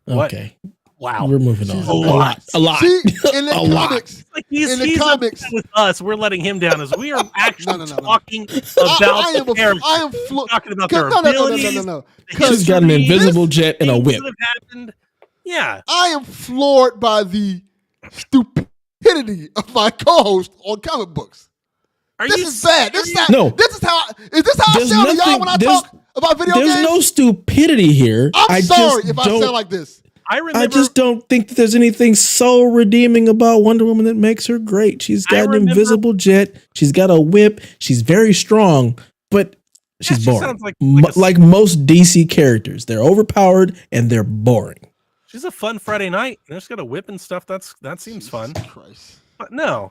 Okay. Wow. We're moving on. A lot. See, in the comics, like he's comics with us, we're letting him down as we are actually talking about the character. I am talking about their abilities. No. She's got an invisible jet and a whip. Yeah. I am floored by the stupidity of my co-host on comic books. This is bad. This is how I sound to y'all when I talk about video games? There's no stupidity here. I'm sorry if I sound like this. I just don't think that there's anything so redeeming about Wonder Woman that makes her great. She's got an invisible jet. She's got a whip. She's very strong, but she's boring. Like most DC characters, they're overpowered and they're boring. She's a fun Friday night. She's got a whip and stuff. That seems fun. Christ. But no,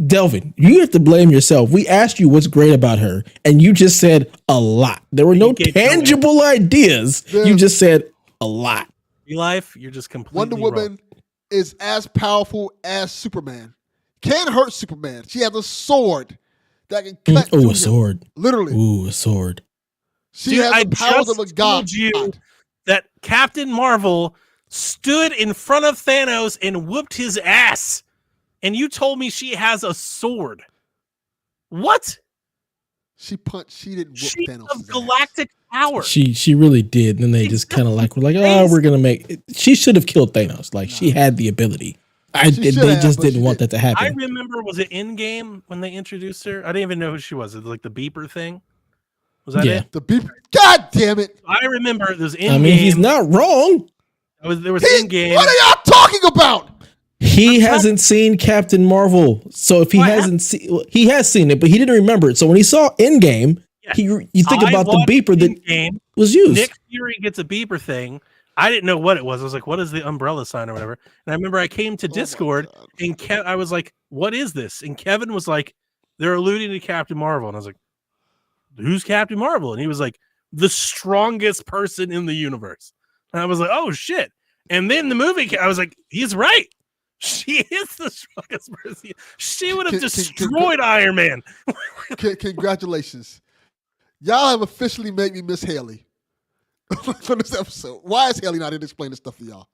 Delvin, you have to blame yourself. We asked you what's great about her, and you just said a lot. There were no tangible ideas. You just said a lot. Life, you're just completely Wonder Woman is as powerful as Superman. Can't hurt Superman. She has a sword that can cut through a sword. Literally. Ooh, a sword. She has the powers of a god. You that Captain Marvel stood in front of Thanos and whooped his ass. And you told me she has a sword. What? She didn't whoop Thanos. Of galactic power. She really did. And then they just kind of were like, we're gonna make it. She should have killed Thanos. Like she had the ability. They just didn't want that to happen. I remember, was it Endgame when they introduced her? I didn't even know who she was. It was like the beeper thing. Was that it? The beeper. God damn it! I remember it was Endgame. I mean, he's not wrong. There was Endgame. What are y'all talking about? He hasn't seen Captain Marvel, so if he hasn't seen, he has seen it, but he didn't remember it. So when he saw Endgame, you think about the beeper that was used. Nick Fury gets a beeper thing. I didn't know what it was. I was like, "What is the umbrella sign or whatever?" And I remember I came to Discord and I was like, "What is this?" And Kevin was like, "They're alluding to Captain Marvel," and I was like, "Who's Captain Marvel?" And he was like, "The strongest person in the universe." And I was like, "Oh shit!" And then the movie, I was like, "He's right. She is the strongest person. She would have destroyed Iron Man." Congratulations. Y'all have officially made me miss Haley for this episode. Why is Haley not here to explain this stuff to y'all?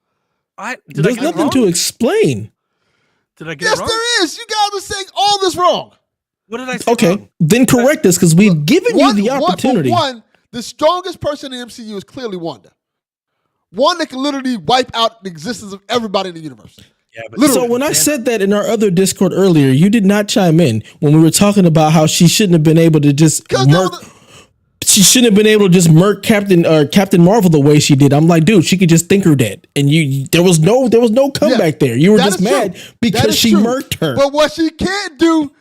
There's nothing to explain. Did I get it wrong? Yes, there is. You guys are saying all this wrong. What did I say? Okay, wrong? then correct us because we've given you the opportunity. One, the strongest person in the MCU is clearly Wanda. One that can literally wipe out the existence of everybody in the universe. Yeah, but so when I said that in our other Discord earlier, you did not chime in when we were talking about how she shouldn't have been able to just murk. She shouldn't have been able to just murk Captain Marvel the way she did. I'm like, dude, she could just think her dead, and there was no comeback there. You were just mad because she murked her. But what she can't do,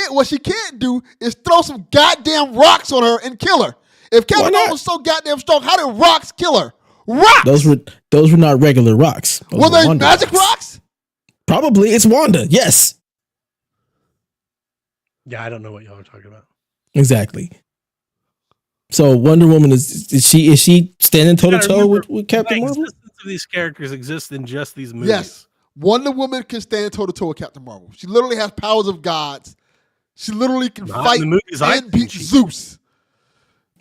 What she can't do is throw some goddamn rocks on her and kill her. If Captain Marvel was so goddamn strong, how did rocks kill her? Rocks. Those were not regular rocks. Were they magic rocks? Probably. It's Wanda. Yes. Yeah, I don't know what y'all are talking about. Exactly. So Wonder Woman is she standing toe to toe with Captain Marvel? The existence of these characters exists in just these movies. Yes. Wonder Woman can stand toe to toe with Captain Marvel. She literally has powers of gods. She literally can fight and beat Zeus.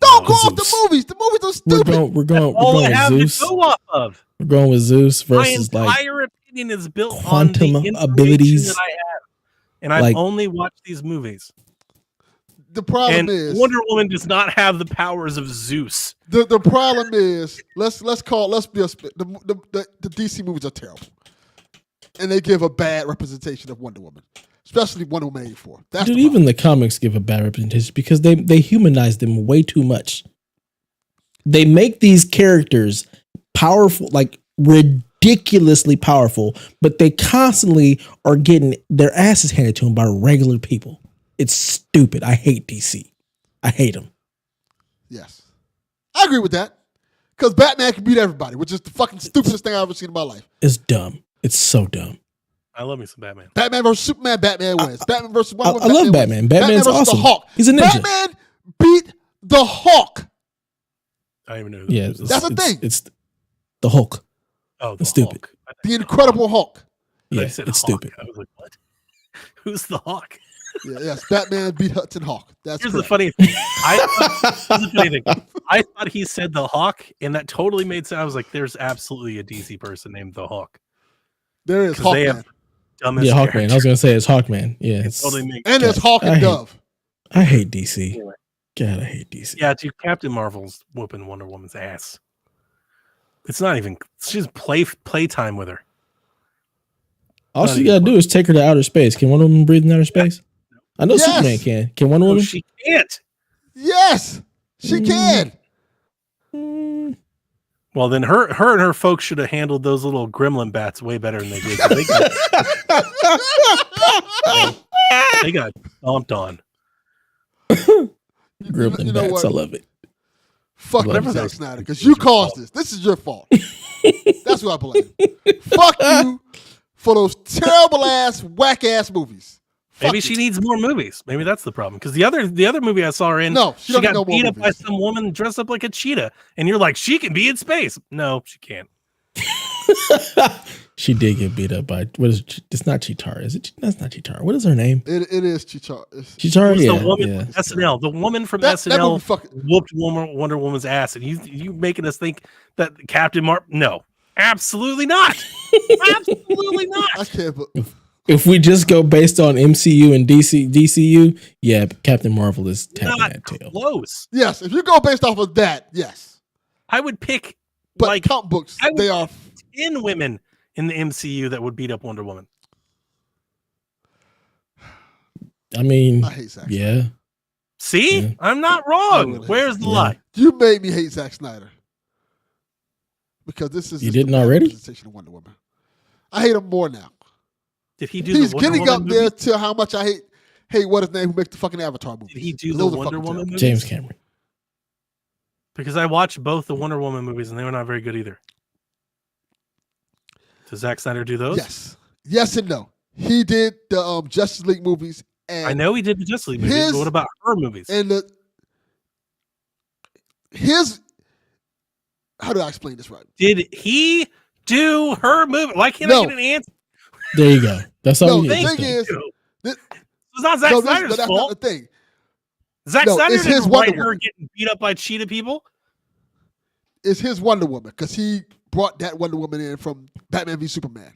Don't go off the movies. The movies are stupid. We're going with Zeus. To go off of. We're going with Zeus versus my entire opinion is built quantum on the abilities that I have, and I've only watched these movies. The problem is Wonder Woman does not have the powers of Zeus. The problem is the DC movies are terrible, and they give a bad representation of Wonder Woman, especially Wonder Woman 84. Dude, even the comics give a bad representation because they humanize them way too much. They make these characters powerful, like ridiculously powerful, but they constantly are getting their asses handed to them by regular people. It's stupid. I hate DC. I hate them. Yes. I agree with that. Because Batman can beat everybody, which is the fucking stupidest thing I've ever seen in my life. It's dumb. It's so dumb. I love me some Batman. Batman versus Superman, Batman wins. Batman versus Wonder Woman, I love Batman. Wins. Batman's Batman versus awesome. the Hawk. He's a ninja. Batman beat the Hawk. I don't even know who that is. That's the thing. It's the Hulk. Oh, it's stupid. Hulk. The Incredible Hulk. Yeah, it's Hawk. stupid. I was like, what? Who's the Hawk? Yes, Batman beat Hudson Hawk. Here's the funny thing. I thought he said the Hawk, and that totally made sense. I was like, there's absolutely a DC person named the Hawk. There is Hawkman. Yeah, Hawkman. I was going to say it's Hawkman. Yeah. And there's Hawk and Dove. I hate DC. Anyway. God, I hate DC. Yeah, dude, Captain Marvel's whooping Wonder Woman's ass. It's not even, it's just playtime with her. All she got to do is take her to outer space. Can Wonder Woman breathe in outer space? I know Superman can. Can Wonder Woman? She can't. Yes, she can. Well, then her and her folks should have handled those little gremlin bats way better than they did. They got stomped on. Gremlin bats. What? I love it. Fuck you, Zack Snyder, because you caused this. This is your fault. That's what I blame. Fuck you for those terrible ass, whack ass movies. Maybe she needs more movies. Maybe that's the problem. Because the other movie I saw her in, she got beat up by some woman dressed up like a cheetah, and you're like, she can be in space. No, she can't. She did get beat up by it's not Chitara, is it? That's not Chitara. What is her name? It is Chitara. Chitara, yeah. The woman from SNL. The woman from SNL whooped Wonder Woman's ass, and you making us think that Captain Marvel? No, absolutely not. Absolutely not. I can't. If we just go based on MCU and DCU, yeah, Captain Marvel is tapping that tail. Close. Yes, if you go based off of that, yes. I would pick, but comic books, they are 10 women in the MCU that would beat up Wonder Woman. I mean, I hate Zack Snyder. Yeah. See? Yeah. I'm not wrong. Really Where's the lie? You made me hate Zack Snyder. Because this is you didn't already? Of Wonder Woman. I hate him more now. Did he do He's the Wonder getting Woman up there movies? to how much I hate what his name who makes the fucking Avatar movies. Did he do the Those are Wonder fucking Woman terrible. movies? James Cameron. Because I watched both the Wonder Woman movies and they were not very good either. The Wonder Woman movies and they were not very good either. Does Zack Snyder do those? Yes and no. He did the Justice League movies, and I know he did the Justice League movies, but what about her movies? And how do I explain this right? Did he do her movie? Why can't I get an answer? There you go. That's all we The need. thing is, it's not Zack Snyder's that's fault. not the thing. Zack Snyder it's his didn't Wonder write her Woman. getting beat up by cheetah people. It's his Wonder Woman because he brought that Wonder Woman in from Batman v Superman.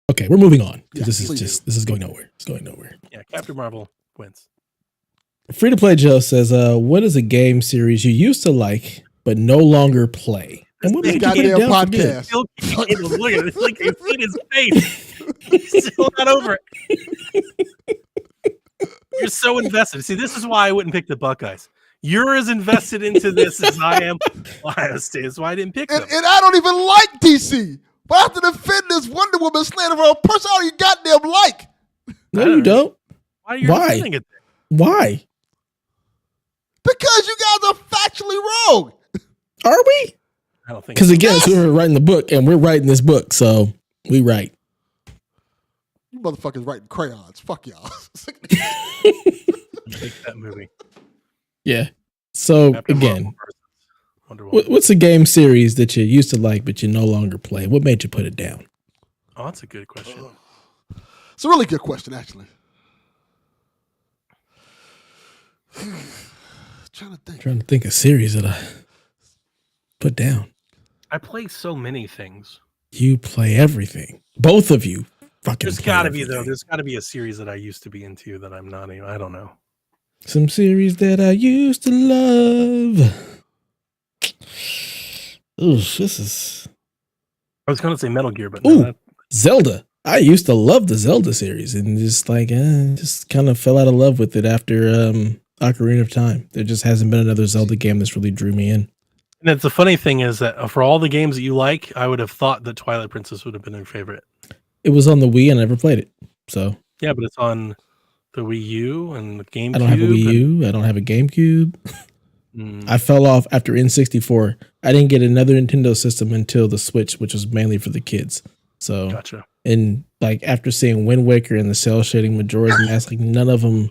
Okay, we're moving on. Yeah, This is going nowhere. It's going nowhere. Yeah, Captain Marvel wins. Free to play Joe says, what is a game series you used to like but no longer play? And what This made you put it goddamn down for good? podcast. Still can't even look at it. It's like you've seen his face. He's still not over it. You're so invested. See, this is why I wouldn't pick the Buckeyes. You're as invested into this as I am. Ohio State. That's why I didn't pick them. And I don't even like DC. But I have to defend this Wonder Woman slander for a person I already goddamn like. No, you don't. Why are you Why? defending it? Why? Because you guys are factually wrong. Are we? I don't think Because so. again, it's we were writing the book, and we're writing this book, so we write. You motherfuckers writing crayons. Fuck y'all. Take that movie. Yeah. So Captain again, Marvel versus Wonder Woman. what's a game series that you used to like but you no longer play? What made you put it down? Oh, that's a good question. It's a really good question, actually. Trying to think of series that I put down. I play so many things. You play everything. Both of you fucking There's play got to be everything. though. There's got to be a series that I used to be into that I'm not. I don't know. Some series that I used to love. Ooh, this is I was going to say Metal Gear, but Ooh. no, Zelda. I used to love the Zelda series and just just kind of fell out of love with it after Ocarina of Time. There just hasn't been another Zelda game that's really drew me in. and it's the funny thing is that for all the games that you like, I would have thought that Twilight Princess would have been your favorite. It was on the Wii and I never played it. So Yeah, but it's on the Wii U and the GameCube. I don't have a Wii U. I don't have a GameCube. Mm. I fell off after N64. I didn't get another Nintendo system until the Switch, which was mainly for the kids. So, Gotcha. and like after seeing Wind Waker and the cell shading Majora's Mask, like none of them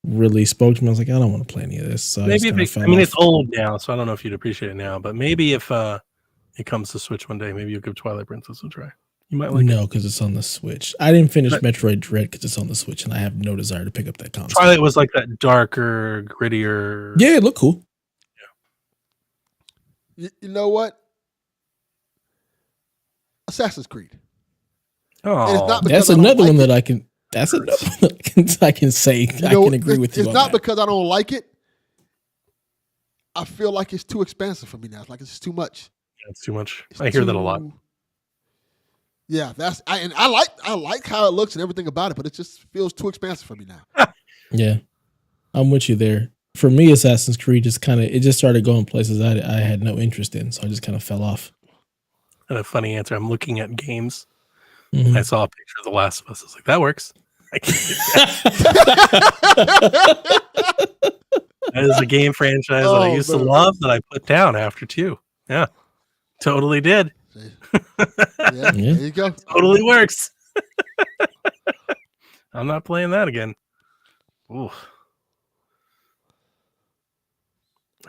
really spoke to me. I was like, I don't want to play any of this. So Maybe I if just it, kinda I mean fell it's off. old now, so I don't know if you'd appreciate it now. But maybe if it comes to Switch one day, maybe you'll give Twilight Princess a try. You might like it. No, because it's on the Switch. I didn't finish But- Metroid Dread because it's on the Switch, and I have no desire to pick up that console. Twilight was like that darker, grittier. Yeah, it looked cool. You know what? Assassin's Creed. And it's Oh, not because That's I don't another like one it. that I can. That's another one that I can say. You I know, can agree with you. It's on not that. because I don't like it. I feel like it's too expensive for me now. It's like it's too much. it's too much. It's I hear that a lot. too- Yeah, I like how it looks and everything about it, but it just feels too expensive for me now. Yeah, I'm with you there. For me, Assassin's Creed just started going places I had no interest in, so I just kind of fell off. And a funny answer. I'm looking at games. Mhm. I saw a picture of The Last of Us. I was like, that works. I can do that. That is a game franchise that I Oh, used to man. love that I put down after 2. Yeah, totally did. Yeah, Yeah. there you go. Totally works. I'm not playing that again. Ooh.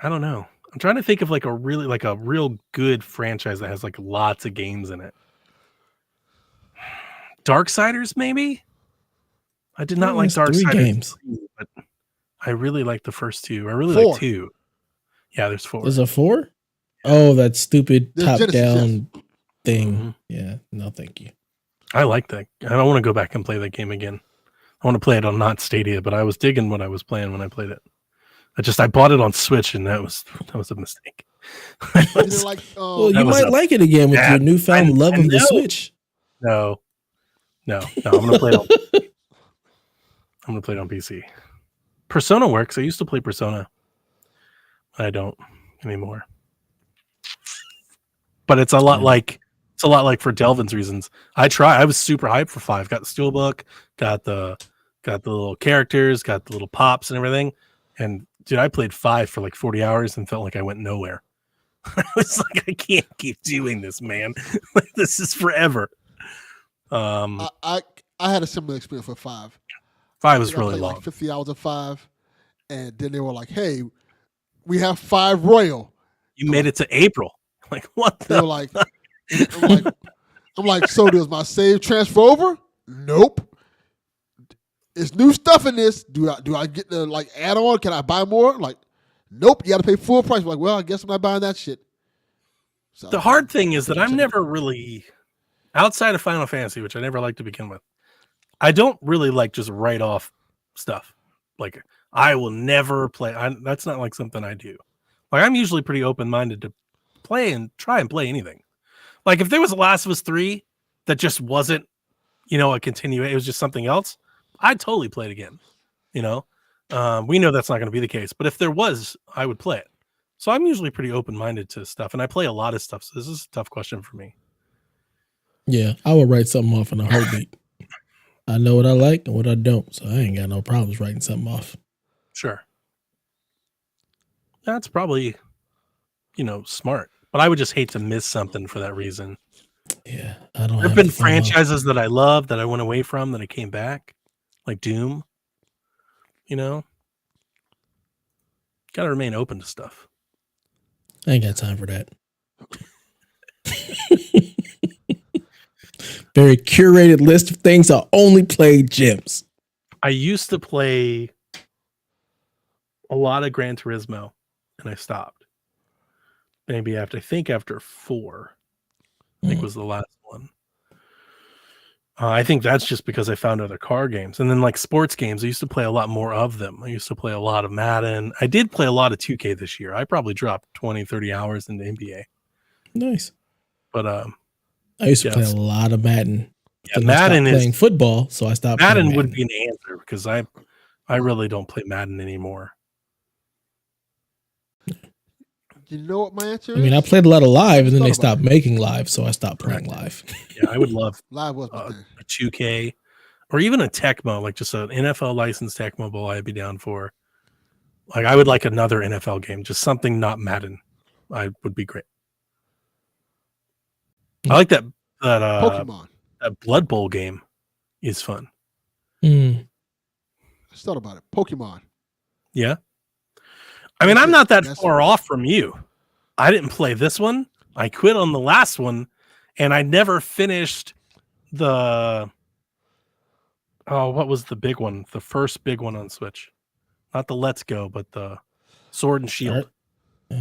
I don't know. I'm trying to think of like a real good franchise that has like lots of games in it. Darksiders, maybe? I did not Oh, like there's 3 Darksiders, games. 3, but I really like the first 2. I really 4. like 2. Yeah, there's 4. There's a 4? Oh, that stupid There's top Genesis, down thing. Mhm. Yeah, no, thank you. I like that. I don't want to go back and play that game again. I want to play it on not Stadia, but I was digging what I was playing when I played it. I bought it on Switch, and that was a mistake. You didn't like, Well, you That was might a like it again with your bad- newfound love I of the know. Switch. No, I'm gonna play it on. I'm gonna play it on PC. Persona works. I used to play Persona. I don't anymore. But it's a lot like It's a lot like for Delvin's reasons. I was super hyped for 5. Got the steelbook, got the little characters, got the little pops and everything. And dude, I played 5 for like 40 hours and felt like I went nowhere. I was like, I can't keep doing this, man. This is forever. I had a similar experience for 5. 5 was really long. Like 50 hours of 5, and then they were like, "Hey, we have 5 Royal." You made it to April. Like what? They were like, I'm like, so does my save transfer over? Nope. It's new stuff in this. Do I get the like add on? Can I buy more? Like, nope. You got to pay full price. I'm like, well, I guess I'm not buying that shit. So, the hard thing is that I'm never really outside of Final Fantasy, which I never liked to begin with. I don't really like just write off stuff. Like I will never play. That's not like something I do. Like I'm usually pretty open minded to play and try and play anything. Like if there was a Last of Us 3 that just wasn't, a continuation, it was just something else, I'd totally play it again. We know that's not going to be the case, but if there was, I would play it. So I'm usually pretty open minded to stuff, and I play a lot of stuff. So this is a tough question for me. Yeah, I would write something off in a heartbeat. I know what I like and what I don't, so I ain't got no problems writing something off. Sure. That's probably, smart. But I would just hate to miss something for that reason. Yeah, I don't. There've been franchises that I love that I went away from that I came back, like Doom. Got to remain open to stuff. I ain't got time for that. Very curated list of things I only play gyms. I used to play a lot of Gran Turismo, and I stopped. Maybe after 4, I think was the last one. I think that's just because I found other car games. And then like sports games, I used to play a lot more of them. I used to play a lot of Madden. I did play a lot of 2K this year. I probably dropped 20, 30 hours into NBA. Nice. But I used to play a lot of Madden. Yeah, Madden is playing football, so I stopped. Madden would be an answer because I really don't play Madden anymore. You know what my answer is? I mean, I played a lot of live, and then they stopped making live, so I stopped playing live. Yeah, I would love live was a 2K or even a Tecmo, like just an NFL licensed Tecmo Bowl. I'd be down for. Like, I would like another NFL game, just something not Madden. I would be great. I like that Pokemon. That Blood Bowl game is fun. Mm. Let's thought about it. Pokemon. Yeah. I mean, I'm not that far off from you. I didn't play this one. I quit on the last one, and I never finished what was the big one? The first big one on Switch. Not the Let's Go, but the Sword and Shield.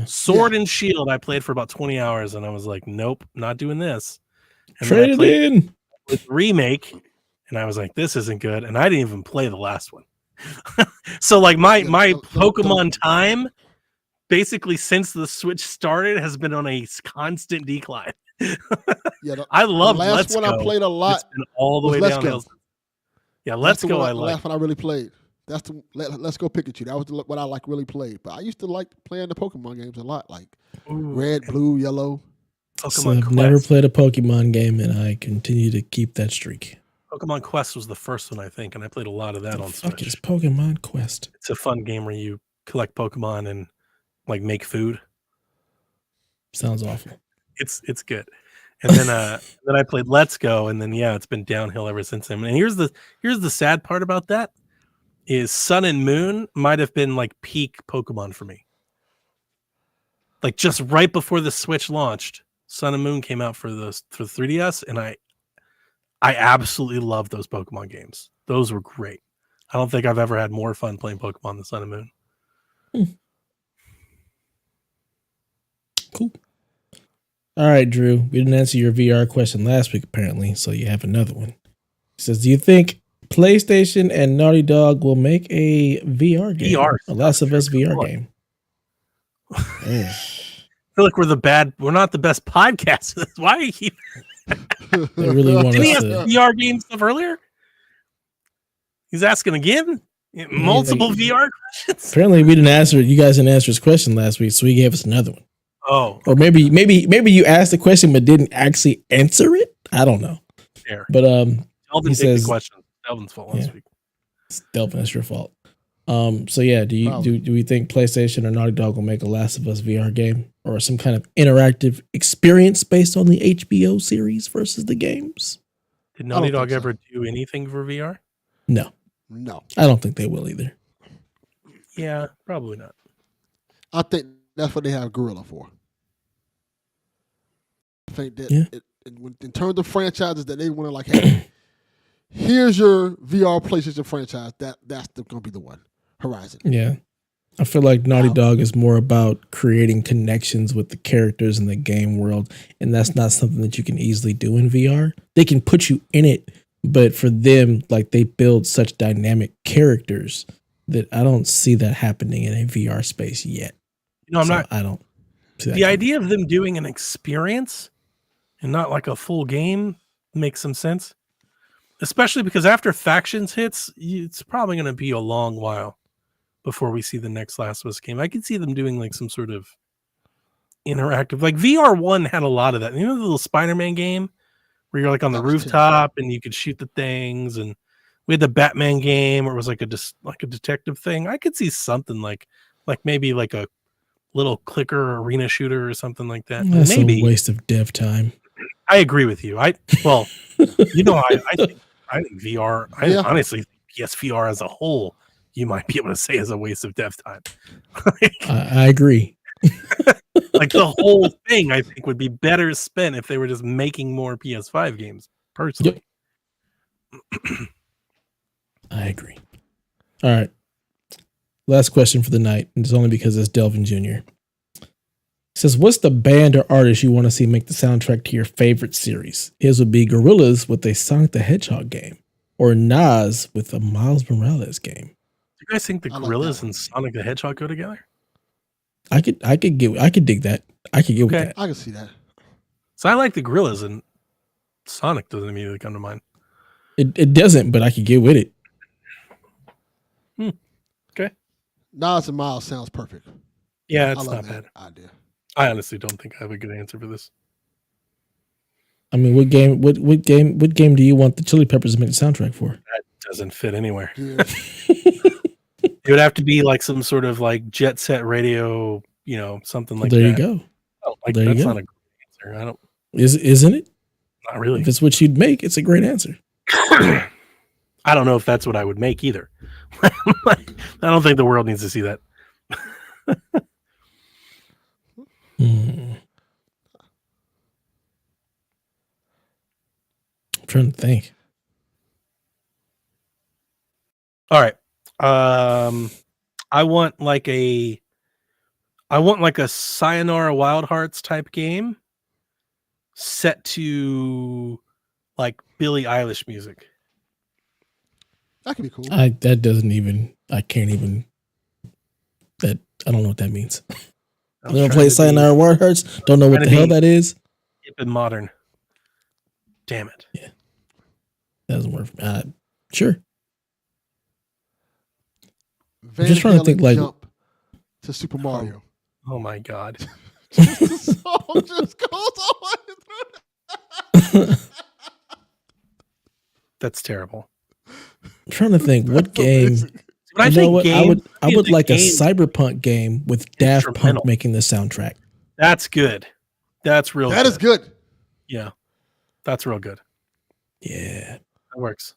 Sword and Shield, I played for about 20 hours, and I was like, nope, not doing this. And trade it in. With remake, and I was like, this isn't good. And I didn't even play the last one. So like my Pokemon time basically since the Switch started has been on a constant decline. I love the last one. I played a lot. It's been all the way downhill. Yeah, Let's Go. The last one I really played. That's the Let's Go Pikachu. That was what I really played. But I used to like playing the Pokemon games a lot, like Red, Blue, Yellow. So I've never played a Pokemon game, and I continue to keep that streak. Pokemon Quest was the first one, I think, and I played a lot of that on Switch. Fuck is Pokemon Quest? It's a fun game where you collect Pokemon and like make food. Sounds awful. It's good. And then then I played Let's Go, and then it's been downhill ever since then. And here's the sad part about that is Sun and Moon might have been like peak Pokemon for me. Like just right before the Switch launched, Sun and Moon came out for the 3DS, and I absolutely love those Pokemon games. Those were great. I don't think I've ever had more fun playing Pokemon than Sun and Moon. Cool. All right, Drew. We didn't answer your VR question last week, apparently, so you have another one. It says, do you think PlayStation and Naughty Dog will make a VR game? A Last of Us VR game? I feel like we're not the best podcast. Why are you keep they really want Didn't he us ask VR game stuff earlier? He's asking again? Multiple VR questions? Apparently we didn't answer. You guys didn't answer his question last week, so he gave us another one. Oh, Or maybe you asked the question but didn't actually answer it. I don't know. fair. But Delvin he picked says, the question. Delvin's fault last week. Delvin, that's your fault. So yeah, do we think PlayStation or Naughty Dog will make a Last of Us VR game or some kind of interactive experience based on the HBO series versus the games? Did Naughty Dog ever do anything for VR? No, I don't think they will either. Yeah, probably not. I think that's what they have Gorilla for. I think that in terms of franchises that they want to like, hey, here's your VR PlayStation franchise. That's going to be the one. Horizon. Yeah. I feel like Naughty Dog is more about creating connections with the characters in the game world, and that's not something that you can easily do in VR. They can put you in it, but for them, like they build such dynamic characters that I don't see that happening in a VR space yet. I don't see that. The idea of them doing an experience and not like a full game makes some sense, especially because after Factions hits, it's probably going to be a long while before we see the next Last of Us game. I could see them doing like some sort of interactive, like VR1 had a lot of that. You know, the little Spider-Man game where you're like on the rooftop and you could shoot the things, and we had the Batman game where it was like a detective thing. I could see something like maybe like a little clicker arena shooter or something like that. That's maybe a waste of dev time. I agree with you. I think VR. I honestly think PSVR as a whole, you might be able to say is a waste of dev time. I agree. Like the whole thing, I think would be better spent if they were just making more PS5 games. Personally, I agree. All right. Last question for the night, and it's only because it's Delvin Jr. He says, what's the band or artist you want to see make the soundtrack to your favorite series? His would be Gorillaz with a Sonic the Hedgehog game, or Nas with a Miles Morales game. Do you guys think the Gorillaz and Sonic the Hedgehog go together? I could dig that. I could get with that. I can see that. So I like the Gorillaz, and Sonic doesn't immediately come to mind. It doesn't, but I could get with it. Okay. Nas and Miles sounds perfect. Yeah, it's not bad. Idea. I honestly don't think I have a good answer for this. I mean, what game do you want the Chili Peppers to make the soundtrack for? That doesn't fit anywhere. Yeah. It would have to be like some sort of like Jet Set Radio, something like there that. You go. Oh, there that's you go. not a great answer. Isn't it? Not really. If it's what you'd make, it's a great answer. I don't know if that's what I would make either. I don't think the world needs to see that. I'm trying to think. All right. I want like a Sayonara Wild Hearts type game set to like Billie Eilish music. That could be cool. I don't know what that means. I'm gonna play Sayonara Wild Hearts. Don't know what the hell that is. Hip and modern. Damn it. Yeah. That doesn't work. Sure. Van I'm just trying to think like jump to Super Mario. Oh my God. The song just goes on. That's terrible. I'm trying to think what game. But I would like a Cyberpunk game with Daft Punk making the soundtrack. That's good. That's real. That is good. Yeah, that's real good. Yeah, that works.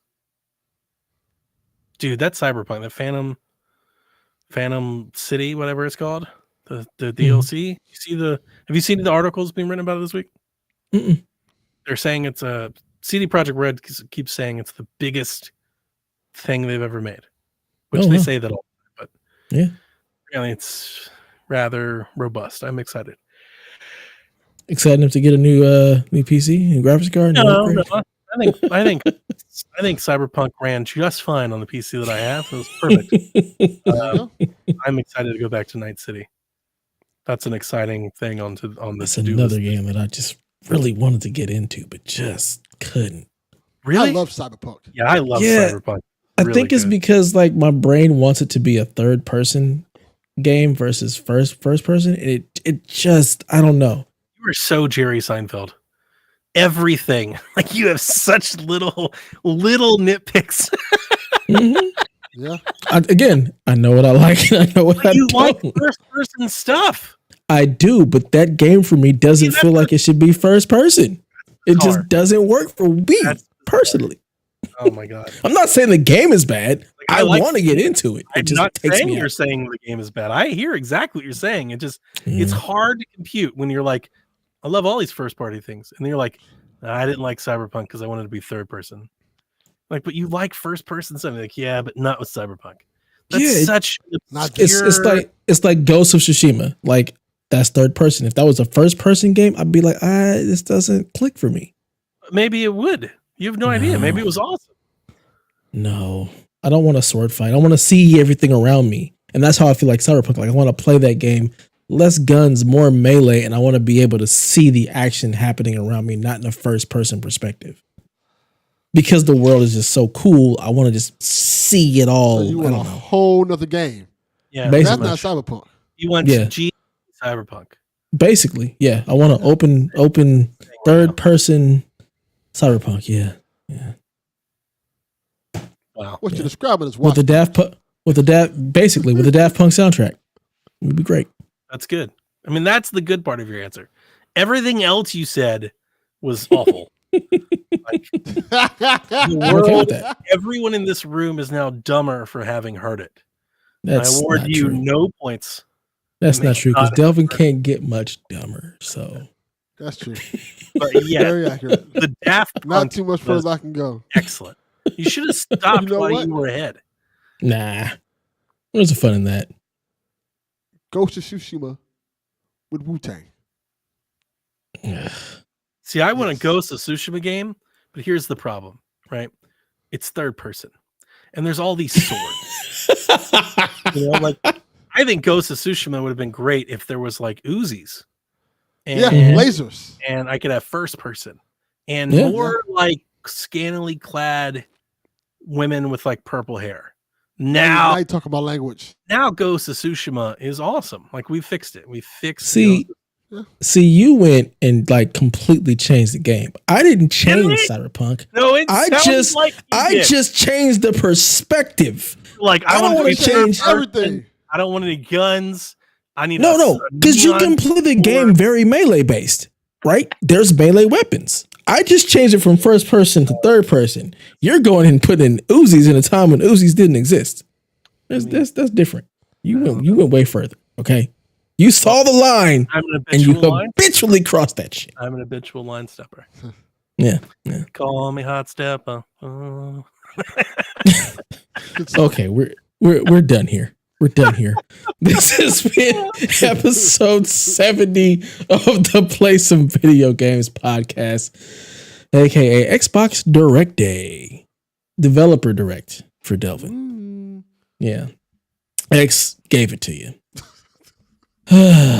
Dude, that Cyberpunk, that Phantom City, whatever it's called, the DLC. Have you seen the articles being written about it this week? Mm-mm. They're saying it's a CD Projekt Red keeps saying it's the biggest thing they've ever made, which they say that all, but yeah, really it's rather robust. I'm excited. Excited enough to get a new PC and graphics card. No, I think Cyberpunk ran just fine on the PC that I have. It was perfect. I'm excited to go back to Night City. That's an exciting thing on the That's to-do another list. game that I just really wanted to get into, but just couldn't. Really? I love Cyberpunk. Yeah, I love Cyberpunk. I think it's because like my brain wants it to be a third person game versus first person. it just, I don't know. You are so Jerry Seinfeld. Everything. Like you have such little nitpicks. Mhm. Yeah. Again, I know what I like and I know what I You like don't. first person stuff. I do, but that game for me doesn't feel like it should be first person. It just hard. doesn't work for me That's personally. Oh my god. I'm not saying the game is bad. Like, I like want to get into it. It I'm just not takes saying me you're out. saying the game is bad. I hear exactly what you're saying. It's Yeah. hard to compute when you're like, I love all these first party things. And then you're like, I didn't like Cyberpunk because I wanted to be third person. Like, but you like first person something. Like, yeah, but not with Cyberpunk. That's Yeah, such Not It's like Ghost of Tsushima. Like that's third person. If that was a first person game, I'd be like, this doesn't click for me. maybe it would. You have no idea. Maybe it was awesome. No, I don't want a sword fight. I want to see everything around me. And that's how I feel like Cyberpunk. Like I want to play that game, less guns, more melee, and I want to be able to see the action happening around me, not in a first person perspective. Because the world is just so cool, I want to just see it all. So you I want a don't know. whole nother game. Yeah. Basically. That's not Cyberpunk. You want Yeah. G Cyberpunk. Basically, yeah. I want to open third person Cyberpunk. Yeah. Wow. What you're describing is With the Daft Punk soundtrack. It would be great. That's good. I mean, that's the good part of your answer. Everything else you said was awful. Like, the I'm okay with world, that. everyone in this room is now dumber for having heard it. That's I award not you true. no points. That's Make not true because not Delvin effort. can't get much dumber. So That's true. But yeah, Very accurate. the Daft Not Punk too much was further I can go. excellent. You should have stopped You know while what? you were ahead. nah, where's the fun in that? Ghost of Tsushima with Wu-Tang. See, I want a Yes. Ghost of Tsushima game, but here's the problem, right? It's third person, and there's all these swords. You know, like I think Ghost of Tsushima would have been great if there was like Uzis, and Yeah, Mhm. lasers. and I could have first person and Yeah. more like scantily clad women with like purple hair. Now Now, you talking about language. now Ghost of Tsushima is awesome. Like we fixed it. We fixed. See, you went and like completely changed the game. I didn't change we? Cyberpunk. No, it I sounds just- like you I did. just changed the perspective. like I don't want want to change everything. I don't want any guns. I need No, because you can play the game very melee based, right? There's melee weapons. I just changed it from first person to third person. You're going and putting Uzis in a time when Uzis didn't exist. That's different. You went way further. Okay, you saw the line I'm an and you habitual line. habitually crossed that shit. I'm an habitual line stepper. Yeah. Call me hot stepper. Oh. Okay, we're done here. We're done here. This has been episode 70 of the Play Some Video Games podcast, aka Xbox Direct Day, Developer Direct for Delvin. Yeah, X gave it to you.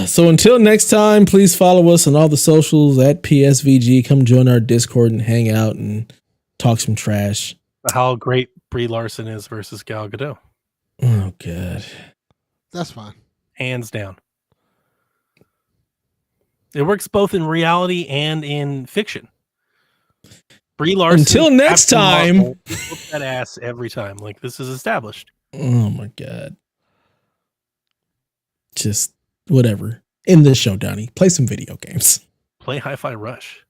So until next time, please follow us on all the socials at PSVG. Come join our Discord and hang out and talk some trash. How great Brie Larson is versus Gal Gadot. Oh God. That's fine. Hands down. It works both in reality and in fiction. Brie Larson. Until next Captain time. Marvel, whoop that ass every time. Like this is established. Oh my God. Just whatever. End the show, Donnie. Play some video games. Play Hi-Fi Rush.